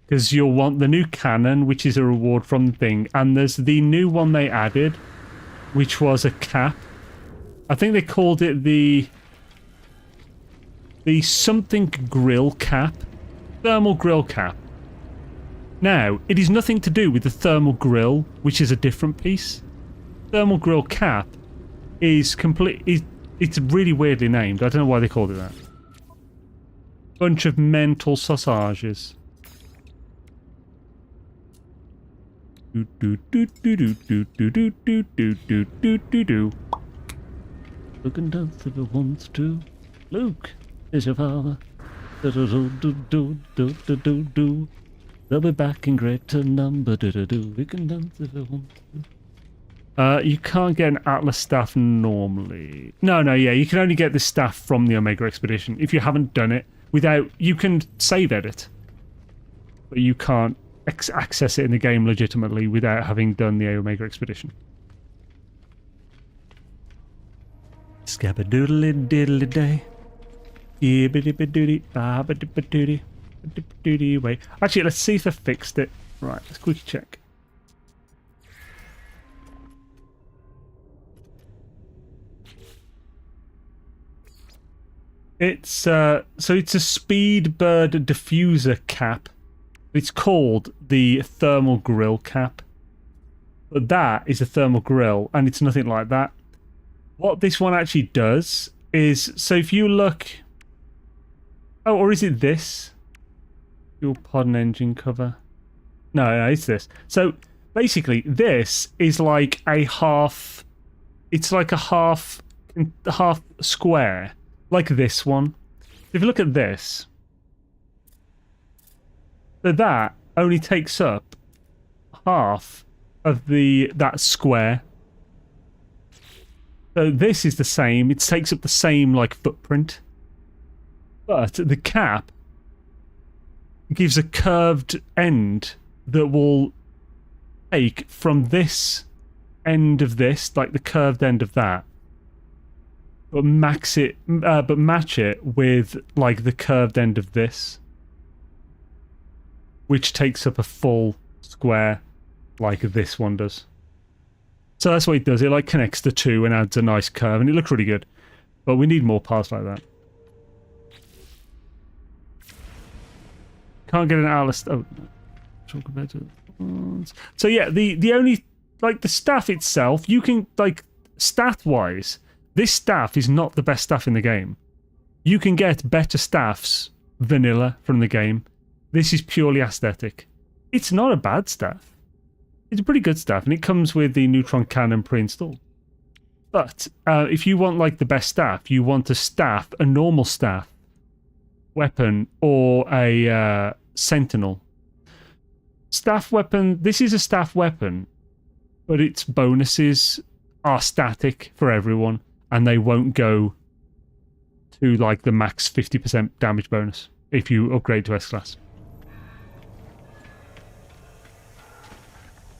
Because you'll want the new cannon, which is a reward from the thing. And there's the new one they added, which was a cap. I think they called it the something grill cap. Thermal grill cap. Now, it is nothing to do with the thermal grill, which is a different piece. Thermal grill cap is it's really weirdly named. I don't know why they called it that. Bunch of mental sausages. Do do do do do do do do do do do do do do. Look and dance if it wants to. Luke is your father. Do do do do do do do do. They'll be back in greater number. Do do do. We can dance if it wants to. You can't get an Atlas staff normally. No, yeah, you can only get the staff from the Omega Expedition. If you haven't done it, you can save edit. But you can't access it in the game legitimately without having done the Omega Expedition. Scabba-doodly diddly day. Wait. Actually, let's see if I fixed it. Right, let's quickly check. It's so it's a Speedbird diffuser cap. It's called the thermal grill cap. But that is a thermal grill, and it's nothing like that. What this one actually does is, so if you look... Oh, or is it this? Fuel pod and engine cover. No, it's this. So basically, this is like a half... It's like a half square, like this one. If you look at this... So that only takes up half of that square. So this is the same. It takes up the same like footprint. But the cap gives a curved end that will take from this end of this, like the curved end of that, but match it with like the curved end of this, which takes up a full square like this one does. So that's what it does. It like connects the two and adds a nice curve, and it looks really good. But we need more parts like that. Can't get an Atlas. Oh, talk about it. So yeah, the only like the staff itself, you can like stat wise, this staff is not the best staff in the game. You can get better staffs vanilla from the game. This is purely aesthetic. It's not a bad staff. It's a pretty good staff, and it comes with the neutron cannon pre-installed. But if you want like the best staff, you want a normal staff weapon or a sentinel. staff weapon. This is a staff weapon, but its bonuses are static for everyone, and they won't go to like the max 50% damage bonus if you upgrade to S-Class.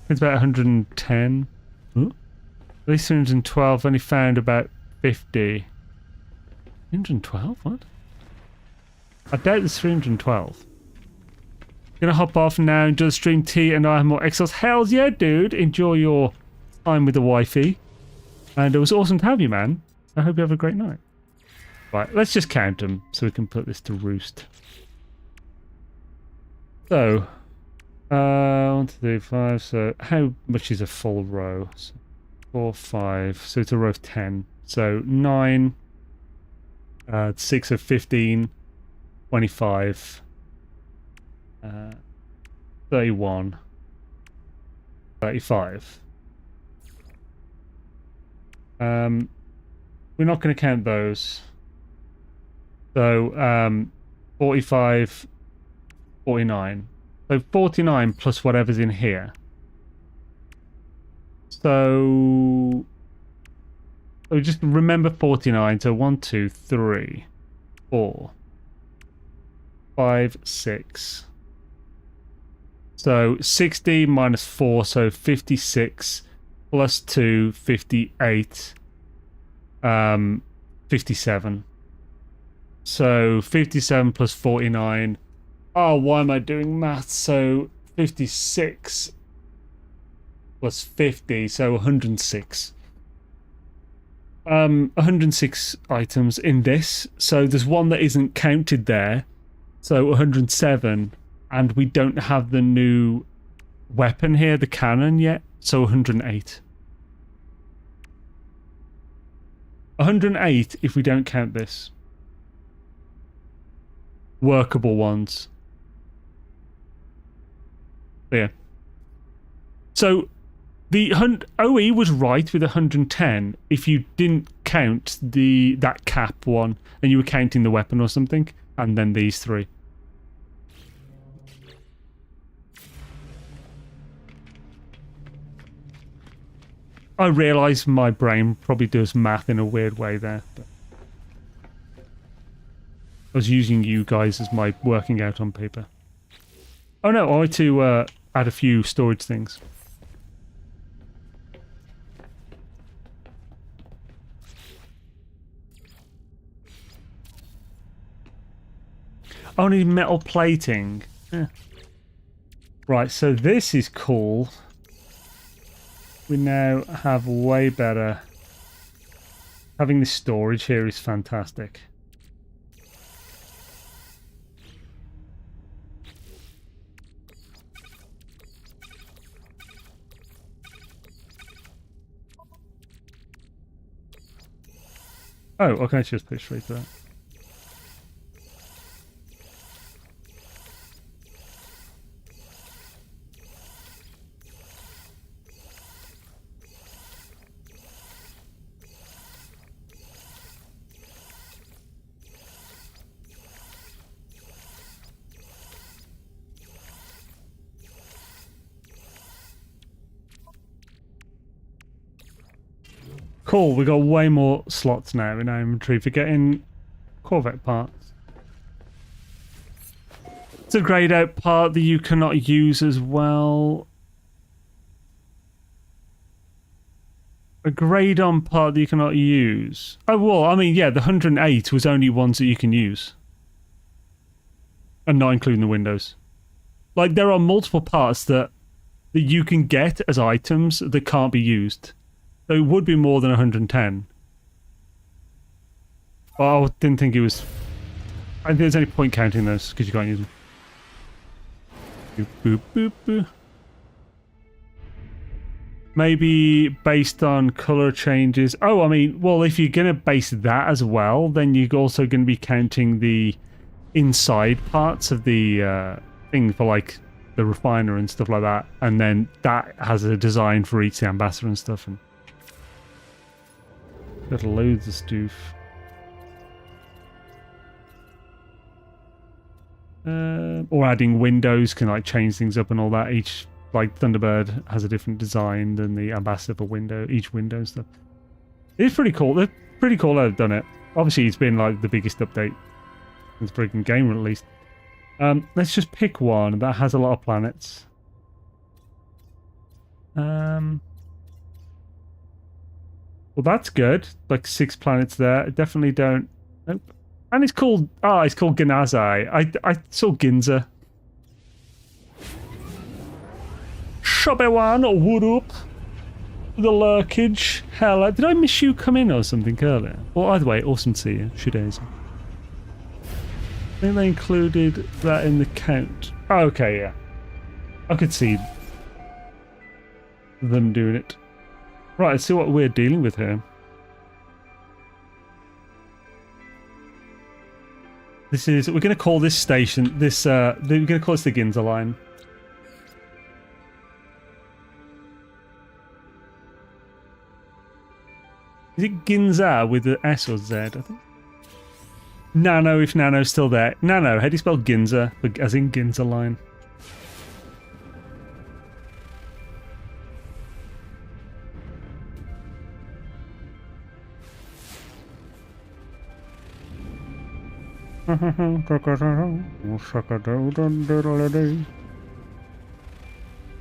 It's about 110. Huh? At least 312. Only found about 50. 312? What? I doubt there's 312. Gonna hop off now, enjoy the stream, tea, and I have more XLs. Hells yeah, dude! Enjoy your time with the wifey. And it was awesome to have you, man. I hope you have a great night. Right, let's just count them so we can put this to roost. So, 1, 2, 3, 5. So, how much is a full row? So 4, 5. So it's a row of 10. So 9, 6 of 15, 25, 31, 35. We're not going to count those. So 45, 49. So 49 plus whatever's in here. So just remember 49. So 1, 2, 3, 4, 5, 6. So 60 minus 4, so 56 plus 2, 58, 57. So 57 plus 49. Oh, why am I doing maths? So 56 plus 50, so 106. 106 items in this. So there's one that isn't counted there. So 107. And we don't have the new weapon here, the cannon, yet. So 108. 108 if we don't count this. Workable ones. There. So the OE was right with 110 if you didn't count that cap one and you were counting the weapon or something, and then these three. I realise my brain probably does math in a weird way there, but I was using you guys as my working out on paper. Oh no, I want to add a few storage things. Only metal plating. Yeah. Right, so this is cool. We now have way better. Having this storage here is fantastic. Oh, okay, let's just put straight to that. Cool, we got way more slots now in our inventory for getting Corvette parts. It's a grayed out part that you cannot use as well. A grayed on part that you cannot use. Oh, well, I mean, yeah, the 108 was only ones that you can use. And not including the windows. Like, there are multiple parts that you can get as items that can't be used. So it would be more than 110. Oh, I didn't think it was... I don't think there's any point counting those, because you can't use them. Boop, boop, boop, boop. Maybe based on colour changes. Oh, I mean, well, if you're going to base that as well, then you're also going to be counting the inside parts of the thing for, like, the refiner and stuff like that. And then that has a design for each ambassador and stuff. And got loads of stuff. Or adding windows can like change things up and all that. Each like Thunderbird has a different design than the Ambassador for window. Each window and stuff. It's pretty cool. They're pretty cool how they've done it. Obviously, it's been like the biggest update since the freaking game released. Let's just pick one that has a lot of planets. Well, that's good. Like 6 planets there. I definitely don't. Nope. And it's called. Oh, it's called Ganazai. I saw Ginza. Shobewan or Wood up. The lurkage. Hell, did I miss you come in or something earlier? Or either way, awesome to see you. Shudeza. I think they included that in the count. Oh, okay, yeah. I could see them doing it. Right, let's see what we're dealing with here. This is, we're going to call this station, we're going to call this the Ginza line. Is it Ginza with the S or Z, I think? Nano, if Nano's still there. Nano, how do you spell Ginza? As in Ginza line.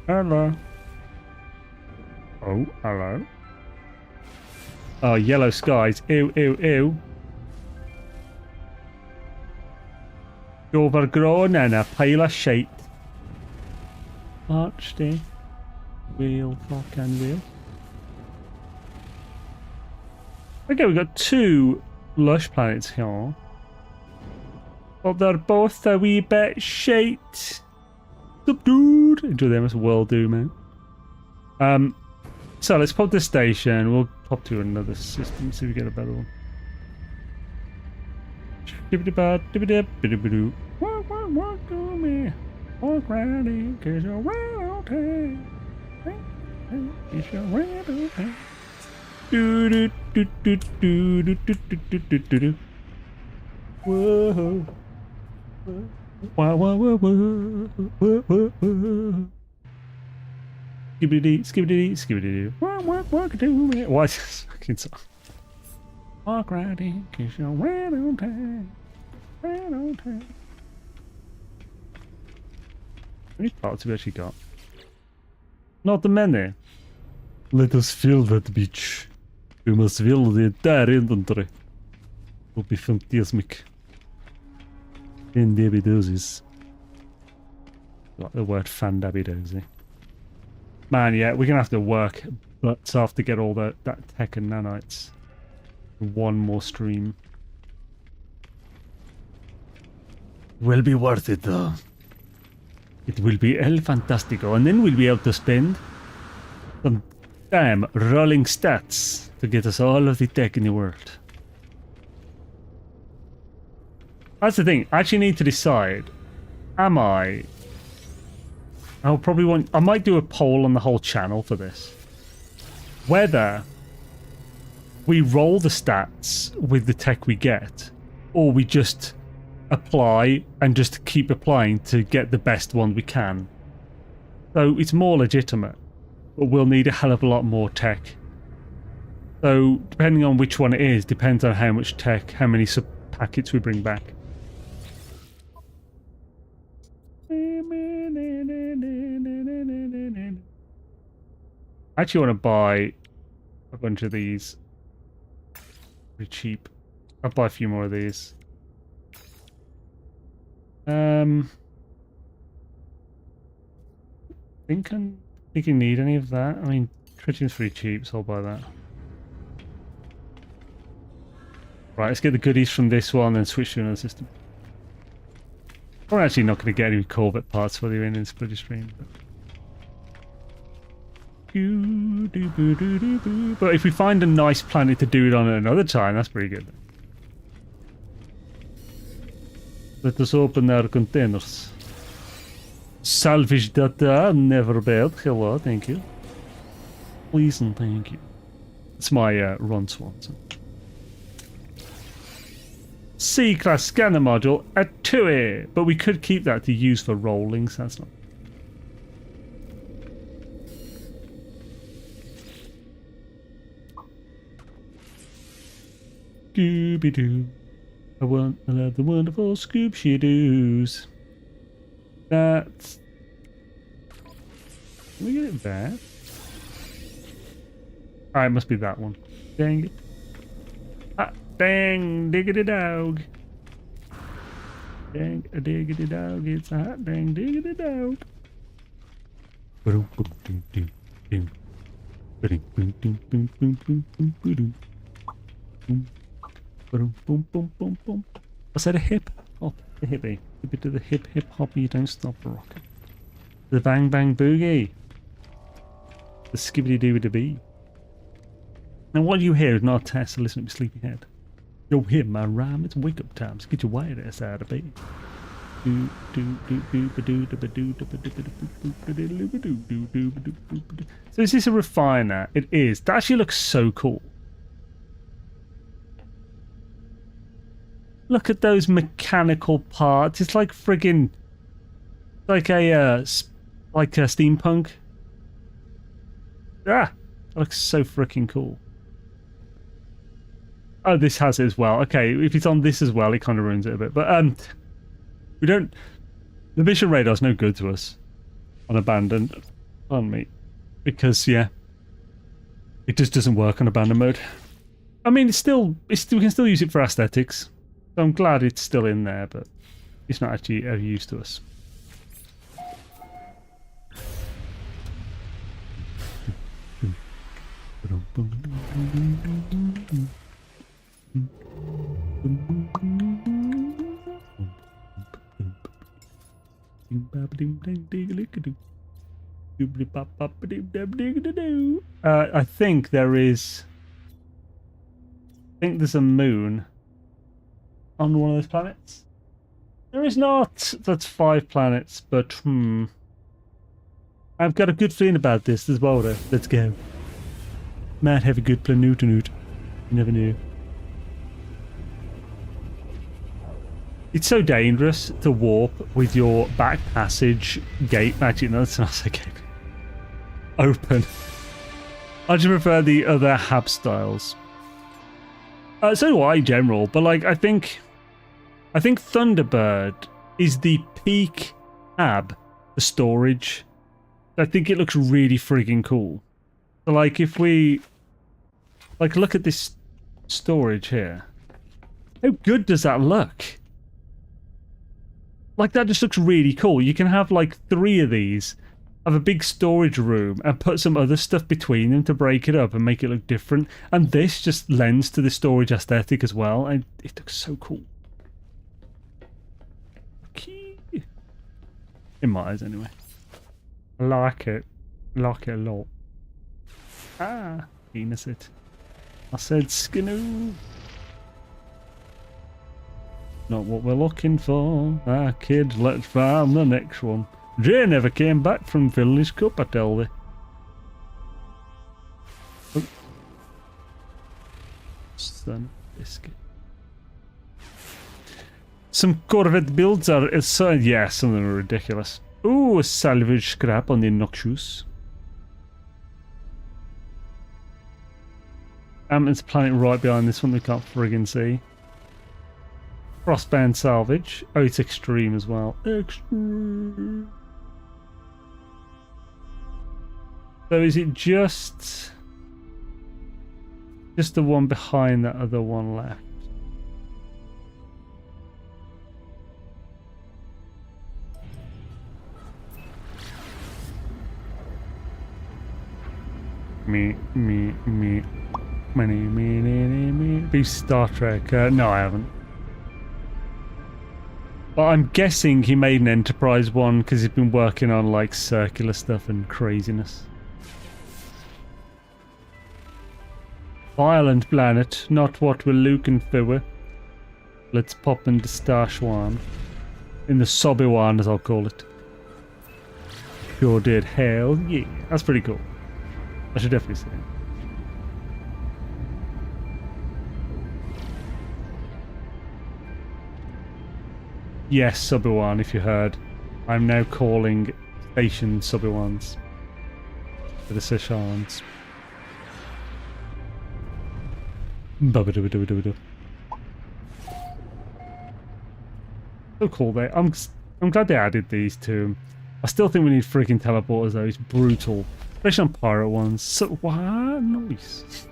Hello. Oh, hello. Oh, yellow skies. Ew, ew, ew. Overgrown and a pile of shite. Arch day. Wheel, fucking wheel. Okay, we've got 2 lush planets here. But they're both a wee bit shite. Subdued. Enjoy them as well do, man. So let's pop this station. We'll pop to another system, see if we get a better one. Walk to me. Walk right in, 'cause you're well taken. It's your well taken. Do do do do do do do do do do do. Whoa. Whoa, whoa, whoa, whoa, whoa, whoa, whoa. Skibbity, skibbity, skibbity. Walk to me. What is this fucking song? Walk right in, 'cause you're right on time. Right on time. How many parts have we actually got? Not many. Let us fill that beach. We must fill the entire inventory. It will be fantastic. In Debbie Dozies. Like the word fan Debbie Dozy. Man, yeah, we're gonna have to work butts off to get all that tech and nanites. One more stream. Will be worth it though. It will be el fantastico, and then we'll be able to spend some damn rolling stats to get us all of the tech in the world. That's the thing. I actually need to decide. Am I? I'll probably want. I might do a poll on the whole channel for this. Whether we roll the stats with the tech we get, or we just apply and just keep applying to get the best one we can. So it's more legitimate, but we'll need a hell of a lot more tech. So depending on which one it is, depends on how much tech, how many sub packets we bring back. I actually want to buy a bunch of these. Pretty cheap. I'll buy a few more of these. Think you need any of that? I mean, tritium's pretty cheap, so I'll buy that. Right, let's get the goodies from this one and switch to another system. We're actually not going to get any Corvette parts for you in this bloody stream. But if we find a nice planet to do it on at another time, that's pretty good. Let us open our containers. Salvage data, never bad. Hello, thank you. Please and thank you. It's my run swan. C-class scanner module, a TUI. But we could keep that to use for rolling, so that's not... Scooby-Doo. I love the wonderful Scoob-She-Doos. That's... Can we get it there? Alright, it must be that one. Dang it. Ah, dang, diggity dog. Dang, a diggity dog, it's a hot dang diggity dog. Was that a hip hop? A hippie. A bit of the hip hop, you don't stop rocking. The bang bang boogie. The skibbity doo with the bee. Now what you hear is not a test, so listen to me sleepyhead. You'll hear my rhyme, it's wake up time, so get your white ass out of bed. So is this a refiner? It is. That actually looks so cool. Look at those mechanical parts. It's like friggin' like a steampunk. Ah, that looks so freaking cool. Oh, this has it as well. Okay, if it's on this as well, it kind of ruins it a bit. But we don't. The mission radar's no good to us on abandoned. Pardon me, because yeah, it just doesn't work on abandoned mode. I mean, we can still use it for aesthetics. So I'm glad it's still in there, but it's not actually of use to us. I think there is. I think there's a moon on one of those planets. There is not. That's 5 planets, but I've got a good feeling about this. There's Boulder. Let's go. Might have a good planetoot. You never knew. It's so dangerous to warp with your back passage gate. Actually, no, that's not a gate. Open. I just prefer the other hab styles. So do I in general, but like I think Thunderbird is the peak hab for storage. I think it looks really friggin' cool. So like if we look at this storage here. How good does that look? Like that just looks really cool. You can have like 3 of these, have a big storage room and put some other stuff between them to break it up and make it look different. And this just lends to the storage aesthetic as well. And it looks so cool. In my eyes anyway. I like it. I like it a lot. Ah, penis it. I said skinoo. Not what we're looking for. Ah, kids, let's find the next one. Jay never came back from filling his cup, I tell thee. Oh. Son of a biscuit. Some Corvette builds are... yeah, some of them are ridiculous. Ooh, a salvage scrap on the Noxus. There's a planet right behind this one we can't friggin' see. Frostbound salvage. Oh, it's extreme as well. Extreme. So is it just the one behind that other one left? Me. Be Star Trek. No, I haven't. But I'm guessing he made an Enterprise one because he's been working on like circular stuff and craziness. Violent planet, not what we're looking for. Let's pop into Stash one. In the Sobby one, as I'll call it. Sure did. Hell yeah. That's pretty cool. I should definitely say it. Yes, Obi-Wan, if you heard. I'm now calling stations Obi-Wans. For the Seshans. So cool, I'm glad they added these to them. I still think we need freaking teleporters though, it's brutal. Especially on pirate ones. So, what? Nice.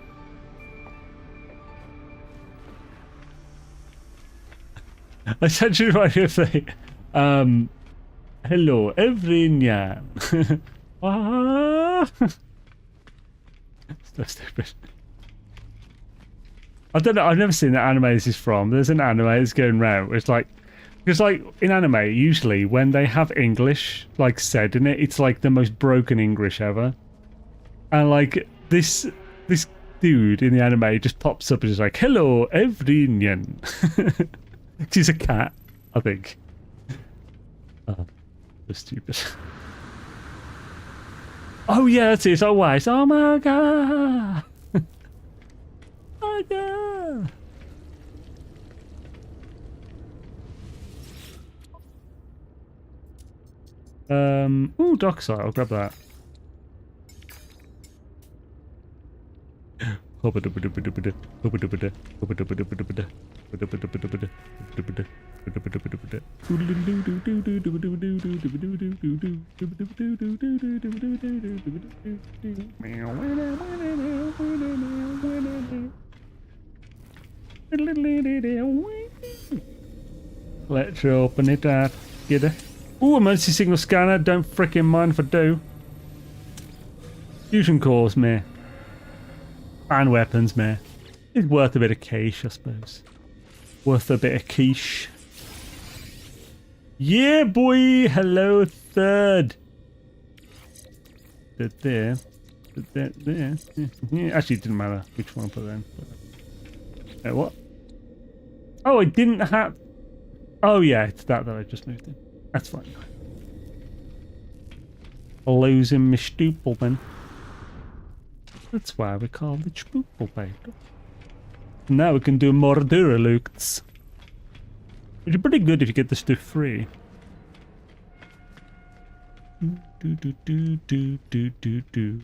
That's actually right if they hello everyone. So stupid. I don't know, I've never seen that anime this is from. There's an anime that's going round. It's like, because like in anime, usually when they have English like said in it, it's like the most broken English ever. And like this dude in the anime just pops up and is like, hello everyone. She's a cat, I think. Oh, so stupid. Oh yeah, that's it. It's always, oh my god. Oh my god. Ooh, dockside. I'll grab that. Let's open it up. Get it. Ooh, emergency signal scanner. Don't frickin' mind if I do. Fusion cores, meh. And weapons, meh. It's worth a bit of quiche, I suppose. Worth a bit of quiche. Yeah, boy! Hello, third! That there. That there. Yeah, actually, it didn't matter which one I put in. What? Oh, I didn't have... Oh, yeah, it's that I just moved in. That's fine. Losing my stupel then. That's why we call it stupel, baby. Now we can do more Duralooks. Which is pretty good if you get the stuff free. Do.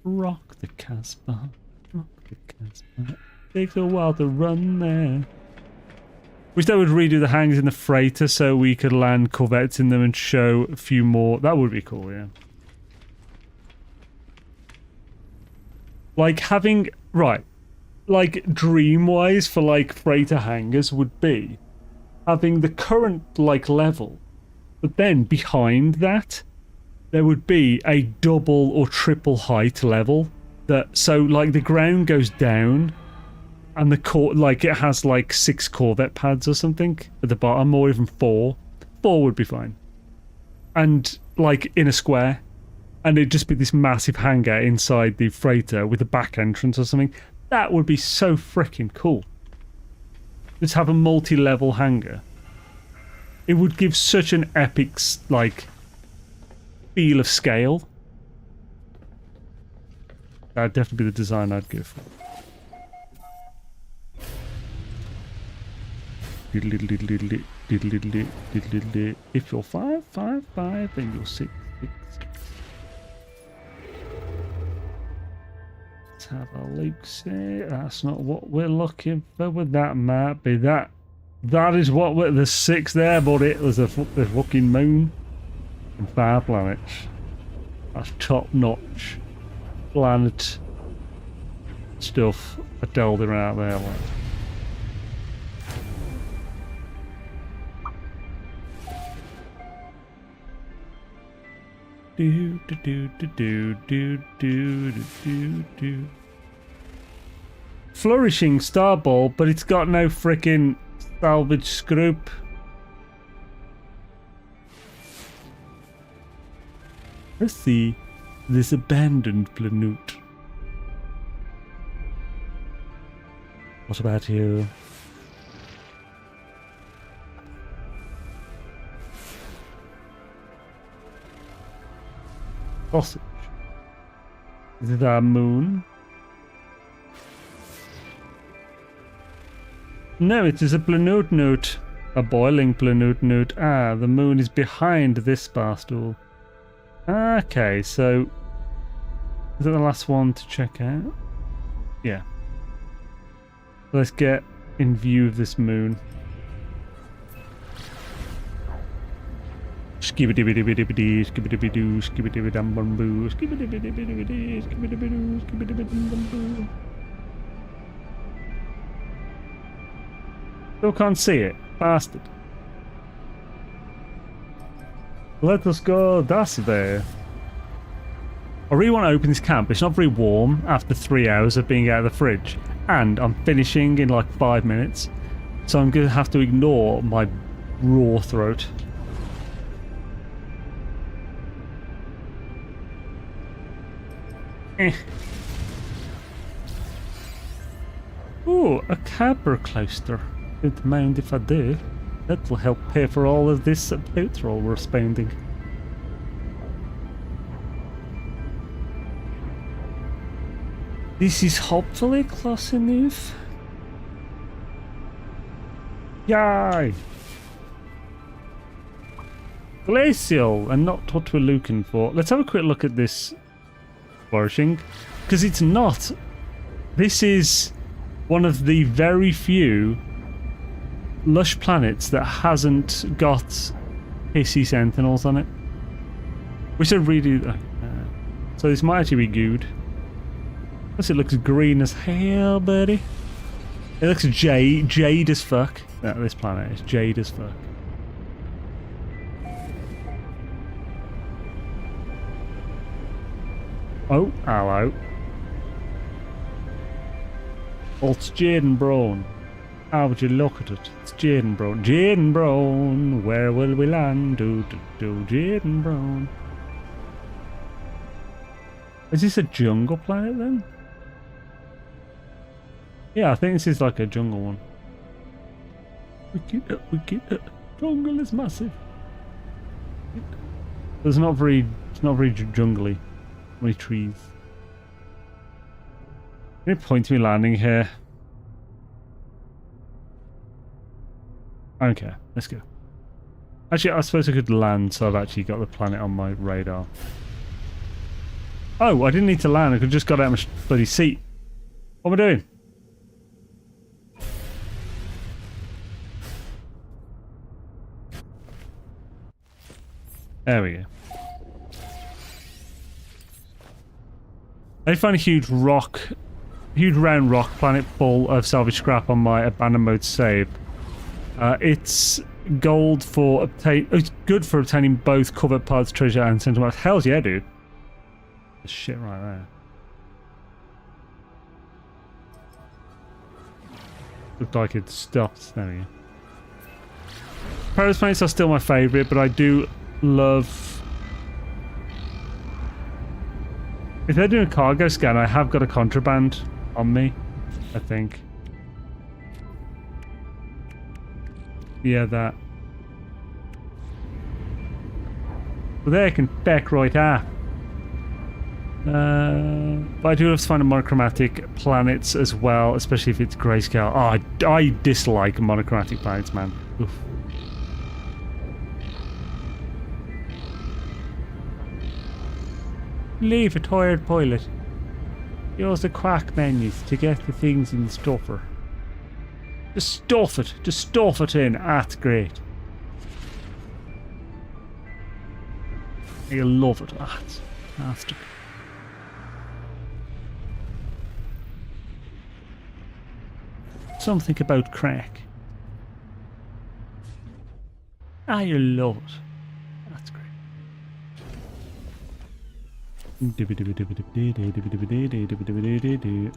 Rock the Casbah. Rock the Casbah. Takes a while to run there. Wish they would redo the hangars in the freighter so we could land Corvettes in them and show a few more. That would be cool, yeah. Like having... Right. Like dream-wise for like freighter hangars would be having the current like level, but then behind that there would be a double or triple height level that so like the ground goes down and the like it has like 6 Corvette pads or something at the bottom, or even 4 would be fine, and like in a square, and it'd just be this massive hangar inside the freighter with a back entrance or something. That would be so freaking cool. Just have a multi-level hangar. It would give such an epic like feel of scale. That'd definitely be the design I'd go for. If you're 5, 5, 5, then you're 6, 6. Let's have a look. See, that's not what we're looking for. With that might be that. That is what we're. There's 6 there, buddy. There's a fucking moon and 5 planets. That's top-notch planet stuff. I delved around there. Like. Do. Flourishing starball, but it's got no frickin' salvage scoop. Let's see this abandoned planet. What about you? Sausage. Is it our moon? No, it is a planet note. A boiling planet. Ah, the moon is behind this bar stool. Okay, so is that the last one to check out? Yeah. Let's get in view of this moon. Skibidi-bidi-bidi-bidi, skibidi-bidi-doo, skibidi-bidi-dum-bum-boo, skibidi-bidi-bidi-bidi, skibidi-bidi-doo, skibidi-bidi-dum-bum-boo. Still can't see it. Bastard. Let us go das way. I really want to open this camp. It's not very warm after 3 hours of being out of the fridge. And I'm finishing in like 5 minutes. So I'm going to have to ignore my raw throat. Ooh, a camper cloister. Don't mind if I do. That will help pay for all of this petrol we're spending. This is hopefully close enough. Yay! Glacial, and not what we're looking for. Let's have a quick look at this flourishing, because it's not. This is one of the very few lush planets that hasn't got hissy sentinels on it, which are really so this might actually be good. Plus it looks green as hell, buddy. It looks jade as fuck. No, this planet is jade as fuck. Oh, hello. Oh, it's Jaden Brown. How would you look at it? It's Jaden Brown. Jaden Brown, where will we land? Do Jaden Brown. Is this a jungle planet then? Yeah, I think this is like a jungle one. Wicked up. Jungle is massive. It's not very jungly. Many trees. Any point to me landing here? Okay, let's go. Actually, I suppose I could land, so I've actually got the planet on my radar. Oh, I didn't need to land. I could just got out of my bloody seat. What am I doing? There we go. I found a huge round rock planet full of salvage scrap on my abandoned mode save. It's gold for it's good for obtaining both Corvette parts, treasure, and sentiment. Hell's yeah, dude. This shit right there. Looked like it stopped. There we go. Paradise planets are still my favourite, but I do love. If they're doing a cargo scan, I have got a contraband on me, I think. Yeah, that. Well, there can back right up. But I do love to find monochromatic planets as well, especially if it's grayscale. Oh, I dislike monochromatic planets, man. Oof. Leave a tired pilot. Use the quack menus to get the things in the stuffer. Just stuff it. Just stuff it in. That's great. You love it. That's fantastic. Something about crack. You love it. That's great.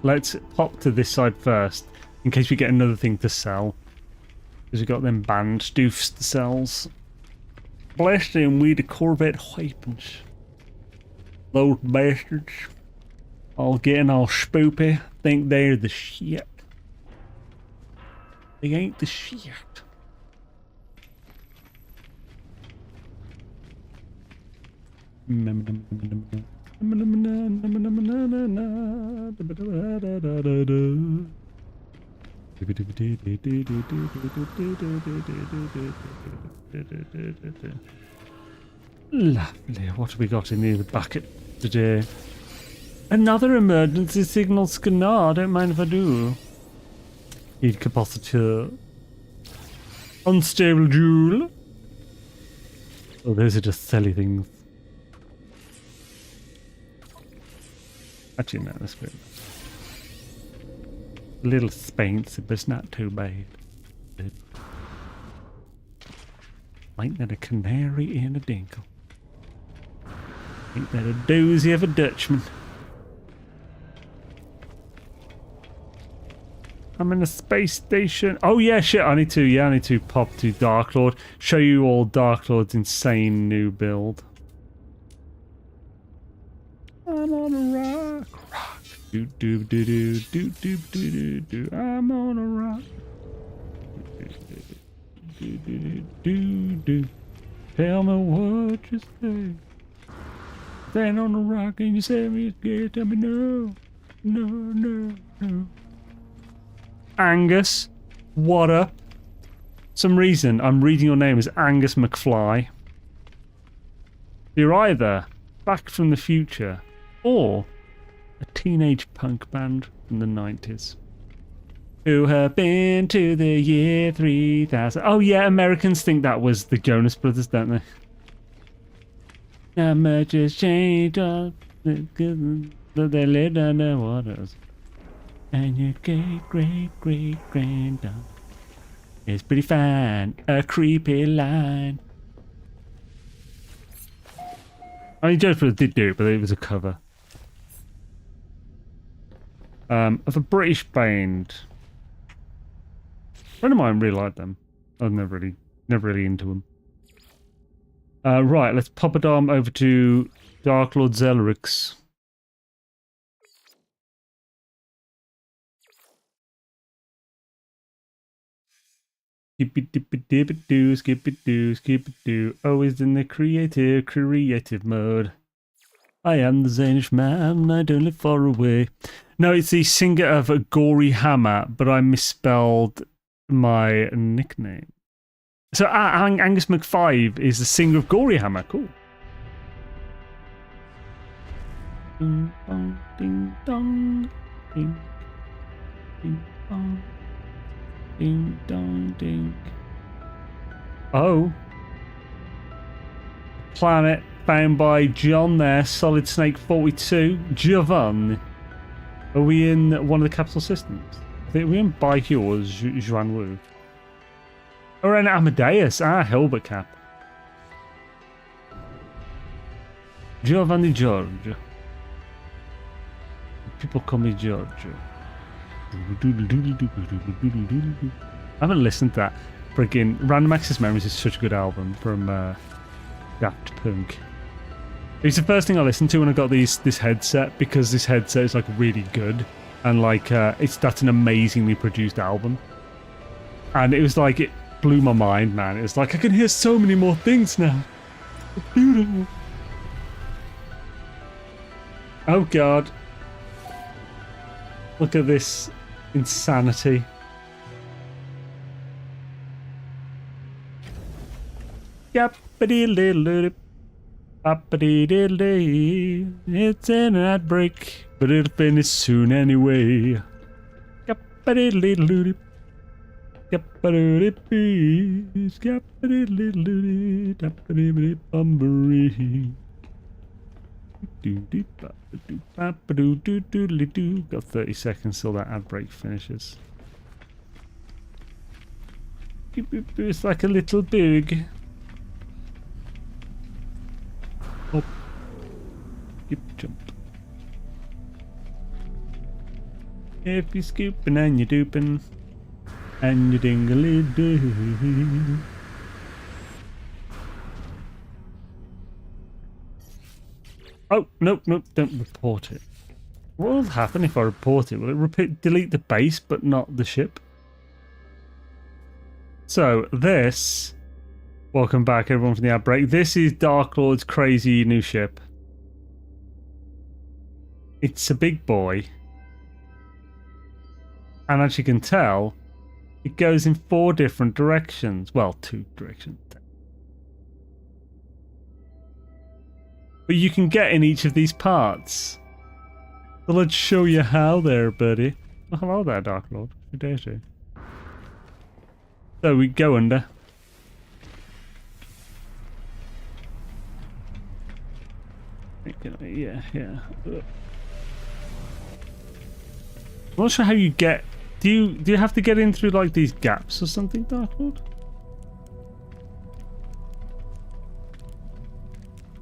Let's pop to this side first, in case we get another thing to sell. Because we got them band doofs to sell. Blast them with the Corvette weapons. Those bastards. All getting all spoopy. Think they're the shit. They ain't the shit. Lovely. What have we got in the bucket today? Another emergency signal scanner. Don't mind if I do. Heat capacitor. Unstable joule. Oh, those are just silly things. Actually, no, that's good. A little expensive, but it's not too bad. Ain't that a canary in a dinkle? Ain't that a doozy of a Dutchman? I'm in a space station. Oh yeah, shit, I need to pop to Dark Lord. Show you all Dark Lord's insane new build. I'm on a rock. Do do do do do do do do. I'm on a rock. Do do do do do. Tell me what you say. Stand on a rock and you say me scared. Tell me no, no, no, no. Angus, what up? Some reason I'm reading your name as Angus McFly. You're either back from the future or a teenage punk band from the 90s who have been to the year 3000. Oh yeah, Americans think that was the Jonas Brothers, don't they? Not much has changed, they lived under waters. And your great-great-great-granddaughter is pretty fine, a creepy line. I mean, Jonas Brothers did do it, but it was a cover. Of a British band. A friend of mine really liked them. I was never really into them. Right, let's pop a dom over to Dark Lord Zelrix. Skip-it-dip-it-dip-it-doo, skip-it-doo, skip-it-doo. Always in the creative mode. I am the Zanish man, I don't live far away. No, it's the singer of a Gory Hammer, but I misspelled my nickname. So Angus McFive is the singer of Gory Hammer. Cool. Ding dong, ding dong, ding, ding dong, ding dong, ding. Oh. Planet found by John there, Solid Snake 42. Giovanni. Are we in one of the capital systems? Are we in Baihu or Zhuanwu? Or in Amadeus? Hilbert Cap. Giovanni George. People call me George. I haven't listened to that. Friggin' Random Access Memories is such a good album from Daft Punk. It's the first thing I listened to when I got this headset, because this headset is like really good, and like that's an amazingly produced album. And it was like, it blew my mind, man. It was like, I can hear so many more things now. It's beautiful. Oh god. Look at this insanity. Yep. It's an ad break, but it'll finish soon anyway. Got 30 seconds till that ad break finishes. It's like a little bug. Hop. Skip, jump. If you're scooping and you're duping and you're dingly doo. Oh, nope, don't report it. What will happen if I report it? Will it delete the base but not the ship? So, this... Welcome back, everyone, from the ad break. This is Dark Lord's crazy new ship. It's a big boy. And as you can tell, It goes in 4 different directions. Well, 2 directions. But you can get in each of these parts. So let's show you how there, buddy. Oh, hello there, Dark Lord. Good day to you. So we go under. Yeah. I'm not sure how you get. Do you have to get in through like these gaps or something, Dark Lord?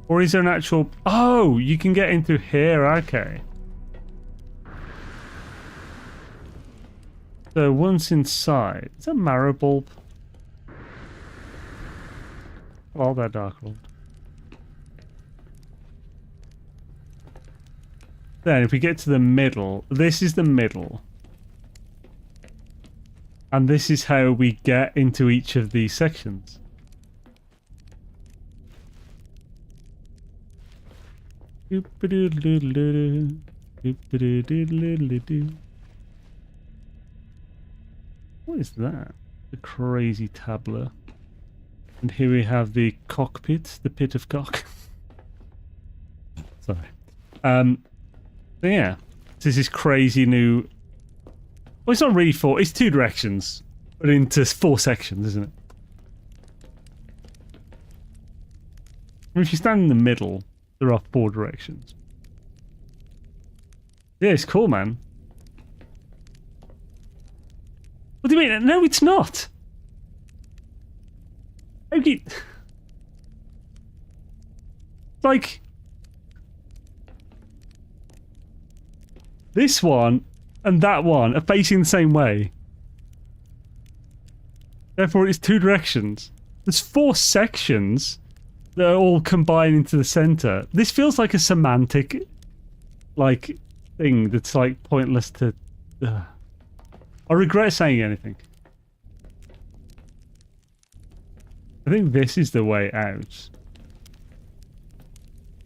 Or is there an actual... Oh, you can get in through here, okay. So once inside... Is that marrow bulb? All that Dark Lord. Then if we get to the middle... This is the middle. And this is how we get into each of these sections. What is that? The crazy tableau. And here we have the cockpit, the pit of cock. Sorry. So yeah, this is crazy new. Well, it's not really 4. It's 2 directions, but into 4 sections, isn't it? I mean, if you stand in the middle, there are 4 directions. Yeah, it's cool, man. What do you mean? No, it's not. Okay. Like this one and that one are facing the same way. Therefore, it's 2 directions. There's 4 sections that are all combined into the center. This feels like a semantic, like, thing that's like pointless to. I regret saying anything. I think this is the way out.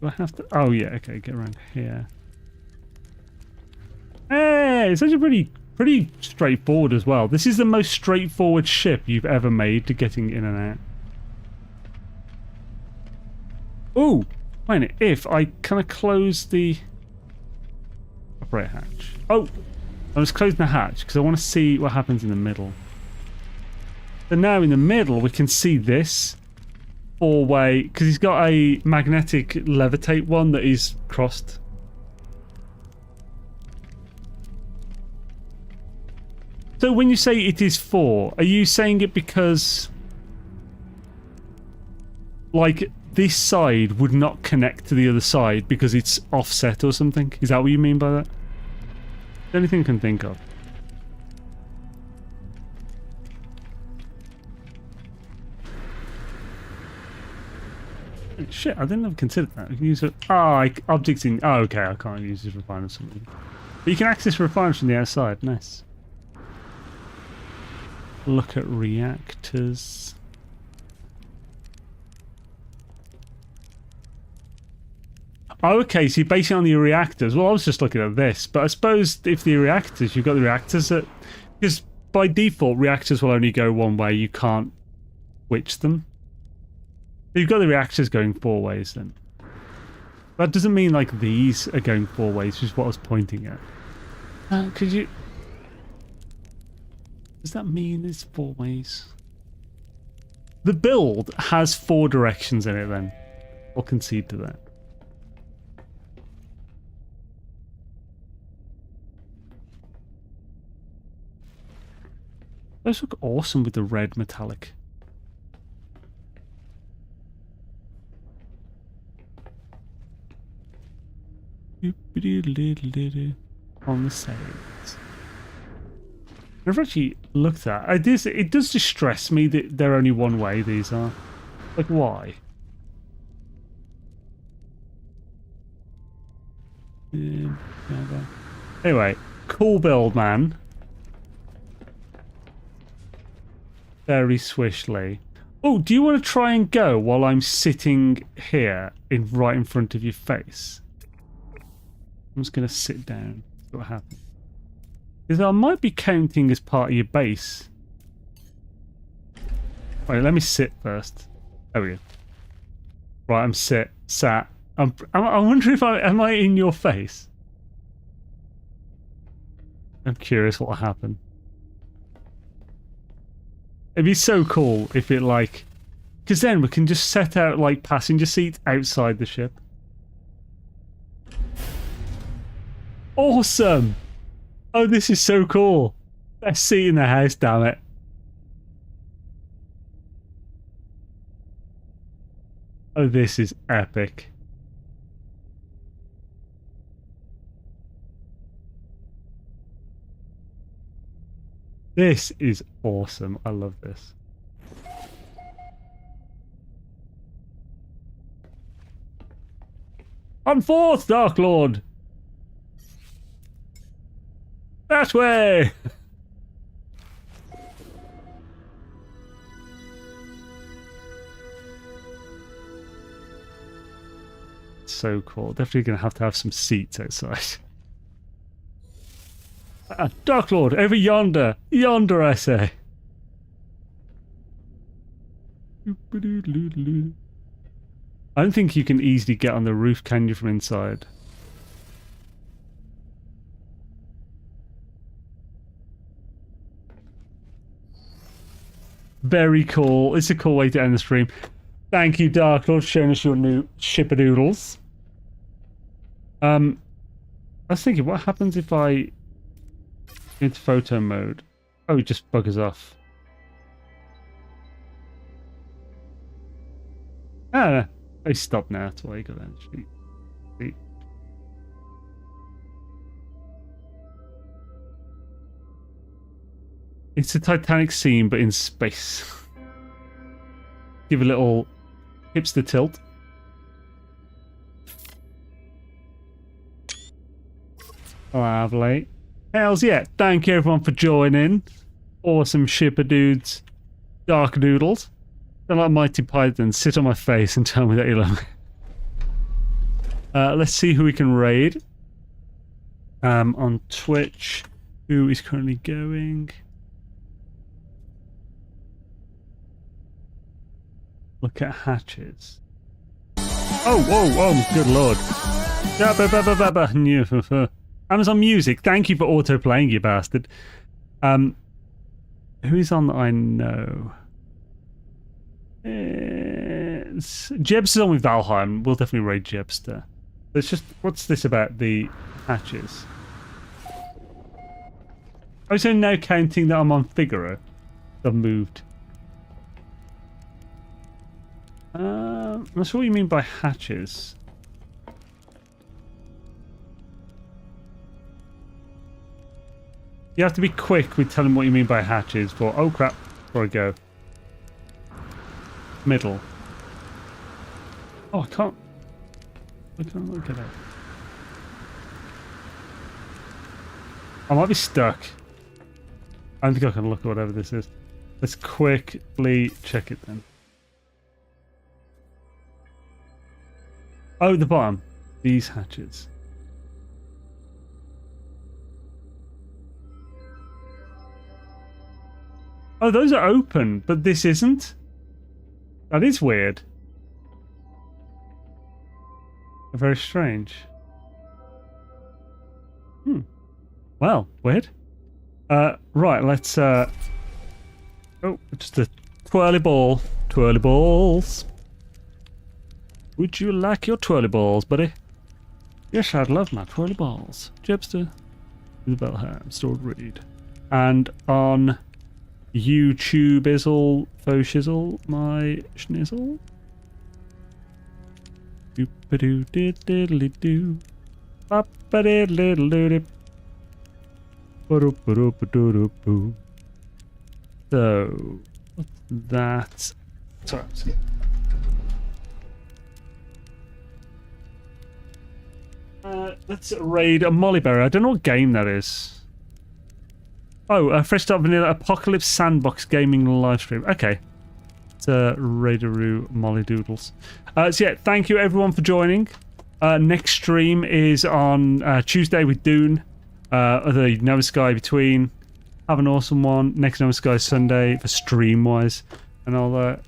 Do I have to? Oh yeah, okay, get around here. Hey, it's actually pretty straightforward as well. This is the most straightforward ship you've ever made to getting in and out. Ooh, wait a minute. If I kind of close the operator hatch. Oh, I was closing the hatch because I want to see what happens in the middle. So now in the middle we can see this 4-way because he's got a magnetic levitate one that is crossed. So when you say it is 4, are you saying it because like this side would not connect to the other side because it's offset or something? Is that what you mean by that? The only thing I can think of. Shit, I didn't have considered that. I can use it. Objects in. Oh, okay, I can't use this refiner or something. But you can access refiners from the outside. Nice. Look at reactors. Oh, okay, so you're basing it on the reactors. Well, I was just looking at this, but I suppose if the reactors, you've got the reactors that... Because by default, reactors will only go one way. You can't switch them. You've got the reactors going 4 ways then. That doesn't mean like these are going 4 ways, which is what I was pointing at. Could you... Does that mean there's 4 ways? The build has 4 directions in it then. I'll concede to that. Those look awesome with the red metallic. On the sides. I've never actually looked at it. It does distress me that they're only one way, these are. Like, why? Anyway, cool build, man. Very swishly. Oh, do you want to try and go while I'm sitting here right in front of your face? I'm just going to sit down. See what happens. Because I might be counting as part of your base. Wait, let me sit first. There we go. Right, I'm sat. I wonder if am I in your face? I'm curious what will happen. It'd be so cool if it like, because then we can just set out like passenger seats outside the ship. Awesome! Oh, this is so cool. Best seat in the house, damn it. Oh, this is epic. This is awesome. I love this. On forth, Dark Lord! That way! So cool. Definitely going to have some seats outside. Dark Lord, over yonder. Yonder, I say. I don't think you can easily get on the roof, can you, from inside? Very cool. It's a cool way to end the stream. Thank you, Dark Lord, for showing us your new shippadoodles. I was thinking, what happens if I go into photo mode? Oh, it just buggers off. Ah, I stop now. That's why you got that. See. It's a Titanic scene, but in space. Give a little hipster tilt. Lovely. Hells yeah. Thank you everyone for joining. Awesome shipper dudes. Dark doodles. They're like Mighty Python. Sit on my face and tell me that you love me. Let's see who we can raid. On Twitch. Who is currently going? Look at hatches. Oh, whoa, good lord. Amazon Music, thank you for auto-playing, you bastard. Who is on that I know? Jeb's is on with Valheim. We'll definitely raid Jebster. It's just, what's this about the hatches? Oh, so now counting that I'm on Figaro. I've moved. I'm not sure what you mean by hatches. You have to be quick with telling what you mean by hatches for... Oh crap, before I go. Middle. Oh, I can't look at it. I might be stuck. I don't think I can look at whatever this is. Let's quickly check it then. Oh, the bottom. These hatches. Oh, those are open, but this isn't? That is weird. Very strange. Well, weird. Right, let's oh, just a twirly ball. Twirly balls. Would you like your twirly balls, buddy? Yes, I'd love my twirly balls. Jebster with Valheim, stored read. And on YouTube izzle, faux shizzle, my schnizzle. Doop-a-doo diddly-doo. Bop-a-diddly-doo-doo. Ba-doop-a-doop-a-doo-doo-boo. So, what's that? Sorry. Let's raid a Mollyberry. I don't know what game that is. Oh, a Fresh Start Vanilla Apocalypse Sandbox Gaming Livestream. Okay. It's a Raideroo Molly Doodles. So yeah, thank you everyone for joining. Next stream is on Tuesday with Dune. The Nova Sky Between. Have an awesome one. Next Nova Sky Sunday for stream-wise. And I'll,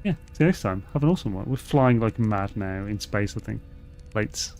yeah, see you next time. Have an awesome one. We're flying like mad now in space, I think. Plates.